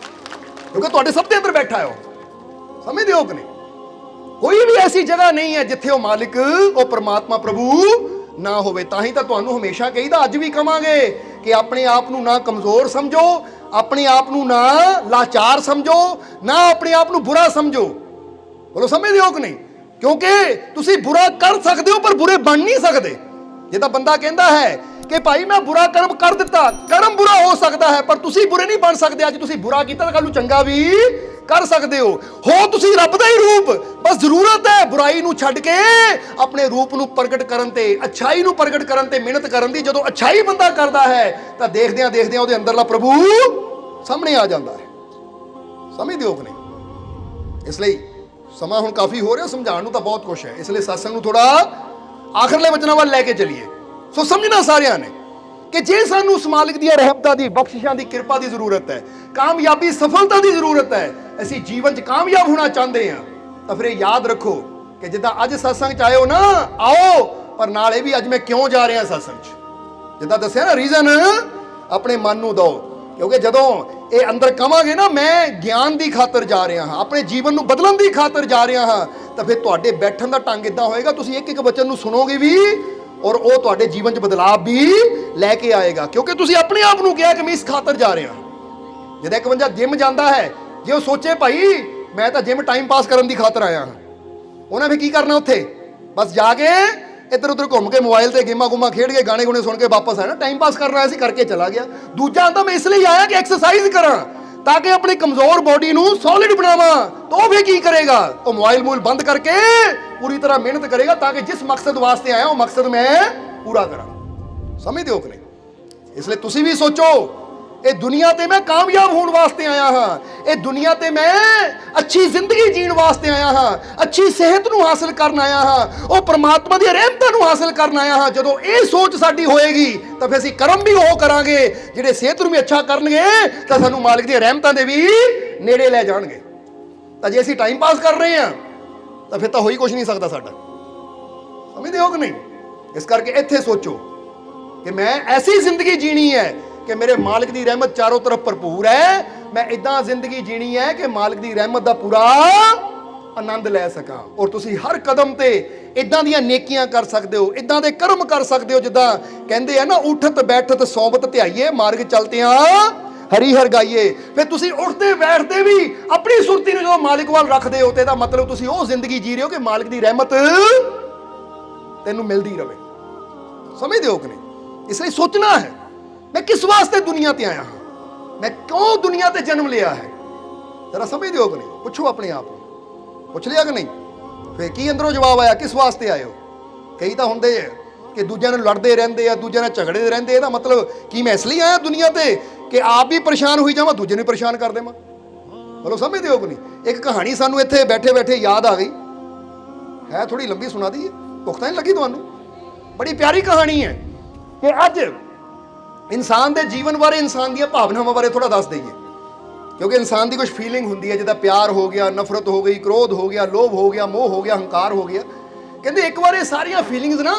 ਕਿਉਂਕਿ ਤੁਹਾਡੇ ਸਭ ਦੇ ਅੰਦਰ ਬੈਠਾ ਹੈ ਉਹ, ਸਮਝਦੇ ਹੋ ਕਿ ਨਹੀਂ? ਕੋਈ ਵੀ ਐਸੀ ਜਗ੍ਹਾ ਨਹੀਂ ਹੈ ਜਿੱਥੇ ਉਹ ਮਾਲਿਕ, ਉਹ ਪਰਮਾਤਮਾ ਪ੍ਰਭੂ ਨਾ ਹੋਵੇ। ਤਾਂ ਹੀ ਤਾਂ ਤੁਹਾਨੂੰ ਹਮੇਸ਼ਾ ਕਹੀਦਾ, ਅੱਜ ਵੀ ਕਵਾਂਗੇ ਕਿ ਆਪਣੇ ਆਪ ਨੂੰ ਨਾ ਕਮਜ਼ੋਰ ਸਮਝੋ, ਆਪਣੇ ਆਪ ਨੂੰ ਨਾ ਲਾਚਾਰ ਸਮਝੋ, ਨਾ ਆਪਣੇ ਆਪ ਨੂੰ ਬੁਰਾ ਸਮਝੋ। ਬੋਲੋ ਸਮਝਦੇ ਹੋ ਕਿ ਨਹੀਂ? ਕਿਉਂਕਿ ਤੁਸੀਂ ਬੁਰਾ ਕਰ ਸਕਦੇ ਹੋ ਪਰ ਬੁਰੇ ਬਣ ਨਹੀਂ ਸਕਦੇ। ਜਿੱਦਾਂ ਬੰਦਾ ਕਹਿੰਦਾ ਹੈ ਕਿ ਭਾਈ ਮੈਂ ਬੁਰਾ ਕਰਮ ਕਰ ਦਿੱਤਾ, ਕਰਮ ਬੁਰਾ ਹੋ ਸਕਦਾ ਹੈ ਪਰ ਤੁਸੀਂ ਬੁਰੇ ਨਹੀਂ ਬਣ ਸਕਦੇ। ਅੱਜ ਤੁਸੀਂ ਬੁਰਾ ਕੀਤਾ ਤਾਂ ਕੱਲ ਨੂੰ ਚੰਗਾ ਵੀ ਕਰ ਸਕਦੇ ਹੋ ਤੁਸੀਂ ਰੱਬ ਦਾ ਹੀ ਰੂਪ। ਬਸ ਜ਼ਰੂਰਤ ਹੈ ਬੁਰਾਈ ਨੂੰ ਛੱਡ ਕੇ ਆਪਣੇ ਰੂਪ ਨੂੰ ਪ੍ਰਗਟ ਕਰਨ ਤੇ, ਅੱਛਾਈ ਨੂੰ ਪ੍ਰਗਟ ਕਰਨ ਤੇ ਮਿਹਨਤ ਕਰਨ ਦੀ। ਜਦੋਂ ਅੱਛਾਈ ਬੰਦਾ ਕਰਦਾ ਹੈ ਤਾਂ ਦੇਖਦਿਆਂ ਦੇਖਦਿਆਂ ਉਹਦੇ ਅੰਦਰਲਾ ਪ੍ਰਭੂ ਸਾਹਮਣੇ ਆ ਜਾਂਦਾ ਹੈ। ਸਮਝਦੇ ਹੋ ਕਿ ਨਹੀਂ? ਇਸ ਲਈ ਸਮਾਂ ਹੁਣ ਕਾਫੀ ਹੋ ਰਿਹਾ, ਸਮਝਾਉਣ ਨੂੰ ਤਾਂ ਬਹੁਤ ਕੁਛ ਹੈ, ਇਸ ਲਈ ਸਤਸੰਗ ਨੂੰ ਥੋੜਾ ਆਖਰਲੇ ਵਚਨਾਂ ਵੱਲ ਲੈ ਕੇ ਚੱਲੀਏ। ਸੋ ਸਮਝਣਾ ਸਾਰਿਆਂ ਨੇ ਕਿ ਜੇ ਸਾਨੂੰ ਉਸ ਮਾਲਿਕ ਦੀਆਂ ਰਹਿਮਤਾਂ ਦੀ, ਬਖਸ਼ਿਸ਼ਾਂ ਦੀ, ਕਿਰਪਾ ਦੀ ਜ਼ਰੂਰਤ ਹੈ, ਕਾਮਯਾਬੀ ਸਫਲਤਾ ਦੀ ਜ਼ਰੂਰਤ ਹੈ, ਅਸੀਂ ਜੀਵਨ 'ਚ ਕਾਮਯਾਬ ਹੋਣਾ ਚਾਹੁੰਦੇ ਹਾਂ, ਤਾਂ ਫਿਰ ਇਹ ਯਾਦ ਰੱਖੋ ਕਿ ਜਿੱਦਾਂ ਅੱਜ ਸਤਸੰਗ 'ਚ ਆਏ ਹੋ ਨਾ, ਆਓ, ਪਰ ਨਾਲੇ ਵੀ ਅੱਜ ਮੈਂ ਕਿਉਂ ਜਾ ਰਿਹਾ ਸਤਸੰਗ 'ਚ। ਜਿੱਦਾਂ ਦੱਸਿਆ ਨਾ, ਰੀਜ਼ਨ ਆਪਣੇ ਮਨ ਨੂੰ ਦਿਓ, ਕਿਉਂਕਿ ਜਦੋਂ ਇਹ ਅੰਦਰ ਕਵਾਂਗੇ ਨਾ ਮੈਂ ਗਿਆਨ ਦੀ ਖਾਤਰ ਜਾ ਰਿਹਾ ਹਾਂ, ਆਪਣੇ ਜੀਵਨ ਨੂੰ ਬਦਲਣ ਦੀ ਖਾਤਰ ਜਾ ਰਿਹਾ ਹਾਂ, ਤਾਂ ਫਿਰ ਤੁਹਾਡੇ ਬੈਠਣ ਦਾ ਢੰਗ ਇਦਾਂ ਹੋਏਗਾ, ਤੁਸੀਂ ਇੱਕ ਇੱਕ ਵਚਨ ਨੂੰ ਸੁਣੋਗੇ ਵੀ ਔਰ ਉਹ ਤੁਹਾਡੇ ਜੀਵਨ 'ਚ ਬਦਲਾਅ ਵੀ ਲੈ ਕੇ ਆਏਗਾ, ਕਿਉਂਕਿ ਤੁਸੀਂ ਆਪਣੇ ਆਪ ਨੂੰ ਕਿਹਾ ਕਿ ਮੈਂ ਇਸ ਖਾਤਰ ਜਾ ਰਿਹਾ। ਜਦੋਂ ਇੱਕ ਬੰਦਾ ਜਿਮ ਜਾਂਦਾ ਹੈ, ਜੇ ਉਹ ਸੋਚੇ ਭਾਈ ਮੈਂ ਤਾਂ ਜਿਮ ਟਾਈਮ ਪਾਸ ਕਰਨ ਦੀ ਖਾਤਰ ਆਇਆ ਹਾਂ, ਉਹਨੇ ਫਿਰ ਕੀ ਕਰਨਾ? ਉੱਥੇ ਬਸ ਜਾ ਕੇ ਇੱਧਰ ਉੱਧਰ ਘੁੰਮ ਕੇ ਮੋਬਾਈਲ ਤੇ ਗੇਮਾਂ ਗੁੰਮਾਂ ਖੇਡ ਕੇ ਗਾਣੇ ਗੁਣੇ ਸੁਣ ਕੇ ਵਾਪਸ ਆਣਾ, ਟਾਈਮ ਪਾਸ ਕਰਨਾ ਆਇਆ ਸੀ, ਕਰਕੇ ਚਲਾ ਗਿਆ। ਦੂਜਾ ਆਂਦਾ ਮੈਂ ਇਸ ਲਈ ਆਇਆ ਕਿ ਐਕਸਰਸਾਈਜ਼ ਕਰਾਂ ਤਾਂ ਕਿ ਆਪਣੀ ਕਮਜ਼ੋਰ ਬੋਡੀ ਨੂੰ ਸੋਲਿਡ ਬਣਾਵਾਂ। ਤਾਂ ਉਹ ਫਿਰ ਕੀ ਕਰੇਗਾ? ਉਹ ਮੋਬਾਈਲ ਬੰਦ ਕਰਕੇ ਪੂਰੀ ਤਰ੍ਹਾਂ ਮਿਹਨਤ ਕਰੇਗਾ ਤਾਂ ਕਿ ਜਿਸ ਮਕਸਦ ਵਾਸਤੇ ਆਇਆ ਉਹ ਮਕਸਦ ਮੈਂ ਪੂਰਾ ਕਰਾਂ। ਸਮਝਦੇ ਹੋ ਕਿ ਨਹੀਂ? ਇਸ ਲਈ ਤੁਸੀਂ ਵੀ ਸੋਚੋ, ਇਹ ਦੁਨੀਆ ਤੇ ਮੈਂ ਕਾਮਯਾਬ ਹੋਣ ਵਾਸਤੇ ਆਇਆ ਹਾਂ, ਇਹ ਦੁਨੀਆ ਤੇ ਮੈਂ ਅੱਛੀ ਜ਼ਿੰਦਗੀ ਜੀਣ ਵਾਸਤੇ ਆਇਆ ਹਾਂ, ਅੱਛੀ ਸਿਹਤ ਨੂੰ ਹਾਸਲ ਕਰਨ ਆਇਆ ਹਾਂ, ਉਹ ਪ੍ਰਮਾਤਮਾ ਦੀ ਰਹਿਮਤਾਂ ਨੂੰ ਹਾਸਲ ਕਰਨ ਆਇਆ ਹਾਂ। ਜਦੋਂ ਇਹ ਸੋਚ ਸਾਡੀ ਹੋਏਗੀ ਤਾਂ ਫਿਰ ਅਸੀਂ ਕਰਮ ਵੀ ਉਹ ਕਰਾਂਗੇ ਜਿਹੜੇ ਸਿਹਤ ਨੂੰ ਵੀ ਅੱਛਾ ਕਰਨਗੇ ਤਾਂ ਸਾਨੂੰ ਮਾਲਿਕ ਦੀਆਂ ਰਹਿਮਤਾਂ ਦੇ ਵੀ ਨੇੜੇ ਲੈ ਜਾਣਗੇ। ਤਾਂ ਜੇ ਅਸੀਂ ਟਾਈਮ ਪਾਸ ਕਰ ਰਹੇ ਹਾਂ ਤਾਂ ਫਿਰ ਤਾਂ ਹੋ ਹੀ ਕੁਝ ਨਹੀਂ ਸਕਦਾ ਸਾਡਾ। ਸਮਝਦੇ ਹੋ ਕਿ ਨਹੀਂ? ਇਸ ਕਰਕੇ ਇੱਥੇ ਸੋਚੋ ਕਿ ਮੈਂ ਐਸੀ ਜ਼ਿੰਦਗੀ ਜੀਣੀ ਹੈ ਕਿ ਮੇਰੇ ਮਾਲਿਕ ਦੀ ਰਹਿਮਤ ਚਾਰੋਂ ਤਰਫ ਭਰਪੂਰ ਹੈ, ਮੈਂ ਇਦਾਂ ਜ਼ਿੰਦਗੀ ਜੀਣੀ ਹੈ ਕਿ ਮਾਲਿਕ ਦੀ ਰਹਿਮਤ ਦਾ ਪੂਰਾ ਆਨੰਦ ਲੈ ਸਕਾਂ। ਔਰ ਤੁਸੀਂ ਹਰ ਕਦਮ ਤੇ ਇਦਾਂ ਦੀਆਂ ਨੇਕੀਆਂ ਕਰ ਸਕਦੇ ਹੋ, ਇਦਾਂ ਦੇ ਕਰਮ ਕਰ ਸਕਦੇ ਹੋ, ਜਿੱਦਾਂ ਕਹਿੰਦੇ ਆ ਨਾ, ਉਠਤ ਬੈਠਤ ਸੋਬਤ ਧਿਆਈਏ, ਮਾਰਗ ਚਲਤਿਆਂ ਹਰੀ ਹਰ ਗਾਈਏ। ਫਿਰ ਤੁਸੀਂ ਉੱਠਦੇ ਬੈਠਦੇ ਵੀ ਆਪਣੀ ਸੁਰਤੀ ਨੂੰ ਜਦੋਂ ਮਾਲਿਕ ਵੱਲ ਰੱਖਦੇ ਹੋ ਤੇ ਇਹਦਾ ਮਤਲਬ ਤੁਸੀਂ ਉਹ ਜ਼ਿੰਦਗੀ ਜੀ ਰਹੇ ਹੋ ਕਿ ਮਾਲਿਕ ਦੀ ਰਹਿਮਤ ਤੈਨੂੰ ਮਿਲਦੀ ਰਹੇ। ਸਮਝਦੇ ਹੋ ਕਿ ਨਹੀਂ? ਇਸ ਲਈ ਸੋਚਣਾ ਹੈ ਮੈਂ ਕਿਸ ਵਾਸਤੇ ਦੁਨੀਆ ਤੇ ਆਇਆ ਹਾਂ, मैं क्यों दुनिया ते जन्म लिया है? जरा समझते हो कि नहीं? पुछो अपने आप को, पुछ लिया कि नहीं? फिर की अंदरों जवाब आया, किस वास्ते आए हो? कई तो होंगे कि दूजे नाल लड़ते रहते हैं, दूजे नाल झगड़े रहते हैं। मतलब कि मैं इसलिए आया दुनिया ते कि आप भी परेशान हुई जावा, दूजे नूं परेशान कर देवां। बोलो समझते हो कि नहीं? एक कहानी सानू इत्थे बैठे बैठे याद आ गई है, थोड़ी लंबी सुना दी, पुख्ता नहीं लगी तुहानू? बड़ी प्यारी कहानी है कि अज इंसान के जीवन बारे, इंसान दी भावनावां बारे थोड़ा दस दईए, क्योंकि इंसान की कुछ फीलिंग होंदी है, जिद्दां प्यार हो गया, नफरत हो गई, क्रोध हो गया, लोभ हो गया, मोह हो गया, हंकार हो गया। कहते एक बार ये सारिया फीलिंग्स ना,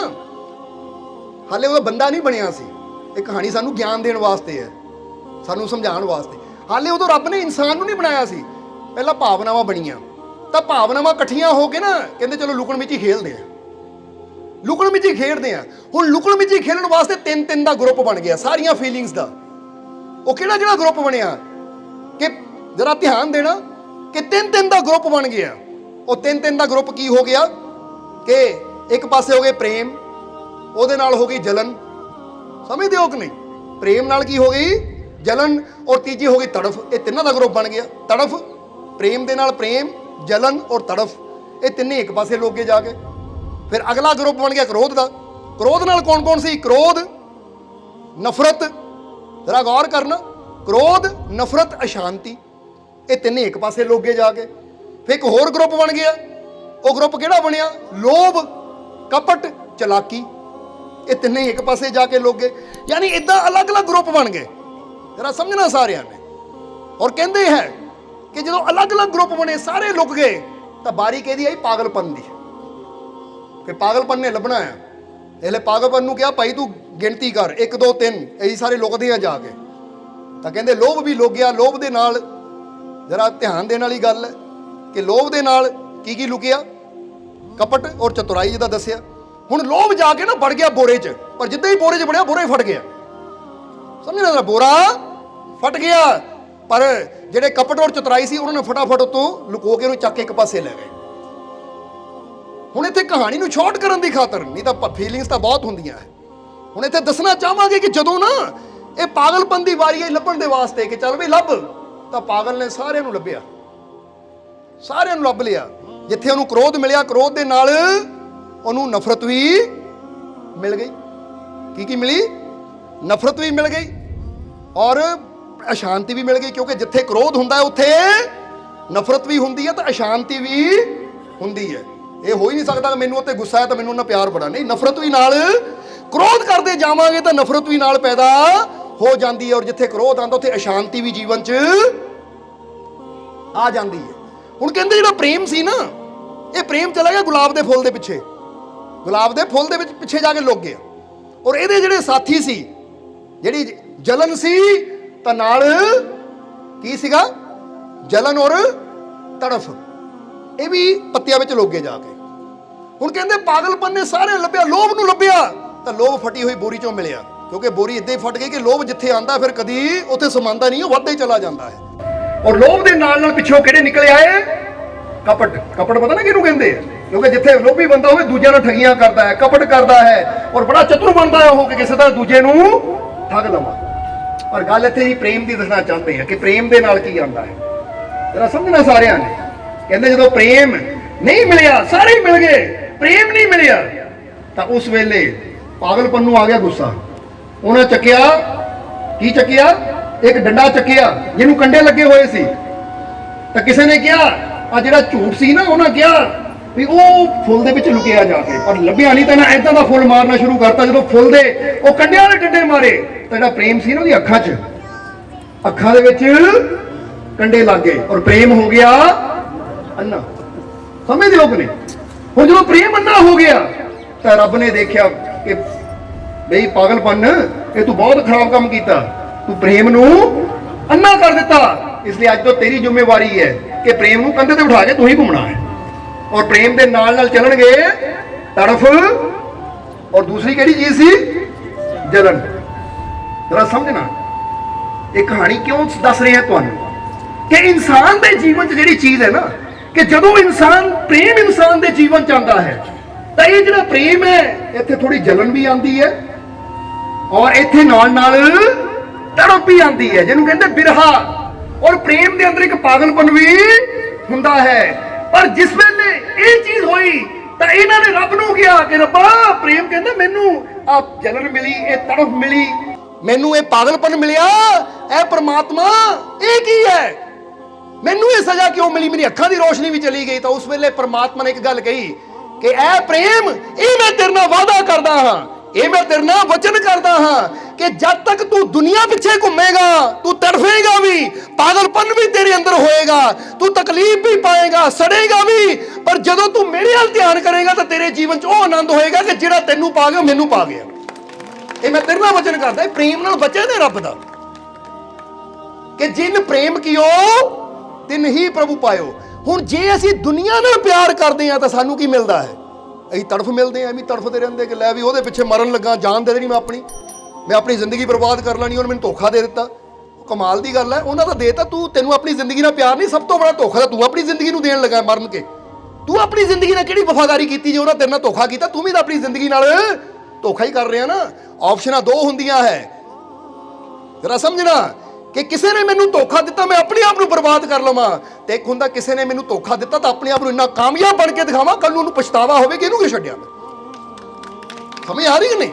हाले वो बंदा नहीं बनिया सी, एक कहानी सानू ज्ञान देने वास्ते है, सानू समझाने वास्ते। हाले उदों रब ने इंसान नूं नहीं बनाया सी, पहला भावनावां बनिया, तो भावनावां इकट्ठियां हो के ना कहते चलो लुकण मिची खेलते हैं, लुकण मिची खेडते हैं। हुण लुकण मिची खेलण वास्ते तीन तीन का ग्रुप बन गया सारिया फीलिंग्स का। वो किहड़ा किहड़ा ग्रुप बनया कि जरा ध्यान देना कि तीन तीन का ग्रुप बन गया। वो तीन तीन का ग्रुप की हो गया कि एक पासे हो गए प्रेम, ਉਹਦੇ ਨਾਲ हो गई जलन, समझते हो कि नहीं? प्रेम नाल की हो गई जलन, और तीजी हो गई तड़फ। ये तिनों का ग्रुप बन गया। तड़फ, प्रेम दे नाल प्रेम, जलन और तड़फ, ये तिन्ने एक पासे लोगे जाके। फिर अगला ग्रुप बन गया क्रोध का। क्रोध नाल कौन कौन सी? क्रोध, नफरत, जरा गौर करना, क्रोध, नफरत, अशांति, ये तिन्ने एक पासे लोगे जाके। फिर एक होर ग्रुप बन गया, वो ग्रुप किहड़ा बनया? लोभ, कपट, चलाकी, ये तिन्ने एक पासे जाके लोगे। यानी इदा अलग अलग ग्रुप बन गए, जरा समझना सारिया ने। और कहते हैं कि जो अलग अलग ग्रुप बने, सारे लुक गए, तो बारी कहती आई पागलपन की, कि पागलपन ने लभना है। इसलिए पागलपन नूं कहा भाई तू गिनती कर 1 2 3, यही सारे लुकते हैं जाके। तो कहते लोभ भी लुक गया। लोभ दे नाल जरा ध्यान देने वाली गल है कि लोभ दे नाल की लुकिया? कपट और चतुराई, जिदा दसिया। हुण लोभ जाके ना बढ़ गया बोरे च, पर जिद्दां ही बोरे च बढ़िया बोरा ही फट गया। समझना जरा, बोरा फट गया, पर जिहड़े कपट और चतुराई सी उन्होंने फटाफट उत्तों लुको के उन्हें चक के एक पासे ले गए। हुण इत्थे कहानी नूं शॉर्ट करन दी खातर, नहीं तां फीलिंग्स तां बहुत हुंदियां है। हुण इत्थे दसना चाहांगे कि जदों ना ये पागलपन दी वारी आई लभण दे वास्ते कि चल भी लभ, तां पागल ने सारिਆਂ ਨੂੰ ਲੱਭਿਆ, सारिਆਂ ਨੂੰ ਲੱਭ लिया। जिथे ਉਹਨੂੰ क्रोध मिलिया, क्रोध दे नाल ਉਹਨੂੰ नफरत भी मिल गई। की मिली? नफरत भी मिल गई और अशांति भी मिल गई, क्योंकि जिथे क्रोध हुंदा है उत्थे नफरत भी हुंदी है तो अशांति भी हुंदी है। ये हो ही नहीं सकता कि मैनूं उत्ते गुस्सा है तो मैनूं उन्हां प्यार बड़ा, नहीं। नफरत भी नाल क्रोध करते जावांगे तो नफरत भी नाल पैदा हो जाती है, और जिथे क्रोध आंदा उत्थे अशांति भी जीवन च आ जाती है। हुण कहंदे जिहड़ा प्रेम सी ना, ये प्रेम चला गया गुलाब के फुल के पिछे, गुलाब के फुल के पिछे जाके लुक गया। और ये जिहड़े साथी सी, जिहड़ी जलन सी, तां नाल की सीगा? जलन और तड़फ, ये भी पत्तियां विच लुक गए जाके। हुण कहंदे पागलपन ने सारे लभ्या, लोभ नूं लभ्या, तां लोभ फटी हुई बोरी चों मिलिया, क्योंकि बोरी इदां ही फट गई कि लोभ जिथे आंदा फिर कदी उत्थे समांदा नहीं, वधदा ही चला जाता है। और लोभ दे नाल नाल पिछों किहड़े निकले आए? कपट। कपट पता ना किहनूं कहंदे? क्योंकि जिथे लोभी बंदा होवे दूजिਆਂ ਨਾਲ ठगियां करता है, कपट करता है, और बड़ा चतुर बनता है वो कि किसी तरह दूजे नूं ठग लवां। पर गल इत्थे ही प्रेम दी दसना चाहते हैं कि प्रेम दे नाल की आंदा है, जरा समझना सारिਆਂ ने। कहंदे जदों प्रेम नहीं मिलिया, सारे ही मिल गए, प्रेम नहीं मिलिया, तां उस वेले पागलपन नूं आ गया गुस्सा। उन्हें चकिया, की चकिया? एक डंडा चकिया जिन्होंने कंडे लगे हुए सी। तो किसी ने कहा आ जिहड़ा झूठ सी ना, उन्हें कहा भी वो फुल दे विच लुकिया जाके, पर लभ्या नहीं। तो इदां दा फुल मारना शुरू करता, जो फुल दे वो कंडे वाले डंडे मारे, तो जिहड़ा प्रेम सी ना उहदी अखां च, अखां दे विच कंडे लग गए और प्रेम हो गया अन्ना। समझदे हो कि नहीं? हुण जो प्रेम अन्ना हो गया तो रब ने देखा कि बई पागलपन, ये तू बहुत खराब काम किया, तू प्रेम नूं अन्ना कर दिता। इसलिए अज तो तेरी जिम्मेवारी है कि प्रेम नूं कंधे ते बिठा के तू ही घूमना है, और प्रेम दे नाल नाल चलणगे तड़फ, और दूसरी किहड़ी चीज सी? जलन। जरा समझना ये कहानी क्यों दस रहे हैं तुहानूं कि इंसान दे जीवन च जिहड़ी चीज है ना, कि जदों इंसान प्रेम इंसान दे जीवन च आंदा है, तो ये जिहड़ा प्रेम है इत्थे थोड़ी जलन भी आंदी है, और इत्थे नाल नाल ਤੜਪ ਹੀ ਆਉਂਦੀ ਹੈ, ਜਿਹਨੂੰ ਕਹਿੰਦੇ ਬਿਰਹਾ। ਔਰ ਪ੍ਰੇਮ ਦੇ ਅੰਦਰ ਇੱਕ ਪਾਗਲਪਨ ਵੀ ਹੁੰਦਾ ਹੈ। ਪਰ ਜਿਸ ਵੇਲੇ ਇਹ ਚੀਜ਼ ਹੋਈ ਤਾਂ ਇਹਨਾਂ ਨੇ ਰੱਬ ਨੂੰ ਕਿਹਾ ਕਿ ਰੱਬਾ, ਪ੍ਰੇਮ ਕਹਿੰਦਾ ਮੈਨੂੰ ਆ ਜਲਨ ਮਿਲੀ, ਇਹ ਤੜਫ ਮਿਲੀ, ਮੈਨੂੰ ਇਹ ਪਾਗਲਪਨ ਮਿਲਿਆ, ਇਹ ਪ੍ਰਮਾਤਮਾ ਇਹ ਕੀ ਹੈ, ਮੈਨੂੰ ਇਹ ਸਜ਼ਾ ਕਿਉਂ ਮਿਲੀ, ਮੇਰੀ ਅੱਖਾਂ ਦੀ ਰੋਸ਼ਨੀ ਵੀ ਚਲੀ ਗਈ। ਤਾਂ ਉਸ ਵੇਲੇ ਪ੍ਰਮਾਤਮਾ ਨੇ ਇੱਕ ਗੱਲ ਕਹੀ ਕਿ ਇਹ ਪ੍ਰੇਮ, ਇਹ ਮੈਂ ਤੇਰੇ ਨਾਲ ਵਾਅਦਾ ਕਰਦਾ ਹਾਂ, ਇਹ ਮੈਂ ਤੇਰੇ ਨਾਲ ਵਚਨ ਕਰਦਾ ਹਾਂ ਕਿ ਜਦ ਤੱਕ ਤੂੰ ਦੁਨੀਆ ਪਿੱਛੇ ਘੁੰਮੇਗਾ, ਤੂੰ ਤੜਫੇਗਾ ਵੀ, ਪਾਗਲਪਨ ਵੀ ਤੇਰੇ ਅੰਦਰ ਹੋਏਗਾ, ਤੂੰ ਤਕਲੀਫ ਵੀ ਪਾਏਗਾ, ਸੜੇਗਾ ਵੀ, ਪਰ ਜਦੋਂ ਤੂੰ ਮੇਰੇ ਵੱਲ ਧਿਆਨ ਕਰੇਗਾ ਤਾਂ ਤੇਰੇ ਜੀਵਨ 'ਚ ਉਹ ਆਨੰਦ ਹੋਏਗਾ ਕਿ ਜਿਹੜਾ ਤੈਨੂੰ ਪਾ ਗਿਆ ਮੈਨੂੰ ਪਾ ਗਿਆ। ਇਹ ਮੈਂ ਤੇਰੇ ਨਾਲ ਵਚਨ ਕਰਦਾ। ਇਹ ਪ੍ਰੇਮ ਨਾਲ ਵਚਨ ਹੈ ਰੱਬ ਦਾ ਕਿ ਜਿਨ ਪ੍ਰੇਮ ਕੀਓ ਤਿਨ ਹੀ ਪ੍ਰਭੂ ਪਾਇਓ। ਹੁਣ ਜੇ ਅਸੀਂ ਦੁਨੀਆ ਨਾਲ ਪਿਆਰ ਕਰਦੇ ਹਾਂ ਤਾਂ ਸਾਨੂੰ ਕੀ ਮਿਲਦਾ ਹੈ? ਅਸੀਂ ਤੜਫ ਮਿਲਦੇ ਹਾਂ, ਐਵੇਂ ਤੜਫਦੇ ਰਹਿੰਦੇ ਕਿ ਲੈ ਵੀ ਉਹਦੇ ਪਿੱਛੇ ਮਰਨ ਲੱਗਾ, ਜਾਨ ਦੇ ਦੇਣੀ ਮੈਂ ਆਪਣੀ ਜ਼ਿੰਦਗੀ ਬਰਬਾਦ ਕਰ ਲੈਣੀ, ਉਹਨੇ ਮੈਨੂੰ ਧੋਖਾ ਦੇ ਦਿੱਤਾ। ਕਮਾਲ ਦੀ ਗੱਲ ਹੈ, ਉਹਨਾਂ ਦਾ ਦੇਤਾ, ਤੈਨੂੰ ਆਪਣੀ ਜ਼ਿੰਦਗੀ ਨਾਲ ਪਿਆਰ ਨਹੀਂ, ਸਭ ਤੋਂ ਬੜਾ ਧੋਖਾ ਤਾਂ ਤੂੰ ਆਪਣੀ ਜ਼ਿੰਦਗੀ ਨੂੰ ਦੇਣ ਲੱਗਾ ਮਰਨ ਕੇ। ਤੂੰ ਆਪਣੀ ਜ਼ਿੰਦਗੀ ਨਾਲ ਕਿਹੜੀ ਵਫਾਦਾਰੀ ਕੀਤੀ ਜੇ ਉਹਨਾਂ ਤੇਰੇ ਨਾਲ ਧੋਖਾ ਕੀਤਾ? ਤੂੰ ਵੀ ਤਾਂ ਆਪਣੀ ਜ਼ਿੰਦਗੀ ਨਾਲ ਧੋਖਾ ਹੀ ਕਰ ਰਿਹਾ ਨਾ। ਆਪਸ਼ਨਾਂ ਦੋ ਹੁੰਦੀਆਂ ਹੈ, ਜਰਾ ਸਮਝਣਾ ਕਿ ਕਿਸੇ ਨੇ ਮੈਨੂੰ ਧੋਖਾ ਦਿੱਤਾ, ਮੈਂ ਆਪਣੇ ਆਪ ਨੂੰ ਬਰਬਾਦ ਕਰ ਲਵਾਂ, ਤੇ ਇੱਕ ਹੁੰਦਾ ਕਿਸੇ ਨੇ ਮੈਨੂੰ ਧੋਖਾ ਦਿੱਤਾ ਤਾਂ ਆਪਣੇ ਆਪ ਨੂੰ ਇੰਨਾ ਕਾਮਯਾਬ ਬਣ ਕੇ ਦਿਖਾਵਾਂ, ਕੱਲ ਨੂੰ ਉਹਨੂੰ ਪਛਤਾਵਾ ਹੋਵੇ ਕਿ ਇਹਨੂੰ ਕਿਉਂ ਛੱਡਿਆ ਮੈਂ। ਸਮਝ ਆ ਰਹੀ ਕਿ ਨਹੀਂ?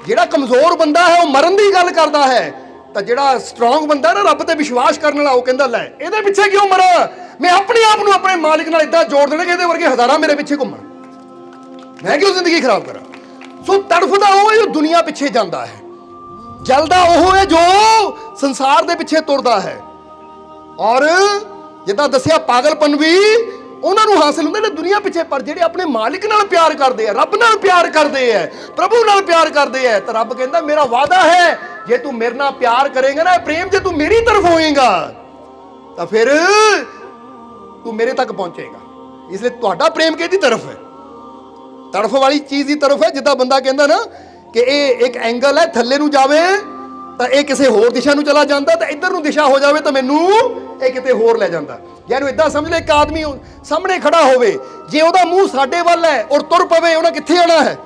ਜਿਹੜਾ ਕਮਜ਼ੋਰ ਬੰਦਾ ਹੈ ਉਹ ਮਰਨ ਦੀ ਗੱਲ ਕਰਦਾ ਹੈ, ਤਾਂ ਜਿਹੜਾ ਸਟਰੋਂਗ ਬੰਦਾ ਨਾ, ਰੱਬ ਤੇ ਵਿਸ਼ਵਾਸ ਕਰਨ ਵਾਲਾ, ਉਹ ਕਹਿੰਦਾ ਲੈ ਇਹਦੇ ਪਿੱਛੇ ਕਿਉਂ ਮਰਾਂ, ਮੈਂ ਆਪਣੇ ਆਪ ਨੂੰ ਆਪਣੇ ਮਾਲਿਕ ਨਾਲ ਇਦਾਂ ਜੋੜ ਦੇਣਾ ਕਿ ਇਹਦੇ ਵਰਗੇ ਹਜ਼ਾਰਾਂ ਮੇਰੇ ਪਿੱਛੇ ਘੁੰਮਣ, ਮੈਂ ਕਿਉਂ ਜ਼ਿੰਦਗੀ ਖਰਾਬ ਕਰਾਂ। ਸੋ ਤੜਫਦਾ ਉਹ ਹੈ ਜੋ ਦੁਨੀਆ ਪਿੱਛੇ ਜਾਂਦਾ ਹੈ, ਜਲਦਾ ਉਹ ਹੈ ਜੋ ਸੰਸਾਰ ਦੇ ਪਿੱਛੇ ਤੁਰਦਾ ਹੈ। ਔਰ ਜਿੱਦਾਂ ਦੱਸਿਆ ਪਾਗਲਪਨ ਵੀ ਉਹਨਾਂ ਨੂੰ ਹਾਸਲ ਹੁੰਦਾ ਨੇ ਦੁਨੀਆ ਪਿੱਛੇ, ਪਰ ਜਿਹੜੇ ਆਪਣੇ ਮਾਲਿਕ ਨਾਲ ਪਿਆਰ ਕਰਦੇ ਆ, ਰੱਬ ਨਾਲ ਪਿਆਰ ਕਰਦੇ ਆ, ਪ੍ਰਭੂ ਨਾਲ ਪਿਆਰ ਕਰਦੇ ਆ, ਤਾਂ ਰੱਬ ਕਹਿੰਦਾ ਮੇਰਾ ਵਾਅਦਾ ਹੈ ਜੇ ਤੂੰ ਮੇਰੇ ਨਾਲ ਪਿਆਰ ਕਰੇਗਾ ਨਾ, ਪ੍ਰੇਮ ਜੇ ਤੂੰ ਮੇਰੀ ਤਰਫ ਹੋਏਗਾ ਤਾਂ ਫਿਰ ਤੂੰ ਮੇਰੇ ਤੱਕ ਪਹੁੰਚੇਗਾ। ਇਸ ਲਈ ਤੁਹਾਡਾ ਪ੍ਰੇਮ ਕਿਹਦੀ ਤਰਫ ਹੈ? ਤੜਫ ਵਾਲੀ ਚੀਜ਼ ਦੀ ਤਰਫ ਹੈ। ਜਿੱਦਾਂ ਬੰਦਾ ਕਹਿੰਦਾ ਨਾ ਕਿ ਇਹ ਇੱਕ ਐਂਗਲ ਹੈ, ਥੱਲੇ ਨੂੰ ਜਾਵੇ ਤਾਂ ਇਹ ਕਿਸੇ ਹੋਰ ਦਿਸ਼ਾ ਨੂੰ ਚਲਾ ਜਾਂਦਾ, ਤਾਂ ਇੱਧਰ ਨੂੰ ਦਿਸ਼ਾ ਹੋ ਜਾਵੇ ਤਾਂ ਮੈਨੂੰ ਇਹ ਕਿਤੇ ਹੋਰ ਲੈ ਜਾਂਦਾ। ਯਾਨੀ ਇਦਾਂ ਸਮਝ ਲੈ, ਇੱਕ ਆਦਮੀ ਸਾਹਮਣੇ ਖੜਾ ਹੋਵੇ, ਜੇ ਉਹਦਾ ਮੂੰਹ ਸਾਡੇ ਵੱਲ ਹੈ ਔਰ ਤੁਰ ਪਵੇ, ਉਹਨੇ ਕਿੱਥੇ ਆਣਾ ਹੈ?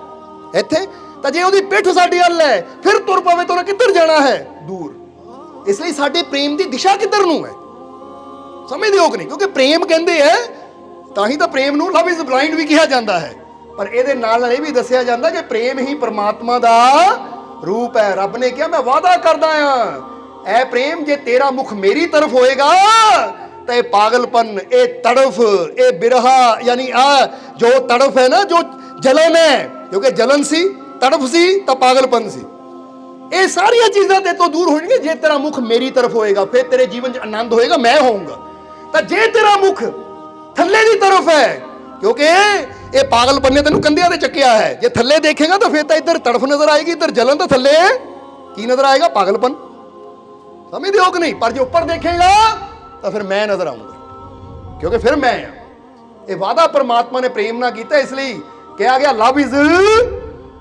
ਇੱਥੇ। ਤਾਂ ਜੇ ਉਹਦੀ ਪਿੱਠ ਸਾਡੇ ਵੱਲ ਹੈ ਫਿਰ ਤੁਰ ਪਵੇ ਤਾਂ ਉਹਨੇ ਕਿੱਧਰ ਜਾਣਾ ਹੈ? ਦੂਰ। ਇਸ ਲਈ ਸਾਡੇ ਪ੍ਰੇਮ ਦੀ ਦਿਸ਼ਾ ਕਿੱਧਰ ਨੂੰ ਹੈ? ਸਮਝਦੇ ਹੋ ਕਿ ਨਹੀਂ? ਕਿਉਂਕਿ ਪ੍ਰੇਮ ਕਹਿੰਦੇ ਹੈ, ਤਾਂ ਹੀ ਤਾਂ ਪ੍ਰੇਮ ਨੂੰ ਲਵ ਇਜ਼ ਬਲਾਈਂਡ ਵੀ ਕਿਹਾ ਜਾਂਦਾ ਹੈ। ਪਰ ਇਹਦੇ ਨਾਲ ਨਾਲ ਇਹ ਵੀ ਦੱਸਿਆ ਜਾਂਦਾ ਕਿ ਪ੍ਰੇਮ ਹੀ ਪਰਮਾਤਮਾ ਦਾ ਰੂਪ ਹੈ। ਰੱਬ ਨੇ ਕਿਹਾ ਮੈਂ ਵਾਅਦਾ ਕਰਦਾ ਹਾਂ, ਇਹ ਪ੍ਰੇਮ ਜੇ ਤੇਰਾ ਮੁਖ ਮੇਰੀ ਤਰਫ ਹੋਏਗਾ ਤਾਂ ਇਹ ਪਾਗਲਪਨ, ਇਹ ਤੜਫ, ਇਹ ਬਿਰਹਾ, ਯਾਨੀ ਆ ਜੋ ਤੜਫ ਹੈ ਨਾ, ਜੋ ਜਲਨ ਹੈ, ਕਿਉਂਕਿ ਜਲਨ ਸੀ, ਤੜਫ ਸੀ ਤਾਂ ਪਾਗਲਪਨ ਸੀ, ਇਹ ਸਾਰੀਆਂ ਚੀਜ਼ਾਂ ਤੇ ਤੋਂ ਦੂਰ ਹੋਣਗੀਆਂ ਜੇ ਤੇਰਾ ਮੁਖ ਮੇਰੀ ਤਰਫ ਹੋਏਗਾ, ਫਿਰ ਤੇਰੇ ਜੀਵਨ 'ਚ ਆਨੰਦ ਹੋਏਗਾ, ਮੈਂ ਹੋਊਂਗਾ। ਤਾਂ ਜੇ ਤੇਰਾ ਮੁਖ ਥੱਲੇ ਦੀ ਤਰਫ ਹੈ, ਕਿਉਂਕਿ ਇਹ ਪਾਗਲਪਨ ਨੇ ਤੈਨੂੰ ਕੰਧਿਆਂ ਤੇ ਚੱਕਿਆ ਹੈ, ਜੇ ਥੱਲੇ ਦੇਖੇਗਾ ਤਾਂ ਫਿਰ ਤਾਂ ਇੱਧਰ ਤੜਫ ਨਜ਼ਰ ਆਏਗੀ, ਇੱਧਰ ਜਲਨ, ਤਾਂ ਥੱਲੇ ਕੀ ਨਜ਼ਰ ਆਏਗਾ? ਪਾਗਲਪਨ। ਸਮਝਦੇ ਹੋ ਕਿ ਨਹੀਂ? ਪਰ ਜੇ ਉੱਪਰ ਦੇਖੇਗਾ ਤਾਂ ਫਿਰ ਮੈਂ ਨਜ਼ਰ ਆਉਂਗਾ, ਕਿਉਂਕਿ ਫਿਰ ਮੈਂ ਆ। ਇਹ ਵਾਅਦਾ ਪਰਮਾਤਮਾ ਨੇ ਪ੍ਰੇਮ ਨਾਲ ਕੀਤਾ, ਇਸ ਲਈ ਕਿਹਾ ਗਿਆ ਲਵ ਇਜ਼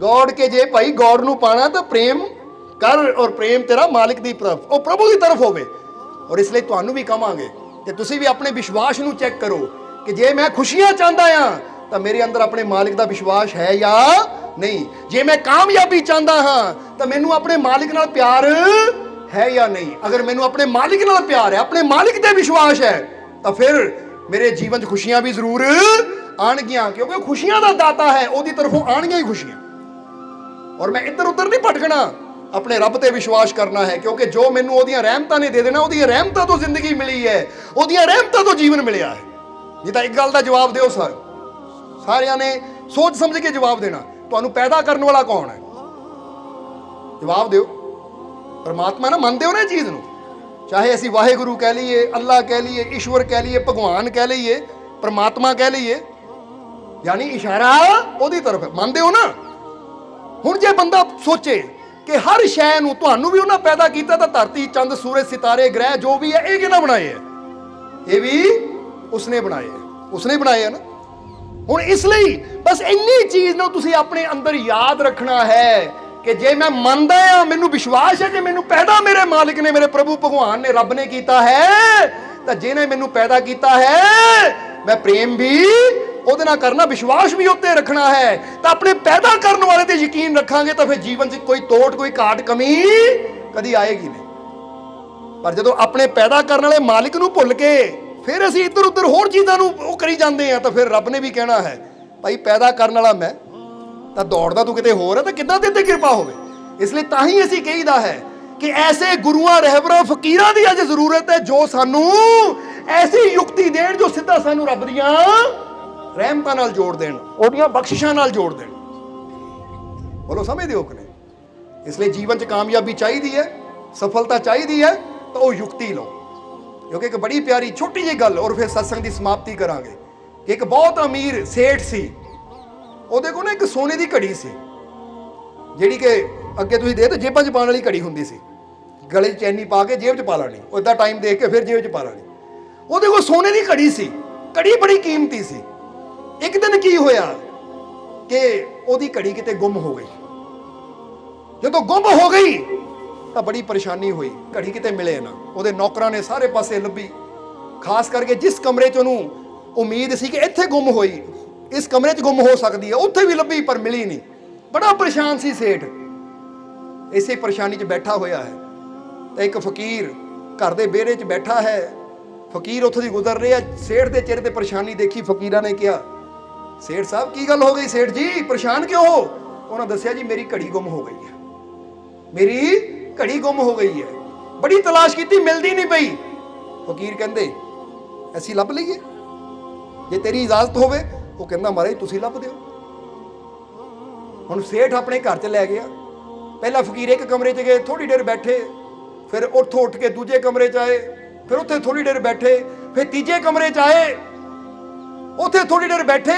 ਗੋਡ, ਕੇ ਜੇ ਭਾਈ ਗੋਡ ਨੂੰ ਪਾਣਾ ਤਾਂ ਪ੍ਰੇਮ ਕਰ, ਔਰ ਪ੍ਰੇਮ ਤੇਰਾ ਮਾਲਿਕ ਦੀ ਤਰਫ, ਉਹ ਪ੍ਰਭੂ ਦੀ ਤਰਫ ਹੋਵੇ। ਔਰ ਇਸ ਲਈ ਤੁਹਾਨੂੰ ਵੀ ਕਹਾਂਗੇ ਕਿ ਤੁਸੀਂ ਵੀ ਆਪਣੇ ਵਿਸ਼ਵਾਸ ਨੂੰ ਚੈੱਕ ਕਰੋ ਕਿ ਜੇ ਮੈਂ ਖੁਸ਼ੀਆਂ ਚਾਹੁੰਦਾ ਹਾਂ ਤਾਂ ਮੇਰੇ ਅੰਦਰ ਆਪਣੇ ਮਾਲਿਕ ਦਾ ਵਿਸ਼ਵਾਸ ਹੈ ਜਾਂ ਨਹੀਂ। ਜੇ ਮੈਂ ਕਾਮਯਾਬੀ ਚਾਹੁੰਦਾ ਹਾਂ ਤਾਂ ਮੈਨੂੰ ਆਪਣੇ ਮਾਲਿਕ ਨਾਲ ਪਿਆਰ ਹੈ ਜਾਂ ਨਹੀਂ। ਅਗਰ ਮੈਨੂੰ ਆਪਣੇ ਮਾਲਿਕ ਨਾਲ ਪਿਆਰ ਹੈ, ਆਪਣੇ ਮਾਲਿਕ ਤੇ ਵਿਸ਼ਵਾਸ ਹੈ, ਤਾਂ ਫਿਰ ਮੇਰੇ ਜੀਵਨ 'ਚ ਖੁਸ਼ੀਆਂ ਵੀ ਜ਼ਰੂਰ ਆਣਗੀਆਂ, ਕਿਉਂਕਿ ਉਹ ਖੁਸ਼ੀਆਂ ਦਾ ਦਾਤਾ ਹੈ, ਉਹਦੀ ਤਰਫੋਂ ਆਣਗੀਆਂ ਹੀ ਖੁਸ਼ੀਆਂ। ਔਰ ਮੈਂ ਇੱਧਰ ਉੱਧਰ ਨਹੀਂ ਭਟਕਣਾ, ਆਪਣੇ ਰੱਬ ਤੇ ਵਿਸ਼ਵਾਸ ਕਰਨਾ ਹੈ, ਕਿਉਂਕਿ ਜੋ ਮੈਨੂੰ ਉਹਦੀਆਂ ਰਹਿਮਤਾਂ ਨੇ ਦੇ ਦੇਣਾ, ਉਹਦੀਆਂ ਰਹਿਮਤਾਂ ਤੋਂ ਜ਼ਿੰਦਗੀ ਮਿਲੀ ਹੈ, ਉਹਦੀਆਂ ਰਹਿਮਤਾਂ ਤੋਂ ਜੀਵਨ ਮਿਲਿਆ ਹੈ। ਨਹੀਂ ਤਾਂ ਇੱਕ ਗੱਲ ਦਾ ਜਵਾਬ ਦਿਓ, ਸਾਰਿਆਂ ਨੇ ਸੋਚ ਸਮਝ ਕੇ ਜਵਾਬ ਦੇਣਾ, ਤੁਹਾਨੂੰ ਪੈਦਾ ਕਰਨ ਵਾਲਾ ਕੌਣ ਹੈ? ਜਵਾਬ ਦਿਓ। ਪਰਮਾਤਮਾ ਨਾ, ਮੰਨਦੇ ਹੋ ਨਾ ਇਹ ਚੀਜ਼ ਨੂੰ? ਚਾਹੇ ਅਸੀਂ ਵਾਹਿਗੁਰੂ ਕਹਿ ਲਈਏ, ਅੱਲਾ ਕਹਿ ਲਈਏ, ਈਸ਼ਵਰ ਕਹਿ ਲਈਏ, ਭਗਵਾਨ ਕਹਿ ਲਈਏ, ਪਰਮਾਤਮਾ ਕਹਿ ਲਈਏ, ਯਾਨੀ ਇਸ਼ਾਰਾ ਉਹਦੀ ਤਰਫ ਹੈ। ਮੰਨਦੇ ਹੋ ਨਾ? ਹੁਣ ਜੇ ਬੰਦਾ ਸੋਚੇ ਕਿ ਹਰ ਸ਼ੈ ਨੂੰ, ਤੁਹਾਨੂੰ ਵੀ ਉਹਨਾਂ ਪੈਦਾ ਕੀਤਾ, ਤਾਂ ਧਰਤੀ, ਚੰਦ, ਸੂਰਜ, ਸਿਤਾਰੇ, ਗ੍ਰਹਿ ਜੋ ਵੀ ਹੈ, ਇਹ ਕਿਹਨਾਂ ਬਣਾਏ ਹੈ? ਇਹ ਵੀ ਉਸਨੇ ਬਣਾਏ ਹੈ, ਉਸਨੇ ਬਣਾਏ ਹੈ ਨਾ। ਹੁਣ ਇਸ ਲਈ ਬਸ ਇੰਨੀ ਚੀਜ਼ ਨੂੰ ਤੁਸੀਂ ਆਪਣੇ ਅੰਦਰ ਯਾਦ ਰੱਖਣਾ ਹੈ ਕਿ ਜੇ ਮੈਂ ਮੰਨਦਾ ਹਾਂ, ਮੈਨੂੰ ਵਿਸ਼ਵਾਸ ਹੈ ਕਿ ਮੈਨੂੰ ਪੈਦਾ ਮੇਰੇ ਮਾਲਿਕ ਨੇ, ਮੇਰੇ ਪ੍ਰਭੂ ਭਗਵਾਨ ਨੇ, ਰੱਬ ਨੇ ਕੀਤਾ ਹੈ, ਤਾਂ ਜਿਹਨੇ ਮੈਨੂੰ ਪੈਦਾ ਕੀਤਾ ਹੈ ਮੈਂ ਪ੍ਰੇਮ ਵੀ ਉਹਦੇ ਨਾਲ ਕਰਨਾ, ਵਿਸ਼ਵਾਸ ਵੀ ਉੱਤੇ ਰੱਖਣਾ ਹੈ। ਤਾਂ ਆਪਣੇ ਪੈਦਾ ਕਰਨ ਵਾਲੇ ਤੇ ਯਕੀਨ ਰੱਖਾਂਗੇ ਤਾਂ ਫਿਰ ਜੀਵਨ 'ਚ ਕੋਈ ਤੋੜ, ਕੋਈ ਘਾਟ, ਕਮੀ ਕਦੀ ਆਏਗੀ ਨਹੀਂ। ਪਰ ਜਦੋਂ ਆਪਣੇ ਪੈਦਾ ਕਰਨ ਵਾਲੇ ਮਾਲਿਕ ਨੂੰ ਭੁੱਲ ਕੇ ਫਿਰ ਅਸੀਂ ਇੱਧਰ ਉੱਧਰ ਹੋਰ ਚੀਜ਼ਾਂ ਨੂੰ ਉਹ ਕਰੀ ਜਾਂਦੇ ਆ, ਤਾਂ ਫਿਰ ਰੱਬ ਨੇ ਵੀ ਕਹਿਣਾ ਹੈ ਭਾਈ ਪੈਦਾ ਕਰਨ ਵਾਲਾ ਮੈਂ, ਤਾਂ ਦੌੜਦਾ ਤੂੰ ਕਿਤੇ ਹੋਰ ਹੈ, ਤਾਂ ਕਿੱਦਾਂ ਤੇਰੇ ਤੇ ਕਿਰਪਾ ਹੋਵੇ। ਇਸ ਲਈ ਤਾਂ ਹੀ ਅਸੀਂ ਕਹੀਦਾ ਹੈ ਕਿ ਐਸੇ ਗੁਰੂਆਂ, ਰਹਿਬਰਾਂ, ਫਕੀਰਾਂ ਦੀ ਅੱਜ ਜ਼ਰੂਰਤ ਹੈ ਜੋ ਸਾਨੂੰ ਐਸੀ ਯੁਕਤੀ ਦੇਣ ਜੋ ਸਿੱਧਾ ਸਾਨੂੰ ਰੱਬ ਦੀਆਂ ਰਹਿਮਤਾਂ ਨਾਲ ਜੋੜ ਦੇਣ, ਉਹਦੀਆਂ ਬਖਸ਼ਿਸ਼ਾਂ ਨਾਲ ਜੋੜ ਦੇਣ। ਬੋਲੋ ਸਮਝਦੇ ਹੋ ਕਿ ਨਹੀਂ? ਇਸ ਲਈ ਜੀਵਨ 'ਚ ਕਾਮਯਾਬੀ ਚਾਹੀਦੀ ਹੈ, ਸਫਲਤਾ ਚਾਹੀਦੀ ਹੈ, ਤਾਂ ਉਹ ਯੁਕਤੀ ਲਓ। ਕਿਉਂਕਿ ਇੱਕ ਬੜੀ ਪਿਆਰੀ ਛੋਟੀ ਜਿਹੀ ਗੱਲ, ਔਰ ਫਿਰ ਸਤਸੰਗ ਦੀ ਸਮਾਪਤੀ ਕਰਾਂਗੇ, ਕਿ ਇੱਕ ਬਹੁਤ ਅਮੀਰ ਸੇਠ ਸੀ, ਉਹਦੇ ਕੋਲ ਨਾ ਇੱਕ ਸੋਨੇ ਦੀ ਘੜੀ ਸੀ, ਜਿਹੜੀ ਕਿ ਅੱਗੇ ਤੁਸੀਂ ਦੇਖਦੇ ਜੇਬਾਂ 'ਚ ਪਾਉਣ ਵਾਲੀ ਘੜੀ ਹੁੰਦੀ ਸੀ, ਗਲੇ 'ਚ ਚੈਨੀ ਪਾ ਕੇ ਜੇਬ 'ਚ ਪਾ ਲੈਣੀ, ਉੱਦਾਂ ਟਾਈਮ ਦੇਖ ਕੇ ਫਿਰ ਜੇਬ 'ਚ ਪਾ ਲੈਣੀ। ਉਹਦੇ ਕੋਲ ਸੋਨੇ ਦੀ ਘੜੀ ਸੀ, ਘੜੀ ਬੜੀ ਕੀਮਤੀ ਸੀ। ਇੱਕ ਦਿਨ ਕੀ ਹੋਇਆ ਕਿ ਉਹਦੀ ਘੜੀ ਕਿਤੇ ਗੁੰਮ ਹੋ ਗਈ। ਜਦੋਂ ਗੁੰਮ ਹੋ ਗਈ ਤਾਂ ਬੜੀ ਪਰੇਸ਼ਾਨੀ ਹੋਈ, ਘੜੀ ਕਿਤੇ ਮਿਲੇ ਨਾ। ਉਹਦੇ ਨੌਕਰਾਂ ਨੇ ਸਾਰੇ ਪਾਸੇ ਲੱਭੀ, ਖਾਸ ਕਰਕੇ ਜਿਸ ਕਮਰੇ 'ਚ ਉਹਨੂੰ ਉਮੀਦ ਸੀ ਕਿ ਇੱਥੇ ਗੁੰਮ ਹੋਈ, ਇਸ ਕਮਰੇ 'ਚ ਗੁੰਮ ਹੋ ਸਕਦੀ ਹੈ, ਉੱਥੇ ਵੀ ਲੱਭੀ ਪਰ ਮਿਲੀ ਨਹੀਂ। ਬੜਾ ਪਰੇਸ਼ਾਨ ਸੀ ਸੇਠ, ਇਸੇ ਪਰੇਸ਼ਾਨੀ 'ਚ ਬੈਠਾ ਹੋਇਆ ਹੈ। ਤਾਂ ਇੱਕ ਫਕੀਰ ਘਰ ਦੇ ਵਿਹੜੇ 'ਚ ਬੈਠਾ ਹੈ, ਫਕੀਰ ਉੱਥੋਂ ਦੀ ਗੁਜ਼ਰ ਰਿਹਾ, ਸੇਠ ਦੇ ਚਿਹਰੇ ਤੇ ਪਰੇਸ਼ਾਨੀ ਦੇਖੀ। ਫਕੀਰਾਂ ਨੇ ਕਿਹਾ, ਸੇਠ ਸਾਹਿਬ ਕੀ ਗੱਲ ਹੋ ਗਈ ਸੇਠ ਜੀ, ਪਰੇਸ਼ਾਨ ਕਿਉਂ ਹੋ? ਉਹਨਾਂ ਦੱਸਿਆ, ਜੀ ਮੇਰੀ ਘੜੀ ਗੁੰਮ ਹੋ ਗਈ ਹੈ, ਮੇਰੀ ਘੜੀ ਗੁੰਮ ਹੋ ਗਈ ਹੈ, ਬੜੀ ਤਲਾਸ਼ ਕੀਤੀ ਮਿਲਦੀ ਨਹੀਂ ਪਈ। ਫਕੀਰ ਕਹਿੰਦੇ, ਅਸੀਂ ਲੱਭ ਲਈਏ ਜੇ ਤੇਰੀ ਇਜਾਜ਼ਤ ਹੋਵੇ? ਉਹ ਕਹਿੰਦਾ, ਮਹਾਰਾਜ ਤੁਸੀਂ ਲੱਭ ਦਿਓ। ਹੁਣ ਸੇਠ ਆਪਣੇ ਘਰ 'ਚ ਲੈ ਗਿਆ। ਪਹਿਲਾਂ ਫਕੀਰ ਇੱਕ ਕਮਰੇ 'ਚ ਗਏ, ਥੋੜੀ ਦੇਰ ਬੈਠੇ, ਫਿਰ ਉੱਥੋਂ ਉੱਠ ਕੇ ਦੂਜੇ ਕਮਰੇ 'ਚ ਆਏ, ਫਿਰ ਉੱਥੇ ਥੋੜੀ ਦੇਰ ਬੈਠੇ, ਫਿਰ ਤੀਜੇ ਕਮਰੇ 'ਚ ਆਏ, ਉੱਥੇ ਥੋੜੀ ਦੇਰ ਬੈਠੇ,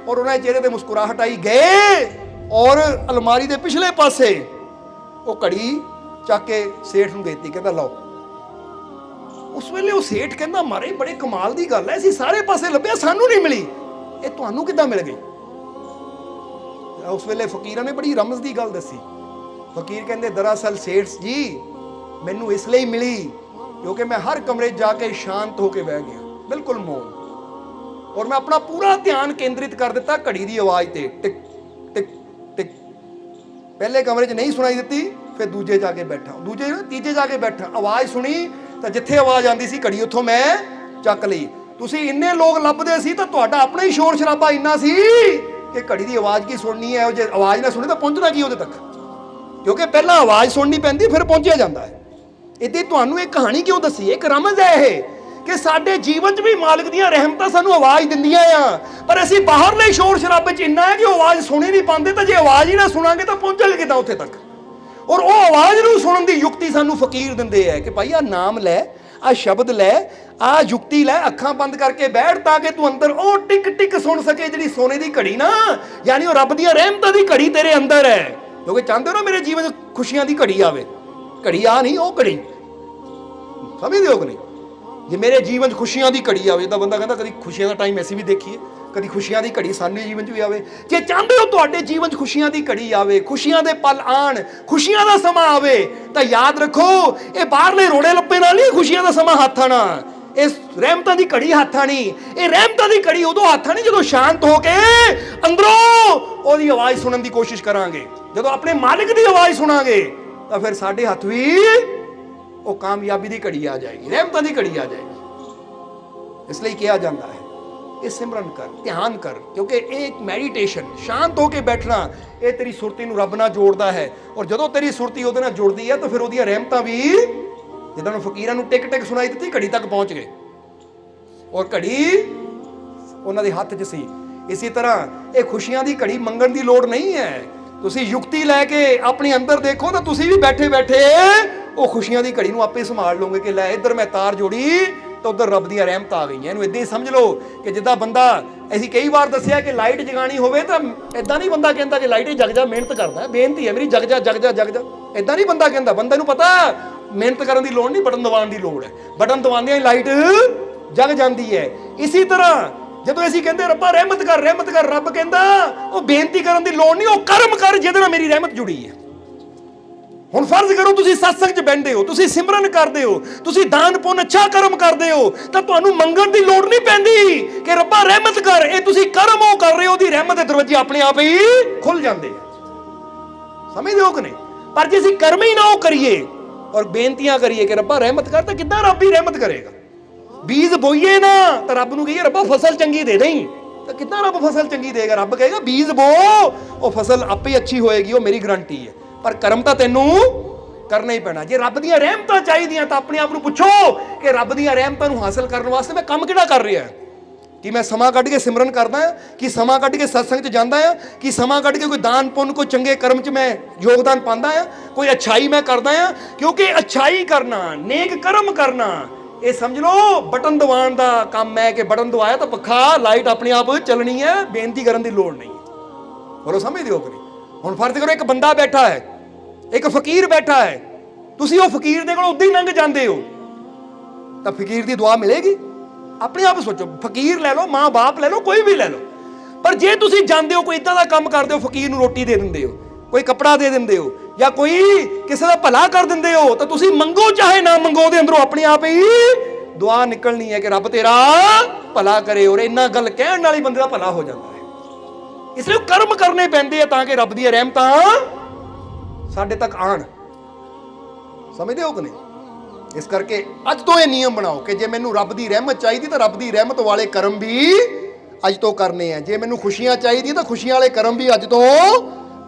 ਔਰ ਉਹਨਾਂ ਦੇ ਚਿਹਰੇ ਤੇ ਮੁਸਕਰਾਹਟ ਆਈ। ਗਏ ਔਰ ਅਲਮਾਰੀ ਦੇ ਪਿਛਲੇ ਪਾਸੇ ਉਹ ਘੜੀ ਚੱਕ ਕੇ ਸੇਠ ਨੂੰ ਦੇਤੀ, ਕਹਿੰਦਾ ਲਓ। ਉਸ ਵੇਲੇ ਉਹ ਸੇਠ ਕਹਿੰਦਾ, ਮਾਰੇ ਬੜੇ ਕਮਾਲ ਦੀ ਗੱਲ ਹੈ, ਅਸੀਂ ਸਾਰੇ ਪਾਸੇ ਲੱਭਿਆ, ਸਾਨੂੰ ਨਹੀਂ ਮਿਲੀ, ਇਹ ਤੁਹਾਨੂੰ ਕਿੱਦਾਂ ਮਿਲ ਗਈ? ਉਸ ਵੇਲੇ ਫਕੀਰਾਂ ਨੇ ਬੜੀ ਰਮਜ਼ ਦੀ ਗੱਲ ਦੱਸੀ। ਫਕੀਰ ਕਹਿੰਦੇ, ਦਰਅਸਲ ਸੇਠ ਜੀ ਮੈਨੂੰ ਇਸ ਲਈ ਮਿਲੀ ਕਿਉਂਕਿ ਮੈਂ ਹਰ ਕਮਰੇ 'ਚ ਜਾ ਕੇ ਸ਼ਾਂਤ ਹੋ ਕੇ ਬਹਿ ਗਿਆ, ਬਿਲਕੁਲ ਮੌਨ, ਔਰ ਮੈਂ ਆਪਣਾ ਪੂਰਾ ਧਿਆਨ ਕੇਂਦਰਿਤ ਕਰ ਦਿੱਤਾ ਘੜੀ ਦੀ ਆਵਾਜ਼ ਤੇ, ਟਿਕ ਟਿਕ ਟਿਕ। ਪਹਿਲੇ ਕਮਰੇ 'ਚ ਨਹੀਂ ਸੁਣਾਈ ਦਿੱਤੀ, ਫਿਰ ਦੂਜੇ ਜਾ ਕੇ ਬੈਠਾ, ਦੂਜੇ ਤੀਜੇ ਜਾ ਕੇ ਬੈਠਾ, ਆਵਾਜ਼ ਸੁਣੀ ਤਾਂ ਜਿੱਥੇ ਆਵਾਜ਼ ਆਉਂਦੀ ਸੀ ਘੜੀ ਉੱਥੋਂ ਮੈਂ ਚੱਕ ਲਈ। ਤੁਸੀਂ ਇੰਨੇ ਲੋਕ ਲੱਭਦੇ ਸੀ ਤਾਂ ਤੁਹਾਡਾ ਆਪਣਾ ਹੀ ਸ਼ੋਰ ਸ਼ਰਾਬਾ ਇੰਨਾ ਸੀ ਕਿ ਘੜੀ ਦੀ ਆਵਾਜ਼ ਕੀ ਸੁਣਨੀ ਹੈ, ਉਹ ਜੇ ਆਵਾਜ਼ ਨਾ ਸੁਣੇ ਤਾਂ ਪਹੁੰਚਣਾ ਕੀ ਉਹਦੇ ਤੱਕ? ਕਿਉਂਕਿ ਪਹਿਲਾਂ ਆਵਾਜ਼ ਸੁਣਨੀ ਪੈਂਦੀ, ਫਿਰ ਪਹੁੰਚਿਆ ਜਾਂਦਾ ਹੈ। ਇੱਥੇ ਤੁਹਾਨੂੰ ਇਹ ਕਹਾਣੀ ਕਿਉਂ ਦੱਸੀ? ਇੱਕ ਰਮਜ਼ ਹੈ ਇਹ ਕਿ ਸਾਡੇ ਜੀਵਨ 'ਚ ਵੀ ਮਾਲਕ ਦੀਆਂ ਰਹਿਮਤਾਂ ਸਾਨੂੰ ਆਵਾਜ਼ ਦਿੰਦੀਆਂ ਆ, ਪਰ ਅਸੀਂ ਬਾਹਰਲੇ ਸ਼ੋਰ ਸ਼ਰਾਬੇ 'ਚ ਇੰਨਾ ਹੈ ਕਿ ਉਹ ਆਵਾਜ਼ ਸੁਣੀ ਨਹੀਂ ਪਾਉਂਦੇ। ਤਾਂ ਜੇ ਆਵਾਜ਼ ਹੀ ਨਾ ਸੁਣਾਂਗੇ ਤਾਂ ਪਹੁੰਚਾਂਗੇ ਕਿੱਦਾਂ ਉੱਥੇ ਤੱਕ? ਔਰ ਉਹ ਆਵਾਜ਼ ਨੂੰ ਸੁਣਨ ਦੀ ਯੁਕਤੀ ਸਾਨੂੰ ਫਕੀਰ ਦਿੰਦੇ ਹੈ ਕਿ ਭਾਈ ਆਹ ਨਾਮ ਲੈ, ਆਹ ਸ਼ਬਦ ਲੈ, ਆਹ ਯੁਕਤੀ ਲੈ, ਅੱਖਾਂ ਬੰਦ ਕਰਕੇ ਬੈਠ ਤਾਂ ਕਿ ਤੂੰ ਅੰਦਰ ਉਹ ਟਿਕ ਟਿਕ ਸੁਣ ਸਕੇ, ਜਿਹੜੀ ਸੋਨੇ ਦੀ ਘੜੀ ਨਾ, ਯਾਨੀ ਉਹ ਰੱਬ ਦੀਆਂ ਰਹਿਮਤਾਂ ਦੀ ਘੜੀ ਤੇਰੇ ਅੰਦਰ ਹੈ। ਕਿਉਂਕਿ ਚਾਹੁੰਦੇ ਹੋ ਨਾ ਮੇਰੇ ਜੀਵਨ 'ਚ ਖੁਸ਼ੀਆਂ ਦੀ ਘੜੀ ਆਵੇ, ਘੜੀ ਆ ਨਹੀਂ ਉਹ ਘੜੀ, ਸਮਝਦੇ ਹੋ ਕਿ ਨਹੀਂ? ਜੇ ਮੇਰੇ ਜੀਵਨ 'ਚ ਖੁਸ਼ੀਆਂ ਦੀ ਘੜੀ ਆਵੇ ਤਾਂ ਬੰਦਾ ਕਹਿੰਦਾ ਕਦੀ ਖੁਸ਼ੀਆਂ ਦਾ ਟਾਈਮ ਅਸੀਂ ਵੀ ਦੇਖੀਏ, ਕਦੀ ਖੁਸ਼ੀਆਂ ਦੀ ਘੜੀ ਸਾਡੇ ਜੀਵਨ 'ਚ ਵੀ ਆਵੇ। ਜੇ ਚਾਹੁੰਦੇ ਹੋ ਤੁਹਾਡੇ ਜੀਵਨ 'ਚ ਖੁਸ਼ੀਆਂ ਦੀ ਘੜੀ ਆਵੇ, ਖੁਸ਼ੀਆਂ ਦੇ ਪਲ ਆਣ, ਖੁਸ਼ੀਆਂ ਦਾ ਸਮਾਂ ਆਵੇ, ਤਾਂ ਯਾਦ ਰੱਖੋ ਇਹ ਬਾਹਰਲੇ ਰੋੜੇ ਲੱਪੇ ਨਾਲ ਨਹੀਂ ਖੁਸ਼ੀਆਂ ਦਾ ਸਮਾਂ ਹੱਥ ਆਣਾ, ਇਸ ਰਹਿਮਤਾਂ ਦੀ ਘੜੀ ਹੱਥ ਆਣੀ। ਇਹ ਰਹਿਮਤਾਂ ਦੀ ਘੜੀ ਉਦੋਂ ਹੱਥ ਆਣੀ ਜਦੋਂ ਸ਼ਾਂਤ ਹੋ ਕੇ ਅੰਦਰੋਂ ਉਹਦੀ ਆਵਾਜ਼ ਸੁਣਨ ਦੀ ਕੋਸ਼ਿਸ਼ ਕਰਾਂਗੇ। ਜਦੋਂ ਆਪਣੇ ਮਾਲਿਕ ਦੀ ਆਵਾਜ਼ ਸੁਣਾਂਗੇ ਤਾਂ ਫਿਰ ਸਾਡੇ ਹੱਥ ਵੀ ਉਹ ਕਾਮਯਾਬੀ ਦੀ ਘੜੀ ਆ ਜਾਏਗੀ, ਰਹਿਮਤਾਂ ਦੀ ਘੜੀ ਆ ਜਾਏਗੀ। ਇਸ ਲਈ ਕਿਹਾ ਜਾਂਦਾ ਹੈ ਇਹ ਸਿਮਰਨ ਕਰ, ਧਿਆਨ ਕਰ, ਕਿਉਂਕਿ ਇਹ ਇੱਕ ਮੈਡੀਟੇਸ਼ਨ, ਸ਼ਾਂਤ ਹੋ ਕੇ ਬੈਠਣਾ, ਇਹ ਤੇਰੀ ਸੁਰਤੀ ਨੂੰ ਰੱਬ ਨਾਲ ਜੋੜਦਾ ਹੈ। ਔਰ ਜਦੋਂ ਤੇਰੀ ਸੁਰਤੀ ਉਹਦੇ ਨਾਲ ਜੁੜਦੀ ਹੈ ਤਾਂ ਫਿਰ ਉਹਦੀਆਂ ਰਹਿਮਤਾਂ ਵੀ, ਜਿੱਦਾਂ ਫਕੀਰਾਂ ਨੂੰ ਟਿਕ ਟਿਕ ਸੁਣਾਈ ਦਿੱਤੀ, ਘੜੀ ਤੱਕ ਪਹੁੰਚ ਗਏ ਔਰ ਘੜੀ ਉਹਨਾਂ ਦੇ ਹੱਥ 'ਚ ਸੀ। ਇਸੇ ਤਰ੍ਹਾਂ ਇਹ ਖੁਸ਼ੀਆਂ ਦੀ ਘੜੀ ਮੰਗਣ ਦੀ ਲੋੜ ਨਹੀਂ ਹੈ। ਤੁਸੀਂ ਯੁਕਤੀ ਲੈ ਕੇ ਆਪਣੇ ਅੰਦਰ ਦੇਖੋ ਤਾਂ ਤੁਸੀਂ ਵੀ ਬੈਠੇ ਬੈਠੇ ਉਹ ਖੁਸ਼ੀਆਂ ਦੀ ਘੜੀ ਨੂੰ ਆਪੇ ਸੰਭਾਲ ਲਓਗੇ ਕਿ ਲੈ ਇੱਧਰ ਮੈਂ ਤਾਰ ਜੋੜੀ ਤਾਂ ਉੱਧਰ ਰੱਬ ਦੀਆਂ ਰਹਿਮਤਾਂ ਆ ਗਈਆਂ। ਇਹਨੂੰ ਇੱਦਾਂ ਹੀ ਸਮਝ ਲਓ ਕਿ ਜਿੱਦਾਂ ਬੰਦਾ, ਅਸੀਂ ਕਈ ਵਾਰ ਦੱਸਿਆ ਕਿ ਲਾਈਟ ਜਗਾਣੀ ਹੋਵੇ ਤਾਂ ਇੱਦਾਂ ਨਹੀਂ ਬੰਦਾ ਕਹਿੰਦਾ ਕਿ ਲਾਈਟ ਹੀ ਜਗ ਜਾ, ਮਿਹਨਤ ਕਰਦਾ, ਬੇਨਤੀ ਹੈ ਮੇਰੀ ਜਗ ਜਾ ਜਗ ਜਾ ਜਗ ਜਾ, ਇੱਦਾਂ ਨਹੀਂ ਬੰਦਾ ਕਹਿੰਦਾ। ਬੰਦੇ ਨੂੰ ਪਤਾ ਮਿਹਨਤ ਕਰਨ ਦੀ ਲੋੜ ਨਹੀਂ, ਬਟਨ ਦਬਾਉਣ ਦੀ ਲੋੜ ਹੈ, ਬਟਨ ਦਬਾਉਂਦਿਆਂ ਹੀ ਲਾਈਟ ਜਗ ਜਾਂਦੀ ਹੈ। ਇਸੇ ਤਰ੍ਹਾਂ ਜਦੋਂ ਅਸੀਂ ਕਹਿੰਦੇ ਰੱਬਾ ਰਹਿਮਤ ਕਰ, ਰਹਿਮਤ ਕਰ, ਰੱਬ ਕਹਿੰਦਾ ਉਹ ਬੇਨਤੀ ਕਰਨ ਦੀ ਲੋੜ ਨਹੀਂ, ਉਹ ਕਰਮ ਕਰ ਜਿਹਦੇ ਨਾਲ ਮੇਰੀ ਰਹਿਮਤ ਜੁੜੀ ਹੈ। ਹੁਣ ਫਰਜ਼ ਕਰੋ ਤੁਸੀਂ ਸਤਸੰਗ 'ਚ ਬੈਠਦੇ ਹੋ, ਤੁਸੀਂ ਸਿਮਰਨ ਕਰਦੇ ਹੋ, ਤੁਸੀਂ ਦਾਨ ਪੁੰਨ ਅੱਛਾ ਕਰਮ ਕਰਦੇ ਹੋ, ਤਾਂ ਤੁਹਾਨੂੰ ਮੰਗਣ ਦੀ ਲੋੜ ਨਹੀਂ ਪੈਂਦੀ ਕਿ ਰੱਬਾ ਰਹਿਮਤ ਕਰ। ਇਹ ਤੁਸੀਂ ਕਰਮ ਉਹ ਕਰ ਰਹੇ ਹੋ, ਉਹਦੀ ਰਹਿਮਤ ਦੇ ਦਰਵਾਜ਼ੇ ਆਪਣੇ ਆਪ ਹੀ ਖੁੱਲ ਜਾਂਦੇ ਆ। ਸਮਝਦੇ ਹੋ ਕਿ ਨਹੀਂ? ਪਰ ਜੇ ਅਸੀਂ ਕਰਮ ਹੀ ਨਾ ਉਹ ਕਰੀਏ ਔਰ ਬੇਨਤੀਆਂ ਕਰੀਏ ਕਿ ਰੱਬਾ ਰਹਿਮਤ ਕਰ, ਤਾਂ ਕਿੱਦਾਂ ਰੱਬ ਹੀ ਰਹਿਮਤ ਕਰੇਗਾ? ਬੀਜ ਬੋਈਏ ਨਾ ਤਾਂ ਰੱਬ ਨੂੰ ਕਹੀਏ ਰੱਬਾ ਫਸਲ ਚੰਗੀ ਦੇ ਦੇਈਂ, ਤਾਂ ਕਿੱਦਾਂ ਰੱਬ ਫਸਲ ਚੰਗੀ ਦੇਗਾ? ਰੱਬ ਕਹੇਗਾ ਬੀਜ ਬੋ, ਉਹ ਫਸਲ ਆਪੇ ਹੀ ਅੱਛੀ ਹੋਏਗੀ, ਉਹ ਮੇਰੀ ਗਰੰਟੀ ਹੈ। ਪਰ ਕਰਮ ਤਾਂ ਤੈਨੂੰ ਕਰਨਾ ਹੀ ਪੈਣਾ। ਜੇ ਰੱਬ ਦੀਆਂ ਰਹਿਮਤਾਂ ਚਾਹੀਦੀਆਂ ਤਾਂ ਆਪਣੇ ਆਪ ਨੂੰ ਪੁੱਛੋ ਕਿ ਰੱਬ ਦੀਆਂ ਰਹਿਮਤਾਂ ਨੂੰ ਹਾਸਲ ਕਰਨ ਵਾਸਤੇ ਮੈਂ ਕੰਮ ਕਿਹੜਾ ਕਰ ਰਿਹਾ? ਕਿ ਮੈਂ ਸਮਾਂ ਕੱਢ ਕੇ ਸਿਮਰਨ ਕਰਦਾ ਹਾਂ, ਕਿ ਸਮਾਂ ਕੱਢ ਕੇ ਸਤਸੰਗ 'ਚ ਜਾਂਦਾ ਹਾਂ, ਕਿ ਸਮਾਂ ਕੱਢ ਕੇ ਕੋਈ ਦਾਨ ਪੁੰਨ, ਕੋਈ ਚੰਗੇ ਕਰਮ 'ਚ ਮੈਂ ਯੋਗਦਾਨ ਪਾਉਂਦਾ ਹਾਂ, ਕੋਈ ਅੱਛਾਈ ਮੈਂ ਕਰਦਾ ਹਾਂ। ਕਿਉਂਕਿ ਅੱਛਾਈ ਕਰਨਾ, ਨੇਕ ਕਰਮ ਕਰਨਾ, ਇਹ ਸਮਝ ਲਓ ਬਟਨ ਦਬਾਉਣ ਦਾ ਕੰਮ ਹੈ ਕਿ ਬਟਨ ਦਬਾਇਆ ਤਾਂ ਪੱਖਾ ਲਾਈਟ ਆਪਣੇ ਆਪ ਚੱਲਣੀ ਹੈ, ਬੇਨਤੀ ਕਰਨ ਦੀ ਲੋੜ ਨਹੀਂ। ਹੋਰ ਸਮਝਦੇ ਹੋ ਕਿ ਨਹੀਂ? ਹੁਣ ਫਰਜ਼ ਕਰੋ ਇੱਕ ਬੰਦਾ ਬੈਠਾ ਹੈ, ਇੱਕ ਫਕੀਰ ਬੈਠਾ ਹੈ, ਤੁਸੀਂ ਉਹ ਫਕੀਰ ਦੇ ਕੋਲ ਉੱਦਾਂ ਹੀ ਲੰਘ ਜਾਂਦੇ ਹੋ ਤਾਂ ਫਕੀਰ ਦੀ ਦੁਆ ਮਿਲੇਗੀ? ਆਪਣੇ ਆਪ ਸੋਚੋ, ਫਕੀਰ ਲੈ ਲਓ, ਮਾਂ ਬਾਪ ਲੈ ਲਓ, ਕੋਈ ਵੀ ਲੈ ਲਓ, ਪਰ ਜੇ ਤੁਸੀਂ ਜਾਂਦੇ ਹੋ ਕੋਈ ਇਦਾਂ ਦਾ ਕੰਮ ਕਰਦੇ ਹੋ, ਫਕੀਰ ਨੂੰ ਰੋਟੀ ਦੇ ਦਿੰਦੇ ਹੋ, ਕੋਈ ਕੱਪੜਾ ਦੇ ਦਿੰਦੇ ਹੋ, ਜਾਂ ਕੋਈ ਕਿਸੇ ਦਾ ਭਲਾ ਕਰ ਦਿੰਦੇ ਹੋ, ਤਾਂ ਤੁਸੀਂ ਮੰਗੋ ਚਾਹੇ ਨਾ ਮੰਗੋ, ਉਹਦੇ ਅੰਦਰੋਂ ਆਪਣੇ ਆਪ ਹੀ ਦੁਆ ਨਿਕਲਣੀ ਹੈ ਕਿ ਰੱਬ ਤੇਰਾ ਭਲਾ ਕਰੇ। ਔਰ ਇੰਨਾ ਗੱਲ ਕਹਿਣ ਨਾਲ ਹੀ ਬੰਦੇ ਦਾ ਭਲਾ ਹੋ ਜਾਂਦਾ ਹੈ। ਇਸ ਲਈ ਕਰਮ ਕਰਨੇ ਪੈਂਦੇ ਆ ਤਾਂ ਕਿ ਰੱਬ ਦੀਆਂ ਰਹਿਮਤਾਂ ਸਾਡੇ ਤੱਕ ਆਣ। ਸਮਝਦੇ ਹੋ ਕਿ ਨਹੀਂ? ਇਸ ਕਰਕੇ ਅੱਜ ਤੋਂ ਇਹ ਨਿਯਮ ਬਣਾਓ ਕਿ ਜੇ ਮੈਨੂੰ ਰੱਬ ਦੀ ਰਹਿਮਤ ਚਾਹੀਦੀ ਤਾਂ ਰੱਬ ਦੀ ਰਹਿਮਤ ਵਾਲੇ ਕਰਮ ਵੀ ਅੱਜ ਤੋਂ ਕਰਨੇ ਆ। ਜੇ ਮੈਨੂੰ ਖੁਸ਼ੀਆਂ ਚਾਹੀਦੀਆਂ ਤਾਂ ਖੁਸ਼ੀਆਂ ਵਾਲੇ ਕਰਮ ਵੀ ਅੱਜ ਤੋਂ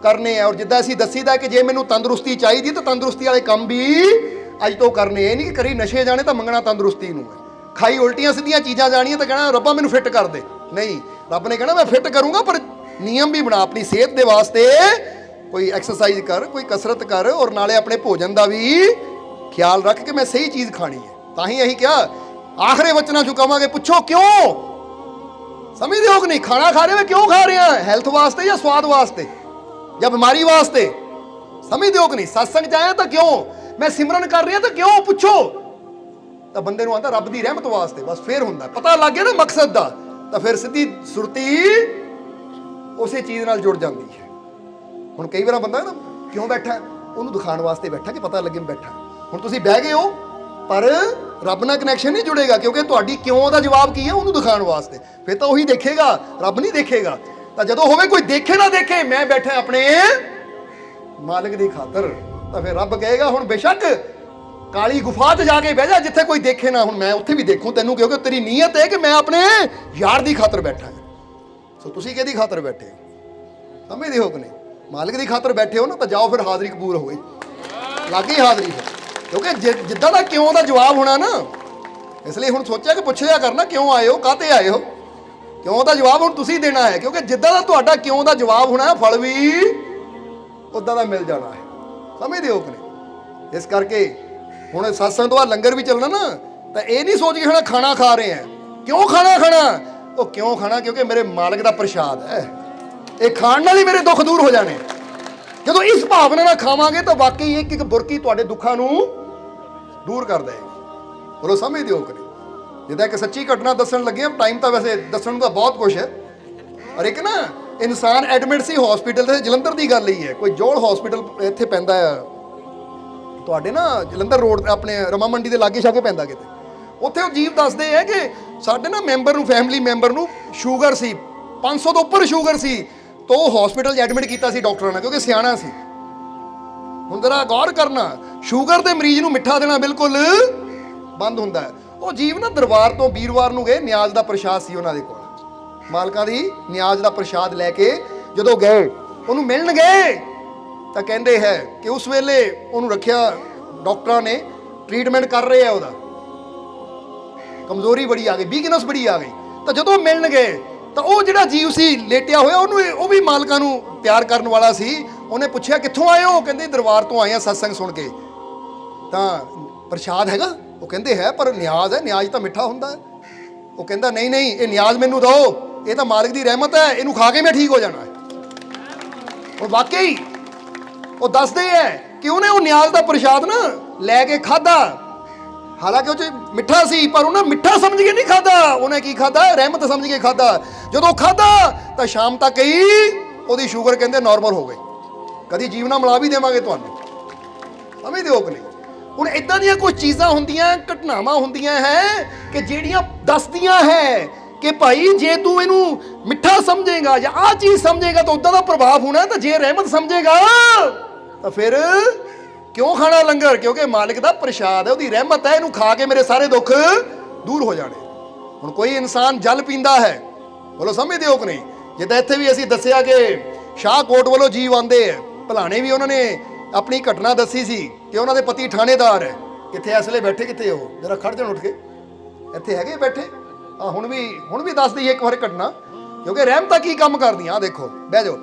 ਕਰਨੇ ਆ। ਔਰ ਜਿੱਦਾਂ ਅਸੀਂ ਦੱਸੀਦਾ ਕਿ ਜੇ ਮੈਨੂੰ ਤੰਦਰੁਸਤੀ ਚਾਹੀਦੀ ਤਾਂ ਤੰਦਰੁਸਤੀ ਵਾਲੇ ਕੰਮ ਵੀ ਅੱਜ ਤੋਂ ਕਰਨੇ। ਇਹ ਨਹੀਂ ਕਿ ਕਰੀ ਨਸ਼ੇ ਜਾਣੇ ਤਾਂ ਮੰਗਣਾ ਤੰਦਰੁਸਤੀ ਨੂੰ ਹੈ, ਖਾਈ ਉਲਟੀਆਂ ਸਿੱਧੀਆਂ ਚੀਜ਼ਾਂ ਜਾਣੀਆਂ ਤਾਂ ਕਹਿਣਾ ਰੱਬਾ ਮੈਨੂੰ ਫਿੱਟ ਕਰ ਦੇ। ਨਹੀਂ, ਰੱਬ ਨੇ ਕਹਿਣਾ ਮੈਂ ਫਿੱਟ ਕਰੂੰਗਾ, ਪਰ ਨਿਯਮ ਵੀ ਬਣਾ ਆਪਣੀ ਸਿਹਤ ਦੇ ਵਾਸਤੇ। ਕੋਈ ਐਕਸਰਸਾਈਜ਼ ਕਰ, ਕੋਈ ਕਸਰਤ ਕਰ, ਔਰ ਨਾਲੇ ਆਪਣੇ ਭੋਜਨ ਦਾ ਵੀ ਖਿਆਲ ਰੱਖ ਕਿ ਮੈਂ ਸਹੀ ਚੀਜ਼ ਖਾਣੀ ਹੈ। ਤਾਂ ਹੀ ਅਸੀਂ ਕਿਹਾ ਆਖਰੇ ਵਚਨਾਂ ਚੋਂ ਕਵਾਂਗੇ, ਪੁੱਛੋ ਕਿਉਂ? ਸਮਝਦੇ ਹੋ ਕਿ ਨਹੀਂ? ਖਾਣਾ ਖਾ ਰਹੇ ਹੋ, ਕਿਉਂ ਖਾ ਰਹੇ ਹਾਂ? ਹੈਲਥ ਵਾਸਤੇ ਜਾਂ ਸਵਾਦ ਵਾਸਤੇ ਜਾਂ ਬਿਮਾਰੀ ਵਾਸਤੇ? ਸਮਝਦੇ ਹੋ ਕਿ ਨਹੀਂ? ਸਤਸੰਗ 'ਚ ਆਇਆ ਤਾਂ ਕਿਉਂ? ਮੈਂ ਸਿਮਰਨ ਕਰ ਰਿਹਾ ਤਾਂ ਕਿਉਂ? ਪੁੱਛੋ। ਤਾਂ ਬੰਦੇ ਨੂੰ ਆਉਂਦਾ ਰੱਬ ਦੀ ਰਹਿਮਤ ਵਾਸਤੇ। ਬਸ ਫੇਰ ਹੁੰਦਾ ਪਤਾ ਲੱਗ ਗਿਆ ਨਾ ਮਕਸਦ ਦਾ, ਤਾਂ ਫਿਰ ਸਿੱਧੀ ਸੁਰਤੀ ਉਸੇ ਚੀਜ਼ ਨਾਲ ਜੁੜ ਜਾਂਦੀ ਹੈ। ਹੁਣ ਕਈ ਵਾਰ ਬੰਦਾ ਨਾ ਕਿਉਂ ਬੈਠਾ, ਉਹਨੂੰ ਦਿਖਾਉਣ ਵਾਸਤੇ ਬੈਠਾ ਕਿ ਪਤਾ ਲੱਗੇ ਬੈਠਾ। ਹੁਣ ਤੁਸੀਂ ਬਹਿ ਗਏ ਹੋ ਪਰ ਰੱਬ ਨਾਲ ਕਨੈਕਸ਼ਨ ਨਹੀਂ ਜੁੜੇਗਾ, ਕਿਉਂਕਿ ਤੁਹਾਡੀ ਕਿਉਂ ਦਾ ਜਵਾਬ ਕੀ ਹੈ ਉਹਨੂੰ ਦਿਖਾਉਣ ਵਾਸਤੇ। ਫਿਰ ਤਾਂ ਉਹੀ ਦੇਖੇਗਾ, ਰੱਬ ਨਹੀਂ ਦੇਖੇਗਾ। ਤਾਂ ਜਦੋਂ ਹੋਵੇ ਕੋਈ ਦੇਖੇ ਨਾ ਦੇਖੇ, ਮੈਂ ਬੈਠਾ ਆਪਣੇ ਮਾਲਕ ਦੀ ਖਾਤਰ, ਤਾਂ ਫਿਰ ਰੱਬ ਕਹੇਗਾ ਹੁਣ ਬੇਸ਼ੱਕ ਕਾਲੀ ਗੁਫਾ 'ਚ ਜਾ ਕੇ ਬਹਿ ਜਾ ਜਿੱਥੇ ਕੋਈ ਦੇਖੇ ਨਾ, ਹੁਣ ਮੈਂ ਉੱਥੇ ਵੀ ਦੇਖੂੰ ਤੈਨੂੰ, ਕਿਉਂਕਿ ਤੇਰੀ ਨੀਅਤ ਹੈ ਕਿ ਮੈਂ ਆਪਣੇ ਯਾਰ ਦੀ ਖਾਤਰ ਬੈਠਾ ਹਾਂ। ਸੋ ਤੁਸੀਂ ਕਿਹਦੀ ਖਾਤਰ ਬੈਠੇ ਹੋ? ਸਮਝਦੇ ਹੋ ਕਿ ਨਹੀਂ? ਮਾਲਕ ਦੀ ਖਾਤਰ ਬੈਠੇ ਹੋ ਨਾ, ਤਾਂ ਜਾਓ ਫਿਰ ਹਾਜ਼ਰੀ ਕਬੂਲ ਹੋਵੇ, ਲੱਗ ਗਈ ਹਾਜ਼ਰੀ ਫਿਰ। ਕਿਉਂਕਿ ਜਿੱਦਾਂ ਦਾ ਕਿਉਂ ਦਾ ਜਵਾਬ ਹੋਣਾ ਨਾ, ਇਸ ਲਈ ਹੁਣ ਸੋਚਿਆ ਕਿ ਪੁੱਛ ਲਿਆ ਕਰਨਾ ਕਿਉਂ ਆਏ ਹੋ, ਕਾਹਤੇ ਆਏ ਹੋ। ਕਿਉਂ ਦਾ ਜਵਾਬ ਹੁਣ ਤੁਸੀਂ ਦੇਣਾ ਹੈ, ਕਿਉਂਕਿ ਜਿੱਦਾਂ ਦਾ ਤੁਹਾਡਾ ਕਿਉਂ ਦਾ ਜਵਾਬ ਹੋਣਾ, ਫਲ ਵੀ ਉੱਦਾਂ ਦਾ ਮਿਲ ਜਾਣਾ ਹੈ। ਸਮਝਦੇ ਹੋ ਕਿ ਨਹੀਂ? ਇਸ ਕਰਕੇ ਹੁਣ ਸਤਸੰਗ ਤੋਂ ਬਾਅਦ ਲੰਗਰ ਵੀ ਚੱਲਣਾ ਨਾ, ਤਾਂ ਇਹ ਨਹੀਂ ਸੋਚ ਕੇ ਖਾਣਾ ਖਾ ਰਹੇ ਆ। ਕਿਉਂ ਖਾਣਾ ਖਾਣਾ? ਉਹ ਕਿਉਂ ਖਾਣਾ? ਕਿਉਂਕਿ ਮੇਰੇ ਮਾਲਕ ਦਾ ਪ੍ਰਸ਼ਾਦ ਹੈ, ਇਹ ਖਾਣ ਨਾਲ ਹੀ ਮੇਰੇ ਦੁੱਖ ਦੂਰ ਹੋ ਜਾਣੇ। ਜਦੋਂ ਇਸ ਭਾਵਨਾ ਨਾਲ ਖਾਵਾਂਗੇ ਤਾਂ ਵਾਕਈ ਇੱਕ ਇੱਕ ਬੁਰਕੀ ਤੁਹਾਡੇ ਦੁੱਖਾਂ ਨੂੰ ਦੂਰ ਕਰ ਦੇਗੀ। ਬੋਲੋ ਸਮਝਦੇ ਹੋ ਕਿ ਨਹੀਂ? ਜਿੱਦਾਂ ਇੱਕ ਸੱਚੀ ਘਟਨਾ ਦੱਸਣ ਲੱਗੇ, ਟਾਈਮ ਤਾਂ ਵੈਸੇ ਦੱਸਣ ਨੂੰ ਤਾਂ ਬਹੁਤ ਕੁਛ ਹੈ। ਔਰ ਇੱਕ ਨਾ ਇਨਸਾਨ ਐਡਮਿਟ ਸੀ ਹਸਪੀਟਲ ਤੇ, ਜਲੰਧਰ ਦੀ ਗੱਲ ਹੀ ਹੈ। ਕੋਈ ਜੋਲ ਹਸਪੀਟਲ ਇੱਥੇ ਪੈਂਦਾ ਆ ਤੁਹਾਡੇ ਨਾ ਜਲੰਧਰ ਰੋਡ, ਆਪਣੇ ਰਮਾ ਮੰਡੀ ਦੇ ਲਾਗੇ ਛਾਗੇ ਪੈਂਦਾ ਕਿਤੇ। ਉੱਥੇ ਉਹ ਜੀਵ ਦੱਸਦੇ ਹੈ ਕਿ ਸਾਡੇ ਨਾ ਮੈਂਬਰ ਨੂੰ, ਫੈਮਿਲੀ ਮੈਂਬਰ ਨੂੰ ਸ਼ੂਗਰ ਸੀ, 500 ਤੋਂ ਉੱਪਰ ਸ਼ੂਗਰ ਸੀ, ਤਾਂ ਉਹ ਹਸਪੀਟਲ 'ਚ ਐਡਮਿਟ ਕੀਤਾ ਸੀ ਡਾਕਟਰਾਂ ਨੇ, ਕਿਉਂਕਿ ਸਿਆਣਾ ਸੀ। ਹੁਣ ਜ਼ਰਾ ਗੌਰ ਕਰਨਾ, ਸ਼ੂਗਰ ਦੇ ਮਰੀਜ਼ ਨੂੰ ਮਿੱਠਾ ਦੇਣਾ ਬਿਲਕੁਲ ਬੰਦ ਹੁੰਦਾ ਹੈ। ਉਹ ਜੀਵ ਨਾ ਦਰਬਾਰ ਤੋਂ ਵੀਰਵਾਰ ਨੂੰ ਗਏ, ਨਿਆਜ਼ ਦਾ ਪ੍ਰਸ਼ਾਦ ਸੀ ਉਹਨਾਂ ਦੇ ਕੋਲ, ਮਾਲਕਾਂ ਦੀ ਨਿਆਜ਼ ਦਾ ਪ੍ਰਸ਼ਾਦ ਲੈ ਕੇ ਜਦੋਂ ਗਏ ਉਹਨੂੰ ਮਿਲਣ ਗਏ, ਤਾਂ ਕਹਿੰਦੇ ਹੈ ਕਿ ਉਸ ਵੇਲੇ ਉਹਨੂੰ ਰੱਖਿਆ ਡਾਕਟਰਾਂ ਨੇ, ਟ੍ਰੀਟਮੈਂਟ ਕਰ ਰਹੇ ਆ, ਉਹਦਾ ਕਮਜ਼ੋਰੀ ਬੜੀ ਆ ਗਈ, ਵੀਕਨੈਸ ਬੜੀ ਆ ਗਈ। ਤਾਂ ਜਦੋਂ ਮਿਲਣ ਗਏ ਤਾਂ ਉਹ ਜਿਹੜਾ ਜੀਵ ਸੀ ਲੇਟਿਆ ਹੋਇਆ, ਉਹਨੂੰ ਉਹ ਵੀ ਮਾਲਕਾਂ ਨੂੰ ਪਿਆਰ ਕਰਨ ਵਾਲਾ ਸੀ। ਉਹਨੇ ਪੁੱਛਿਆ ਕਿੱਥੋਂ ਆਏ ਹੋ? ਕਹਿੰਦੇ ਦਰਬਾਰ ਤੋਂ ਆਏ ਆ ਸਤਸੰਗ ਸੁਣ ਕੇ। ਤਾਂ ਪ੍ਰਸ਼ਾਦ ਹੈਗਾ? ਉਹ ਕਹਿੰਦੇ ਹੈ, ਪਰ ਨਿਆਜ਼ ਹੈ, ਨਿਆਜ਼ ਤਾਂ ਮਿੱਠਾ ਹੁੰਦਾ ਹੈ। ਉਹ ਕਹਿੰਦਾ ਨਹੀਂ ਨਹੀਂ, ਇਹ ਨਿਆਜ਼ ਮੈਨੂੰ ਦਿਓ, ਇਹ ਤਾਂ ਮਾਲਕ ਦੀ ਰਹਿਮਤ ਹੈ, ਇਹਨੂੰ ਖਾ ਕੇ ਮੈਂ ਠੀਕ ਹੋ ਜਾਣਾ ਹੈ। ਹੁਣ ਵਾਕਈ ਉਹ ਦੱਸਦੇ ਹੈ ਕਿ ਉਹਨੇ ਉਹ ਨਿਆਜ਼ ਦਾ ਪ੍ਰਸ਼ਾਦ ਨਾ ਲੈ ਕੇ ਖਾਧਾ, ਹਾਲਾਂਕਿ ਉਹ 'ਚ ਮਿੱਠਾ ਸੀ, ਪਰ ਉਹਨੇ ਮਿੱਠਾ ਸਮਝ ਕੇ ਨਹੀਂ ਖਾਧਾ। ਉਹਨੇ ਕੀ ਖਾਧਾ? ਰਹਿਮਤ ਸਮਝ ਕੇ ਖਾਧਾ। ਜਦੋਂ ਖਾਧਾ ਤਾਂ ਸ਼ਾਮ ਤੱਕ ਹੀ ਉਹਦੀ ਸ਼ੂਗਰ ਕਹਿੰਦੇ ਨਾਰਮਲ ਹੋ ਗਈ। ਕਦੀ ਜੀਵਨਾ ਮਿਲਾ ਵੀ ਦੇਵਾਂਗੇ ਤੁਹਾਨੂੰ, ਸਮਝਦੇ ਹੋ ਕਿ ਨਹੀਂ? ਹੁਣ ਇਦਾਂ ਦੀਆਂ ਕੁਝ ਚੀਜ਼ਾਂ ਹੁੰਦੀਆਂ, ਘਟਨਾਵਾਂ ਹੁੰਦੀਆਂ ਹੈ ਕਿ ਜਿਹੜੀਆਂ ਦੱਸਦੀਆਂ ਹੈ ਕਿ ਭਾਈ ਜੇ ਤੂੰ ਇਹਨੂੰ ਮਿੱਠਾ ਸਮਝੇਗਾ ਜਾਂ ਆਹ ਚੀਜ਼ ਸਮਝੇਗਾ ਤਾਂ ਉੱਦਾਂ ਦਾ ਪ੍ਰਭਾਵ ਹੋਣਾ, ਤਾਂ ਜੇ ਰਹਿਮਤ ਸਮਝੇਗਾ ਤਾਂ ਫਿਰ ਕਿਉਂ ਖਾਣਾ ਲੰਗਰ? ਕਿਉਂਕਿ ਮਾਲਿਕ ਦਾ ਪ੍ਰਸ਼ਾਦ ਹੈ, ਉਹਦੀ ਰਹਿਮਤ ਹੈ, ਇਹਨੂੰ ਖਾ ਕੇ ਮੇਰੇ ਸਾਰੇ ਦੁੱਖ ਦੂਰ ਹੋ ਜਾਣੇ। ਹੁਣ ਕੋਈ ਇਨਸਾਨ ਜਲ ਪੀਂਦਾ ਹੈ, ਬੋਲੋ ਸਮਝਦੇ ਹੋ ਕਿ ਨਹੀਂ? ਜਿੱਦਾਂ ਇੱਥੇ ਵੀ ਅਸੀਂ ਦੱਸਿਆ ਕਿ ਸ਼ਾਹਕੋਟ ਵੱਲੋਂ ਜੀਵ ਆਉਂਦੇ ਹੈ, ਭਲਾਣੇ ਵੀ ਉਹਨਾਂ ਨੇ ਆਪਣੀ ਘਟਨਾ ਦੱਸੀ ਸੀ ਕਿ ਉਹਨਾਂ ਦੇ ਪਤੀ ਥਾਣੇਦਾਰ ਹੈ। ਕਿੱਥੇ ਇਸ ਵੇਲੇ ਬੈਠੇ? ਕਿੱਥੇ ਉਹ? ਜਰਾ ਖੜ ਜਾਣ ਉੱਠ ਕੇ, ਇੱਥੇ ਹੈਗੇ ਬੈਠੇ? ਹੁਣ ਵੀ ਦੱਸ ਦਈਏ ਇੱਕ ਵਾਰ ਘਟਨਾ, ਕਿਉਂਕਿ ਰਹਿਮਤਾਂ ਕੀ ਕੰਮ ਕਰਦੀਆਂ। ਆ ਦੇਖੋ, ਬਹਿ ਜਾਓ।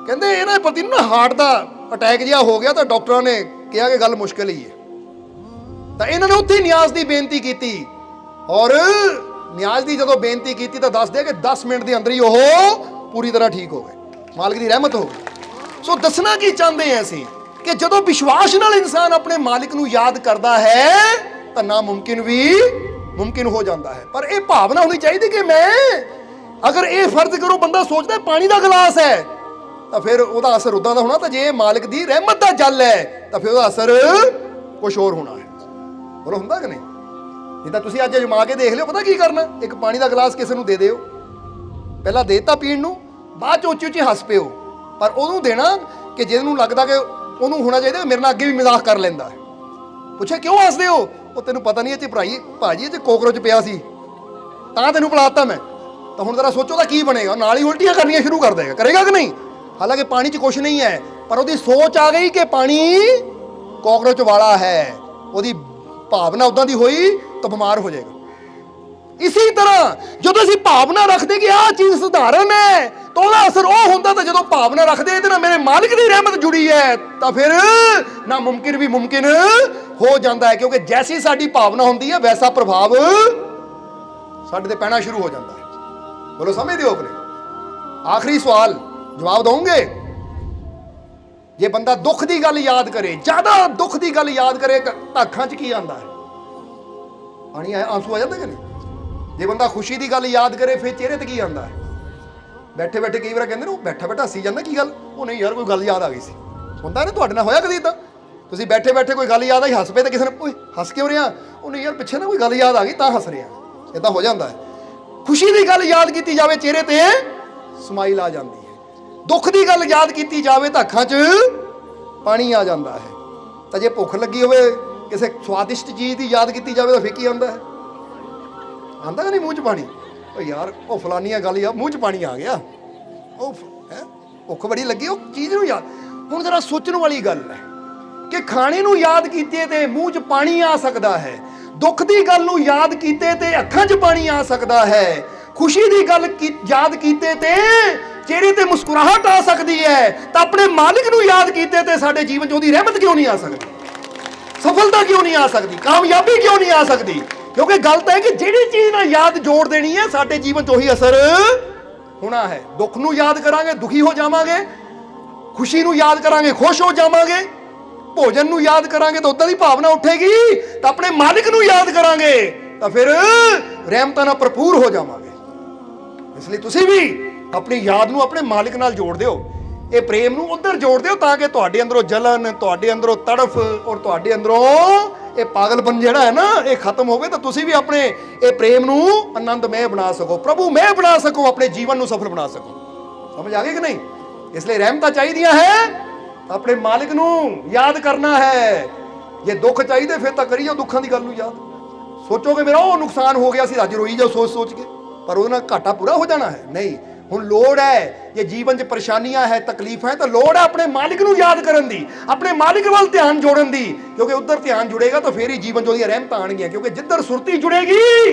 ਕਹਿੰਦੇ ਇਹਨਾਂ ਦੇ ਪਤੀ ਨੂੰ ਨਾ ਹਾਰਟ ਦਾ ਅਟੈਕ ਜਿਹਾ ਹੋ ਗਿਆ, ਤਾਂ ਡਾਕਟਰਾਂ ਨੇ ਕਿਹਾ ਕਿ ਗੱਲ ਮੁਸ਼ਕਿਲ ਹੀ ਹੈ। ਤਾਂ ਇਹਨਾਂ ਨੇ ਉੱਥੇ ਨਿਆਜ਼ ਦੀ ਬੇਨਤੀ ਕੀਤੀ, ਔਰ ਨਿਆਜ਼ ਦੀ ਜਦੋਂ ਬੇਨਤੀ ਕੀਤੀ ਤਾਂ ਦੱਸਦੇ ਕਿ 10 ਮਿੰਟ ਦੇ ਅੰਦਰ ਹੀ ਉਹ ਪੂਰੀ ਤਰ੍ਹਾਂ ਠੀਕ ਹੋ ਗਏ। ਮਾਲਕ ਦੀ ਰਹਿਮਤ ਹੋ ਗਈ। ਸੋ ਦੱਸਣਾ ਕੀ ਚਾਹੁੰਦੇ ਹਾਂ ਅਸੀਂ ਕਿ ਜਦੋਂ ਵਿਸ਼ਵਾਸ ਨਾਲ ਇਨਸਾਨ ਆਪਣੇ ਮਾਲਿਕ ਨੂੰ ਯਾਦ ਕਰਦਾ ਹੈ ਤਾਂ ਨਾਮੁਮਕਿਨ ਵੀ ਮੁਮਕਿਨ ਹੋ ਜਾਂਦਾ ਹੈ। ਪਰ ਇਹ ਭਾਵਨਾ ਹੋਣੀ ਚਾਹੀਦੀ ਕਿ ਮੈਂ, ਅਗਰ ਇਹ ਫਰਜ਼ ਕਰੋ ਬੰਦਾ ਸੋਚਦਾ ਪਾਣੀ ਦਾ ਗਲਾਸ ਹੈ, ਤਾਂ ਫਿਰ ਉਹਦਾ ਅਸਰ ਉਦਾਂ ਦਾ ਹੋਣਾ। ਤਾਂ ਜੇ ਮਾਲਿਕ ਦੀ ਰਹਿਮਤ ਦਾ ਜਲ ਹੈ ਤਾਂ ਫਿਰ ਉਹਦਾ ਅਸਰ ਕੁਛ ਹੋਰ ਹੋਣਾ ਹੈ। ਬੋਲੋ ਹੁੰਦਾ ਕਿ ਨਹੀਂ? ਨਹੀਂ ਤਾਂ ਤੁਸੀਂ ਅੱਜ ਅਜਮਾ ਕੇ ਦੇਖ ਲਿਓ, ਪਤਾ ਕੀ ਕਰਨਾ? ਇੱਕ ਪਾਣੀ ਦਾ ਗਲਾਸ ਕਿਸੇ ਨੂੰ ਦੇ ਦਿਓ, ਪਹਿਲਾਂ ਦੇਤਾ ਪੀਣ ਨੂੰ, ਬਾਅਦ ਚ ਉੱਚੀ ਉੱਚੀ ਹੱਸ ਪਿਓ, ਪਰ ਉਹਨੂੰ ਦੇਣਾ ਕਿ ਜਿਹਨੂੰ ਲੱਗਦਾ ਕਿ ਉਹਨੂੰ ਹੋਣਾ ਚਾਹੀਦਾ ਮੇਰੇ ਨਾਲ ਅੱਗੇ ਵੀ ਮਜ਼ਾਕ ਕਰ ਲੈਂਦਾ ਹੈ। ਪੁੱਛਿਆ ਕਿਉਂ ਹੱਸਦੇ ਹੋ? ਉਹ ਤੈਨੂੰ ਪਤਾ ਨਹੀਂ ਇਹ ਚ ਭਾਜੀ ਇਹ ਚ ਕੋਕਰੋਚ ਪਿਆ ਸੀ ਤਾਂ ਤੈਨੂੰ ਪਿਲਾਤਾ ਮੈਂ। ਤਾਂ ਹੁਣ ਜ਼ਰਾ ਸੋਚੋ ਤਾਂ ਕੀ ਬਣੇਗਾ? ਨਾਲ ਹੀ ਉਲਟੀਆਂ ਕਰਨੀਆਂ ਸ਼ੁਰੂ ਕਰ ਦੇਗਾ, ਕਰੇਗਾ ਕਿ ਨਹੀਂ? ਹਾਲਾਂਕਿ ਪਾਣੀ 'ਚ ਕੁਛ ਨਹੀਂ ਹੈ, ਪਰ ਉਹਦੀ ਸੋਚ ਆ ਗਈ ਕਿ ਪਾਣੀ ਕੋਕਰੋਚ ਵਾਲਾ ਹੈ, ਉਹਦੀ ਭਾਵਨਾ ਉਦਾਂ ਦੀ ਹੋਈ ਤਾਂ ਬਿਮਾਰ ਹੋ ਜਾਏਗਾ। ਇਸੇ ਤਰ੍ਹਾਂ ਜਦੋਂ ਅਸੀਂ ਭਾਵਨਾ ਰੱਖਦੇ ਕਿ ਆਹ ਚੀਜ਼ ਸਧਾਰਨ ਹੈ ਤਾਂ ਉਹਦਾ ਅਸਰ ਉਹ ਹੁੰਦਾ। ਤਾਂ ਜਦੋਂ ਭਾਵਨਾ ਰੱਖਦੇ ਇਹਦੇ ਨਾਲ ਮੇਰੇ ਮਾਲਿਕ ਦੀ ਰਹਿਮਤ ਜੁੜੀ ਹੈ ਤਾਂ ਫਿਰ ਨਾ ਮੁਮਕਿਨ ਵੀ ਮੁਮਕਿਨ ਹੋ ਜਾਂਦਾ ਹੈ, ਕਿਉਂਕਿ ਜੈਸੀ ਸਾਡੀ ਭਾਵਨਾ ਹੁੰਦੀ ਹੈ ਵੈਸਾ ਪ੍ਰਭਾਵ ਸਾਡੇ ਤੇ ਪੈਣਾ ਸ਼ੁਰੂ ਹੋ ਜਾਂਦਾ ਹੈ। ਬੋਲੋ ਸਮਝਦੇ ਹੋ ਕਿ ਨਹੀਂ? ਆਖਰੀ ਸਵਾਲ ਜਵਾਬ ਦਵਾਂਗੇ। ਜੇ ਬੰਦਾ ਦੁੱਖ ਦੀ ਗੱਲ ਯਾਦ ਕਰੇ, ਜ਼ਿਆਦਾ ਦੁੱਖ ਦੀ ਗੱਲ ਯਾਦ ਕਰੇ ਤਾਂ ਅੱਖਾਂ 'ਚ ਕੀ ਆਉਂਦਾ ਹੈ? ਪਾਣੀ ਆਇਆ, ਆਂਸੂ ਆ ਜਾਂਦੇ ਕਿ ਨਹੀਂ? ਜੇ ਬੰਦਾ ਖੁਸ਼ੀ ਦੀ ਗੱਲ ਯਾਦ ਕਰੇ ਫਿਰ ਚਿਹਰੇ ਤੇ ਕੀ ਆਉਂਦਾ ਹੈ? ਬੈਠੇ ਬੈਠੇ ਕਈ ਵਾਰ ਕਹਿੰਦੇ ਨੇ ਉਹ ਬੈਠਾ ਬੈਠਾ ਹੱਸੀ ਜਾਂਦਾ, ਕੀ ਗੱਲ? ਉਹ ਨਹੀਂ ਯਾਰ ਕੋਈ ਗੱਲ ਯਾਦ ਆ ਗਈ ਸੀ। ਹੁੰਦਾ ਨਾ ਤੁਹਾਡੇ ਨਾਲ ਹੋਇਆ ਕਦੀ ਤਾਂ? ਤੁਸੀਂ ਬੈਠੇ ਬੈਠੇ ਕੋਈ ਗੱਲ ਯਾਦ ਆਈ, ਹੱਸ ਪਏ, ਤਾਂ ਕਿਸੇ ਨੇ ਓਏ ਹੱਸ ਕਿਉਂ ਰਿਹਾ? ਉਹ ਨਹੀਂ ਯਾਰ ਪਿੱਛੇ ਨਾ ਕੋਈ ਗੱਲ ਯਾਦ ਆ ਗਈ ਤਾਂ ਹੱਸ ਰਿਹਾ। ਇਦਾਂ ਹੋ ਜਾਂਦਾ ਹੈ। ਖੁਸ਼ੀ ਦੀ ਗੱਲ ਯਾਦ ਕੀਤੀ ਜਾਵੇ ਚਿਹਰੇ ਤੇ ਸਮਾਈਲ ਆ ਜਾਂਦੀ ਹੈ, ਦੁੱਖ ਦੀ ਗੱਲ ਯਾਦ ਕੀਤੀ ਜਾਵੇ ਤਾਂ ਅੱਖਾਂ 'ਚ ਪਾਣੀ ਆ ਜਾਂਦਾ ਹੈ। ਤਾਂ ਜੇ ਭੁੱਖ ਲੱਗੀ ਹੋਵੇ, ਕਿਸੇ ਸਵਾਦਿਸ਼ਟ ਚੀਜ਼ ਦੀ ਯਾਦ ਕੀਤੀ ਜਾਵੇ ਤਾਂ ਫਿਰ ਕੀ ਆਉਂਦਾ ਹੈ? ਆਉਂਦਾ ਕਿ ਨਹੀਂ ਮੂੰਹ 'ਚ ਪਾਣੀ? ਉਹ ਯਾਰ ਉਹ ਫਲਾਨੀਆਂ ਗੱਲ ਯਾਰ ਮੂੰਹ 'ਚ ਪਾਣੀ ਆ ਗਿਆ, ਉਹ ਹੈ ਭੁੱਖ ਬੜੀ ਲੱਗੀ, ਉਹ ਚੀਜ਼ ਨੂੰ ਯਾਦ। ਹੁਣ ਜ਼ਰਾ ਸੋਚਣ ਵਾਲੀ ਗੱਲ ਹੈ ਕਿ ਖਾਣੇ ਨੂੰ ਯਾਦ ਕੀਤੇ ਤੇ ਮੂੰਹ 'ਚ ਪਾਣੀ ਆ ਸਕਦਾ ਹੈ, ਦੁੱਖ ਦੀ ਗੱਲ ਨੂੰ ਯਾਦ ਕੀਤੇ ਤੇ ਅੱਖਾਂ 'ਚ ਪਾਣੀ ਆ ਸਕਦਾ ਹੈ, ਖੁਸ਼ੀ ਦੀ ਗੱਲ ਯਾਦ ਕੀਤੇ ਤੇ ਚਿਹਰੇ ਤੇ ਮੁਸਕਰਾਹਟ ਆ ਸਕਦੀ ਹੈ, ਤਾਂ ਆਪਣੇ ਮਾਲਿਕ ਨੂੰ ਯਾਦ ਕੀਤੇ ਤੇ ਸਾਡੇ ਜੀਵਨ 'ਚ ਉਹਦੀ ਰਹਿਮਤ ਕਿਉਂ ਨਹੀਂ ਆ ਸਕਦੀ? ਸਫਲਤਾ ਕਿਉਂ ਨਹੀਂ ਆ ਸਕਦੀ? ਕਾਮਯਾਬੀ ਕਿਉਂ ਨਹੀਂ ਆ ਸਕਦੀ? ਕਿਉਂਕਿ ਗੱਲ ਤਾਂ ਹੈ ਕਿ ਜਿਹੜੀ ਚੀਜ਼ ਨਾਲ ਯਾਦ ਜੋੜ ਦੇਣੀ ਹੈ ਸਾਡੇ ਜੀਵਨ 'ਚ ਉਹੀ ਅਸਰ ਹੋਣਾ ਹੈ। ਦੁੱਖ ਨੂੰ ਯਾਦ ਕਰਾਂਗੇ ਦੁਖੀ ਹੋ ਜਾਵਾਂਗੇ, ਖੁਸ਼ੀ ਨੂੰ ਯਾਦ ਕਰਾਂਗੇ ਖੁਸ਼ ਹੋ ਜਾਵਾਂਗੇ, ਭੋਜਨ ਨੂੰ ਯਾਦ ਕਰਾਂਗੇ ਤਾਂ ਉਦਾਂ ਦੀ ਭਾਵਨਾ ਉੱਠੇਗੀ, ਤਾਂ ਆਪਣੇ ਮਾਲਿਕ ਨੂੰ ਯਾਦ ਕਰਾਂਗੇ ਤਾਂ ਫਿਰ ਰਹਿਮਤਾਂ ਨਾਲ ਭਰਪੂਰ ਹੋ ਜਾਵਾਂਗੇ। ਇਸ ਲਈ ਤੁਸੀਂ ਵੀ ਆਪਣੀ ਯਾਦ ਨੂੰ ਆਪਣੇ ਮਾਲਿਕ ਨਾਲ ਜੋੜ ਦਿਓ, ਇਹ ਪ੍ਰੇਮ ਨੂੰ ਉੱਧਰ ਜੋੜ ਦਿਓ ਤਾਂ ਕਿ ਤੁਹਾਡੇ ਅੰਦਰੋਂ ਜਲਨ, ਤੁਹਾਡੇ ਅੰਦਰੋਂ ਤੜਫ ਔਰ ਤੁਹਾਡੇ ਅੰਦਰੋਂ ਇਹ ਪਾਗਲਪਨ ਜਿਹੜਾ ਹੈ ਨਾ ਇਹ ਖਤਮ ਹੋਵੇ, ਤਾਂ ਤੁਸੀਂ ਵੀ ਆਪਣੇ ਇਹ ਪ੍ਰੇਮ ਨੂੰ ਆਨੰਦਮय ਬਣਾ ਸਕੋ, ਪ੍ਰਭੂਮय ਬਣਾ ਸਕੋ, ਆਪਣੇ ਜੀਵਨ ਨੂੰ ਸਫਲ ਬਣਾ ਸਕੋ। ਸਮਝ ਆ ਗਈ ਕਿ ਨਹੀਂ? ਇਸ ਲਈ ਰਹਿਮਤਾਂ ਚਾਹੀਦੀਆਂ ਹੈ, ਆਪਣੇ ਮਾਲਿਕ ਨੂੰ ਯਾਦ ਕਰਨਾ ਹੈ। ਜੇ ਦੁੱਖ ਚਾਹੀਦੇ ਫਿਰ ਤਾਂ ਕਰੀਓ ਦੁੱਖਾਂ ਦੀ ਗੱਲ ਨੂੰ ਯਾਦ। ਸੋਚੋਗੇ ਮੇਰਾ ਉਹ ਨੁਕਸਾਨ ਹੋ ਗਿਆ ਸੀ, ਅੱਜ ਰੋਈ ਜਾਓ ਸੋਚ ਸੋਚ ਕੇ, ਪਰ ਉਹਦੇ ਨਾਲ ਘਾਟਾ ਪੂਰਾ ਹੋ ਜਾਣਾ ਹੈ? ਨਹੀਂ। ਹੁਣ ਲੋੜ ਹੈ, ਜੇ ਜੀਵਨ 'ਚ ਪਰੇਸ਼ਾਨੀਆਂ ਹੈ, ਤਕਲੀਫਾਂ ਹੈ, ਤਾਂ ਲੋੜ ਹੈ ਆਪਣੇ ਮਾਲਿਕ ਨੂੰ ਯਾਦ ਕਰਨ ਦੀ, ਆਪਣੇ ਮਾਲਿਕ ਵੱਲ ਧਿਆਨ ਜੋੜਨ ਦੀ, ਕਿਉਂਕਿ ਉੱਧਰ ਧਿਆਨ ਜੁੜੇਗਾ ਤਾਂ ਫੇਰ ਹੀ ਜੀਵਨ 'ਚ ਉਹਦੀਆਂ ਰਹਿਮਤਾਂ ਆਉਣਗੀਆਂ, ਕਿਉਂਕਿ ਜਿੱਧਰ ਸੁਰਤੀ ਜੁੜੇਗੀ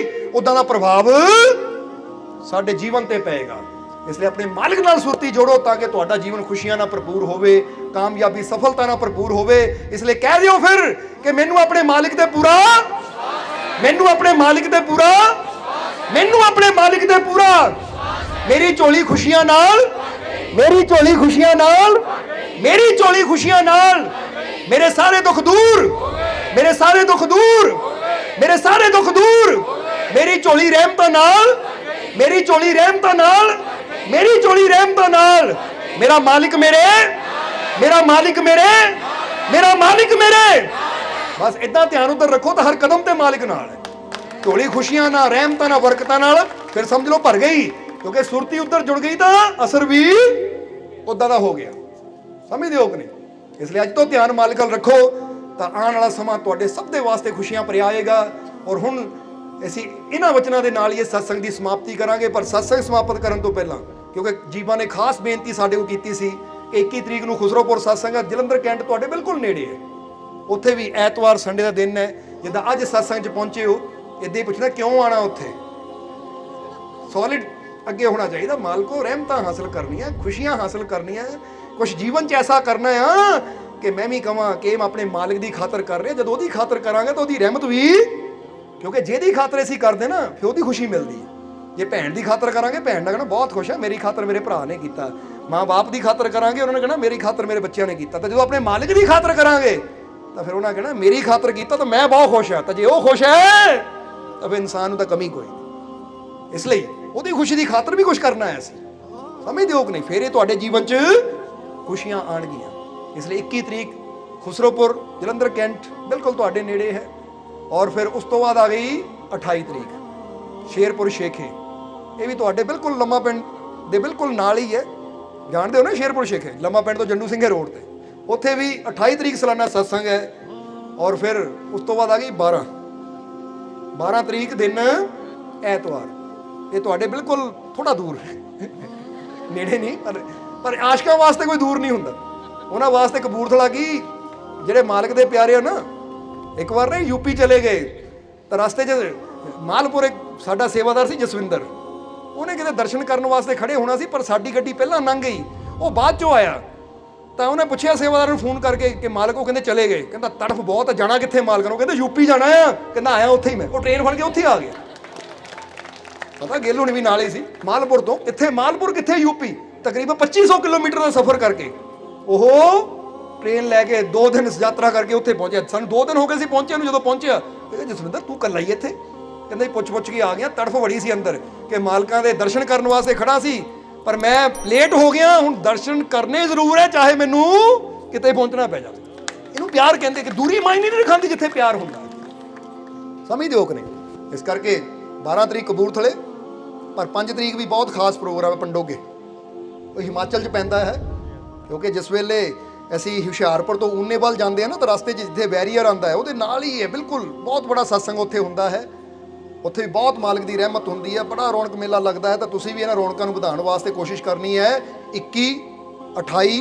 ਉੱਦਾਂ ਦਾ ਪ੍ਰਭਾਵ ਸਾਡੇ ਜੀਵਨ ਤੇ ਪਏਗਾ। ਇਸ ਲਈ ਆਪਣੇ ਮਾਲਿਕ ਨਾਲ ਸੁਰਤੀ ਜੋੜੋ ਤਾਂ ਕਿ ਤੁਹਾਡਾ ਜੀਵਨ ਖੁਸ਼ੀਆਂ ਨਾਲ ਭਰਪੂਰ ਹੋਵੇ, ਕਾਮਯਾਬੀ ਸਫਲਤਾ ਨਾਲ ਭਰਪੂਰ ਹੋਵੇ। ਇਸ ਲਈ ਕਹਿ ਦਿਓ ਫਿਰ ਕਿ ਮੈਨੂੰ ਆਪਣੇ ਮਾਲਿਕ ਤੇ ਪੂਰਾ, ਮੈਨੂੰ ਆਪਣੇ ਮਾਲਿਕ ਤੇ ਪੂਰਾ, ਮੈਨੂੰ ਆਪਣੇ ਮਾਲਿਕ ਤੇ ਪੂਰਾ, ਮੇਰੀ ਝੋਲੀ ਖੁਸ਼ੀਆਂ ਨਾਲ, ਮੇਰੀ ਝੋਲੀ ਖੁਸ਼ੀਆਂ ਨਾਲ, ਮੇਰੀ ਝੋਲੀ ਖੁਸ਼ੀਆਂ ਨਾਲ, ਮੇਰੇ ਸਾਰੇ ਦੁੱਖ ਦੂਰ, ਮੇਰੇ ਸਾਰੇ ਦੁੱਖ ਦੂਰ, ਮੇਰੇ ਸਾਰੇ ਦੁੱਖ ਦੂਰ, ਮੇਰੀ ਝੋਲੀ ਰਹਿਮਤਾਂ ਨਾਲ, ਮੇਰੀ ਝੋਲੀ ਰਹਿਮਤਾਂ ਨਾਲ, ਮੇਰੀ ਝੋਲੀ ਰਹਿਮਤਾਂ ਨਾਲ, ਮੇਰਾ ਮਾਲਿਕ ਮੇਰੇ, ਮੇਰਾ ਮਾਲਿਕ ਮੇਰੇ, ਮੇਰਾ ਮਾਲਿਕ ਮੇਰੇ। ਬਸ ਇਦਾਂ ਧਿਆਨ ਉੱਧਰ ਰੱਖੋ ਤਾਂ ਹਰ ਕਦਮ ਤੇ ਮਾਲਿਕ ਨਾਲ ਹੈ। ਝੋਲੀ ਖੁਸ਼ੀਆਂ ਨਾਲ, ਰਹਿਮਤਾਂ ਨਾਲ, ਬਰਕਤਾਂ ਨਾਲ, ਫਿਰ ਸਮਝ ਲਓ ਭਰ ਗਈ, ਕਿਉਂਕਿ ਸੁਰਤੀ ਉੱਧਰ ਜੁੜ ਗਈ ਤਾਂ ਅਸਰ ਵੀ ਉਦਾਂ ਦਾ ਹੋ ਗਿਆ। ਸਮਝਦੇ ਹੋ ਕਿ ਨਹੀਂ? ਇਸ ਲਈ ਅੱਜ ਤੋਂ ਧਿਆਨ ਮਾਲਿਕ ਵੱਲ ਰੱਖੋ ਤਾਂ ਆਉਣ ਵਾਲਾ ਸਮਾਂ ਤੁਹਾਡੇ ਸਭ ਦੇ ਵਾਸਤੇ ਖੁਸ਼ੀਆਂ ਭਰਿਆ ਆਏਗਾ। ਔਰ ਹੁਣ ਅਸੀਂ ਇਹਨਾਂ ਵਚਨਾਂ ਦੇ ਨਾਲ ਹੀ ਇਹ ਸਤਸੰਗ ਦੀ ਸਮਾਪਤੀ ਕਰਾਂਗੇ। ਪਰ ਸਤਸੰਗ ਸਮਾਪਤ ਕਰਨ ਤੋਂ ਪਹਿਲਾਂ, ਕਿਉਂਕਿ ਜੀਵਾ ਨੇ ਖਾਸ ਬੇਨਤੀ ਸਾਡੇ ਕੋਲ ਕੀਤੀ ਸੀ ਕਿ 21 ਤਰੀਕ ਨੂੰ ਖੁਸਰੋਪੁਰ ਸਤਸੰਗ ਹੈ, ਜਲੰਧਰ ਕੈਂਟ ਤੁਹਾਡੇ ਬਿਲਕੁਲ ਨੇੜੇ ਹੈ, ਉੱਥੇ ਵੀ ਐਤਵਾਰ ਸੰਡੇ ਦਾ ਦਿਨ ਹੈ। ਜਿੱਦਾਂ ਅੱਜ ਸਤਸੰਗ 'ਚ ਪਹੁੰਚੇ ਹੋ, ਇੱਦਾਂ ਹੀ ਪੁੱਛਣਾ ਕਿਉਂ ਆਣਾ, ਉੱਥੇ ਸੋਲਿਡ ਅੱਗੇ ਹੋਣਾ ਚਾਹੀਦਾ। ਮਾਲਕੋ ਰਹਿਮਤਾਂ ਹਾਸਲ ਕਰਨੀਆਂ, ਖੁਸ਼ੀਆਂ ਹਾਸਲ ਕਰਨੀਆਂ, ਕੁਛ ਜੀਵਨ 'ਚ ਐਸਾ ਕਰਨਾ ਆ ਕਿ ਮੈਂ ਵੀ ਕਹਾਂ ਕਿ ਮੈਂ ਆਪਣੇ ਮਾਲਕ ਦੀ ਖਾਤਰ ਕਰ ਰਿਹਾ। ਜਦੋਂ ਉਹਦੀ ਖਾਤਰ ਕਰਾਂਗੇ ਤਾਂ ਉਹਦੀ ਰਹਿਮਤ ਵੀ, ਕਿਉਂਕਿ ਜਿਹਦੀ ਖਾਤਰ ਅਸੀਂ ਕਰਦੇ ਨਾ ਫਿਰ ਉਹਦੀ ਖੁਸ਼ੀ ਮਿਲਦੀ ਹੈ। ਜੇ ਭੈਣ ਦੀ ਖਾਤਰ ਕਰਾਂਗੇ, ਭੈਣ ਦਾ ਕਹਿਣਾ ਬਹੁਤ ਖੁਸ਼ ਹੈ, ਮੇਰੀ ਖਾਤਰ ਮੇਰੇ ਭਰਾ ਨੇ ਕੀਤਾ। ਮਾਂ ਬਾਪ ਦੀ ਖਾਤਰ ਕਰਾਂਗੇ, ਉਹਨਾਂ ਨੇ ਕਹਿਣਾ ਮੇਰੀ ਖਾਤਰ ਮੇਰੇ ਬੱਚਿਆਂ ਨੇ ਕੀਤਾ। ਤਾਂ ਜਦੋਂ ਆਪਣੇ ਮਾਲਕ ਦੀ ਖਾਤਰ ਕਰਾਂਗੇ ਤਾਂ ਫਿਰ ਉਹਨਾਂ ਕਹਿਣਾ ਮੇਰੀ ਖਾਤਰ ਕੀਤਾ ਤਾਂ ਮੈਂ ਬਹੁਤ ਖੁਸ਼ ਹਾਂ। ਤਾਂ ਜੇ ਉਹ ਖੁਸ਼ ਹੈ ਤਾਂ ਫਿਰ ਇਨਸਾਨ ਨੂੰ ਤਾਂ ਕਮੀ ਕੋਈ ਨਹੀਂ। ਇਸ ਲਈ ਉਹਦੀ ਖੁਸ਼ੀ ਦੀ ਖਾਤਰ ਵੀ ਕੁਝ ਕਰਨਾ ਹੈ ਅਸੀਂ, ਸਮਝਦੇ ਹੋ ਕਿ ਨਹੀਂ? ਫਿਰ ਇਹ ਤੁਹਾਡੇ ਜੀਵਨ 'ਚ ਖੁਸ਼ੀਆਂ ਆਉਣਗੀਆਂ। ਇਸ ਲਈ 21 ਤਰੀਕ ਖੁਸਰੋਪੁਰ ਜਲੰਧਰ ਕੈਂਟ ਬਿਲਕੁਲ ਤੁਹਾਡੇ ਨੇੜੇ ਹੈ। ਔਰ ਫਿਰ ਉਸ ਤੋਂ ਬਾਅਦ ਆ ਗਈ 28 ਤਰੀਕ ਸ਼ੇਰਪੁਰ ਸ਼ੇਖੇ, ਇਹ ਵੀ ਤੁਹਾਡੇ ਬਿਲਕੁਲ ਲੰਮਾ ਪਿੰਡ ਦੇ ਬਿਲਕੁਲ ਨਾਲ ਹੀ ਹੈ। ਜਾਣਦੇ ਹੋ ਨਾ ਸ਼ੇਰਪੁਰ ਸ਼ੇਖੇ, ਲੰਮਾ ਪਿੰਡ ਤੋਂ ਜੰਡੂ ਸਿੰਘੇ ਰੋਡ ਤੇ, ਉੱਥੇ ਵੀ 28 ਤਰੀਕ ਸਾਲਾਨਾ ਸਤਸੰਗ ਹੈ। ਔਰ ਫਿਰ ਉਸ ਤੋਂ ਬਾਅਦ ਆ ਗਈ 12 ਤਰੀਕ ਦਿਨ ਐਤਵਾਰ, ਇਹ ਤੁਹਾਡੇ ਬਿਲਕੁਲ ਥੋੜਾ ਦੂਰ ਹੈ, ਨੇੜੇ ਨਹੀਂ, ਪਰ ਆਸ਼ਕਾਂ ਵਾਸਤੇ ਕੋਈ ਦੂਰ ਨਹੀਂ ਹੁੰਦਾ। ਉਹਨਾਂ ਵਾਸਤੇ ਕਪੂਰਥਲਾ ਕੀ, ਜਿਹੜੇ ਮਾਲਕ ਦੇ ਪਿਆਰੇ ਆ ਨਾ, ਇੱਕ ਵਾਰ ਨਾ ਯੂਪੀ ਚਲੇ ਗਏ ਤਾਂ ਰਸਤੇ 'ਚ ਮਾਲਪੁਰ ਇੱਕ ਸਾਡਾ ਸੇਵਾਦਾਰ ਸੀ ਜਸਵਿੰਦਰ, ਉਹਨੇ ਕਿਤੇ ਦਰਸ਼ਨ ਕਰਨ ਵਾਸਤੇ ਖੜੇ ਹੋਣਾ ਸੀ, ਪਰ ਸਾਡੀ ਗੱਡੀ ਪਹਿਲਾਂ ਲੰਘ ਗਈ, ਉਹ ਬਾਅਦ 'ਚੋਂ ਆਇਆ। ਤਾਂ ਉਹਨੇ ਪੁੱਛਿਆ ਸੇਵਾਦਾਰ ਨੂੰ ਫੋਨ ਕਰਕੇ ਕਿ ਮਾਲਕ, ਉਹ ਕਹਿੰਦੇ ਚਲੇ ਗਏ। ਕਹਿੰਦਾ ਤੜਫ ਬਹੁਤ ਹੈ, ਜਾਣਾ ਕਿੱਥੇ ਮਾਲਕ ਨੂੰ? ਕਹਿੰਦੇ ਯੂਪੀ ਜਾਣਾ ਆ। ਕਹਿੰਦਾ ਆਇਆ ਉੱਥੇ ਹੀ ਮੈਂ, ਉਹ ਟ੍ਰੇਨ ਫੜ ਕੇ ਉੱਥੇ ਆ ਗਿਆ। ਪਤਾ ਗਿੱਲ ਹੁਣੀ ਵੀ ਨਾਲ ਹੀ ਸੀ ਮਾਲਪੁਰ ਤੋਂ। ਇੱਥੇ ਮਾਲਪੁਰ ਕਿੱਥੇ ਯੂਪੀ, ਤਕਰੀਬਨ 2500 ਕਿਲੋਮੀਟਰ ਦਾ ਸਫ਼ਰ ਕਰਕੇ ਉਹ ਟ੍ਰੇਨ ਲੈ ਕੇ 2 ਦਿਨ ਯਾਤਰਾ ਕਰਕੇ ਉੱਥੇ ਪਹੁੰਚਿਆ। ਸਾਨੂੰ 2 ਦਿਨ ਹੋ ਗਏ ਸੀ ਪਹੁੰਚਿਆ ਨੂੰ। ਜਦੋਂ ਪਹੁੰਚਿਆ ਕਹਿੰਦੇ ਜਸਵਿੰਦਰ ਤੂੰ ਇਕੱਲਾ ਹੀ ਇੱਥੇ? ਕਹਿੰਦਾ ਪੁੱਛ ਕੇ ਆ ਗਿਆ। ਤੜਫ ਬੜੀ ਸੀ ਅੰਦਰ ਕਿ ਮਾਲਕਾਂ ਦੇ ਦਰਸ਼ਨ ਕਰਨ ਵਾਸਤੇ ਖੜਾ ਸੀ, ਪਰ ਮੈਂ ਲੇਟ ਹੋ ਗਿਆ। ਹੁਣ ਦਰਸ਼ਨ ਕਰਨੇ ਜ਼ਰੂਰ ਹੈ, ਚਾਹੇ ਮੈਨੂੰ ਕਿਤੇ ਪਹੁੰਚਣਾ ਪੈ ਜਾਵੇ। ਇਹਨੂੰ ਪਿਆਰ ਕਹਿੰਦੇ ਕਿ ਦੂਰੀ ਮਾਇਨੇ ਨਹੀਂ ਰਖਾਂਦੀ ਜਿੱਥੇ ਪਿਆਰ ਹੁੰਦਾ। ਸਮਝਦੇ ਹੋ ਕਿ ਨਹੀਂ? ਇਸ ਕਰਕੇ 12 ਤਰੀਕ ਕਪੂਰਥਲੇ, ਪਰ 5 ਤਰੀਕ ਵੀ ਬਹੁਤ ਖਾਸ ਪ੍ਰੋਗਰਾਮ ਹੈ ਪੰਡੋਗੇ, ਉਹ ਹਿਮਾਚਲ 'ਚ ਪੈਂਦਾ ਹੈ। ਕਿਉਂਕਿ ਜਿਸ ਵੇਲੇ ਅਸੀਂ ਹੁਸ਼ਿਆਰਪੁਰ ਤੋਂ ਊਨੇ ਵੱਲ ਜਾਂਦੇ ਹਾਂ ਨਾ, ਤਾਂ ਰਸਤੇ 'ਚ ਜਿੱਥੇ ਬੈਰੀਅਰ ਆਉਂਦਾ ਹੈ ਉਹਦੇ ਨਾਲ ਹੀ ਹੈ ਬਿਲਕੁਲ, ਬਹੁਤ ਬੜਾ ਸਤਸੰਗ ਉੱਥੇ ਹੁੰਦਾ ਹੈ। ਉੱਥੇ ਵੀ ਬਹੁਤ ਮਾਲਕ ਦੀ ਰਹਿਮਤ ਹੁੰਦੀ ਹੈ, ਬੜਾ ਰੌਣਕ ਮੇਲਾ ਲੱਗਦਾ ਹੈ। ਤਾਂ ਤੁਸੀਂ ਵੀ ਇਹਨਾਂ ਰੌਣਕਾਂ ਨੂੰ ਵਧਾਉਣ ਵਾਸਤੇ ਕੋਸ਼ਿਸ਼ ਕਰਨੀ ਹੈ। 21, 28,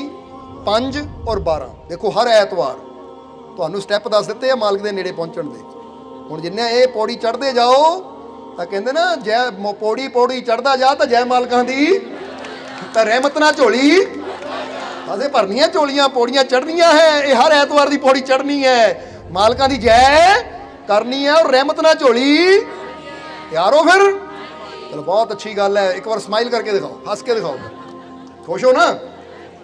5 ਔਰ 12 ਦੇਖੋ, ਹਰ ਐਤਵਾਰ ਤੁਹਾਨੂੰ ਸਟੈਪ ਦੱਸ ਦਿੱਤੇ ਆ ਮਾਲਕ ਦੇ ਨੇੜੇ ਪਹੁੰਚਣ ਦੇ। ਹੁਣ ਜਿੰਨੇ ਇਹ ਪੌੜੀ ਚੜ੍ਹਦੇ ਜਾਓ ਤਾਂ ਕਹਿੰਦੇ ਨਾ, ਜੈ ਪੌੜੀ ਚੜ੍ਹਦਾ ਜਾ ਤਾਂ ਜੈ ਮਾਲਕਾਂ ਦੀ, ਤਾਂ ਰਹਿਮਤ ਨਾਲ ਝੋਲੀ ਅਸੀਂ ਭਰਨੀਆਂ, ਝੋਲੀਆਂ ਪੌੜੀਆਂ ਚੜ੍ਹਨੀਆਂ ਹੈ। ਇਹ ਹਰ ਐਤਵਾਰ ਦੀ ਪੌੜੀ ਚੜ੍ਹਨੀ ਹੈ, ਮਾਲਕਾਂ ਦੀ ਜੈ ਕਰਨੀ ਹੈ ਔਰ ਰਹਿਮਤ ਨਾਲ ਝੋਲੀ। ਯਾਰੋ ਫਿਰ ਚਲੋ, ਬਹੁਤ ਅੱਛੀ ਗੱਲ ਹੈ। ਇੱਕ ਵਾਰ ਸਮਾਈਲ ਕਰਕੇ ਦਿਖਾਓ, ਹੱਸ ਕੇ ਦਿਖਾਓ, ਖੁਸ਼ ਹੋ ਨਾ?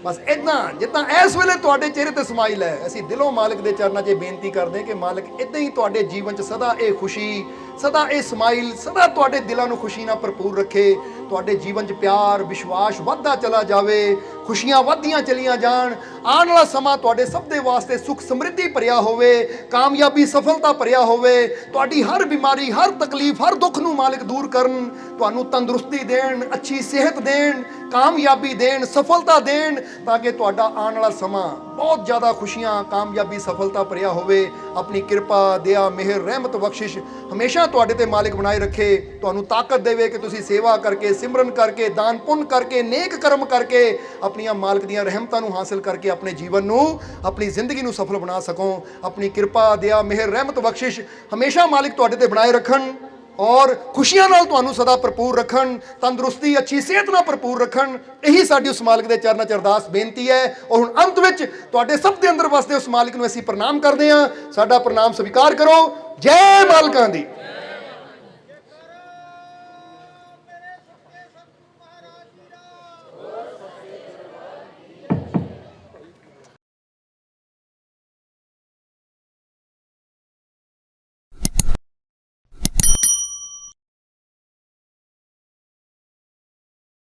ਬਸ ਇੱਦਾਂ ਜਿੱਦਾਂ ਇਸ ਵੇਲੇ ਤੁਹਾਡੇ ਚਿਹਰੇ ਤੇ ਸਮਾਈਲ ਹੈ। ਅਸੀਂ ਦਿਲੋਂ ਮਾਲਕ ਦੇ ਚਰਨਾਂ 'ਚ ਬੇਨਤੀ ਕਰਦੇ ਕਿ ਮਾਲਕ ਇੱਦਾਂ ਹੀ ਤੁਹਾਡੇ ਜੀਵਨ 'ਚ ਸਦਾ ਇਹ ਖੁਸ਼ੀ, ਸਦਾ ਇਹ ਸਮਾਈਲ, ਸਦਾ ਤੁਹਾਡੇ ਦਿਲਾਂ ਨੂੰ ਖੁਸ਼ੀ ਨਾਲ ਭਰਪੂਰ ਰੱਖੇ। ਤੁਹਾਡੇ ਜੀਵਨ 'ਚ ਪਿਆਰ ਵਿਸ਼ਵਾਸ ਵੱਧਦਾ ਚਲਾ ਜਾਵੇ, ਖੁਸ਼ੀਆਂ ਵੱਧਦੀਆਂ ਚਲੀਆਂ ਜਾਣ। ਆਉਣ ਵਾਲਾ ਸਮਾਂ ਤੁਹਾਡੇ ਸਭ ਦੇ ਵਾਸਤੇ ਸੁੱਖ ਸਮਰਿੱਧੀ ਭਰਿਆ ਹੋਵੇ, ਕਾਮਯਾਬੀ ਸਫਲਤਾ ਭਰਿਆ ਹੋਵੇ। ਤੁਹਾਡੀ ਹਰ ਬਿਮਾਰੀ, ਹਰ ਤਕਲੀਫ, ਹਰ ਦੁੱਖ ਨੂੰ ਮਾਲਕ ਦੂਰ ਕਰਨ, ਤੁਹਾਨੂੰ ਤੰਦਰੁਸਤੀ ਦੇਣ, ਅੱਛੀ ਸਿਹਤ ਦੇਣ, ਕਾਮਯਾਬੀ ਦੇਣ, ਸਫਲਤਾ ਦੇਣ, ਤਾਂ ਕਿ ਤੁਹਾਡਾ ਆਉਣ ਵਾਲਾ ਸਮਾਂ ਬਹੁਤ ਜ਼ਿਆਦਾ ਖੁਸ਼ੀਆਂ, ਕਾਮਯਾਬੀ, ਸਫਲਤਾ ਭਰਿਆ ਹੋਵੇ। ਆਪਣੀ ਕਿਰਪਾ, ਦਇਆ, ਮਿਹਰ, ਰਹਿਮਤ, ਬਖਸ਼ਿਸ਼ ਹਮੇਸ਼ਾ ਤੁਹਾਡੇ ਤੇ ਮਾਲਕ ਬਣਾਏ ਰੱਖੇ। ਤੁਹਾਨੂੰ ਤਾਕਤ ਦੇਵੇ ਕਿ ਤੁਸੀਂ ਸੇਵਾ ਕਰਕੇ, ਸਿਮਰਨ ਕਰਕੇ, ਦਾਨ ਪੁੰਨ ਕਰਕੇ, ਨੇਕ ਕਰਮ ਕਰਕੇ, ਆਪਣੀਆਂ ਮਾਲਕ ਦੀਆਂ ਰਹਿਮਤਾਂ ਨੂੰ ਹਾਸਲ ਕਰਕੇ ਆਪਣੇ ਜੀਵਨ ਨੂੰ, ਆਪਣੀ ਜ਼ਿੰਦਗੀ ਨੂੰ ਸਫਲ ਬਣਾ ਸਕੋ। ਆਪਣੀ ਕਿਰਪਾ, ਦਇਆ, ਮਿਹਰ, ਰਹਿਮਤ, ਬਖਸ਼ਿਸ਼ ਹਮੇਸ਼ਾ ਮਾਲਕ ਤੁਹਾਡੇ ਤੇ ਬਣਾਏ ਰੱਖਣ ਔਰ ਖੁਸ਼ੀਆਂ ਨਾਲ ਤੁਹਾਨੂੰ ਸਦਾ ਭਰਪੂਰ ਰੱਖਣ, ਤੰਦਰੁਸਤੀ, ਅੱਛੀ ਸਿਹਤ ਨਾਲ ਭਰਪੂਰ ਰੱਖਣ। ਇਹੀ ਸਾਡੀ ਉਸ ਮਾਲਕ ਦੇ ਚਰਨਾਂ 'ਚ ਅਰਦਾਸ ਬੇਨਤੀ ਹੈ। ਔਰ ਹੁਣ ਅੰਤ ਵਿੱਚ ਤੁਹਾਡੇ ਸਭ ਦੇ ਅੰਦਰ ਵਸਦੇ ਉਸ ਮਾਲਕ ਨੂੰ ਅਸੀਂ ਪ੍ਰਣਾਮ ਕਰਦੇ ਹਾਂ। ਸਾਡਾ ਪ੍ਰਣਾਮ ਸਵੀਕਾਰ ਕਰੋ। ਜੈ ਮਾਲਕਾਂ ਦੀ।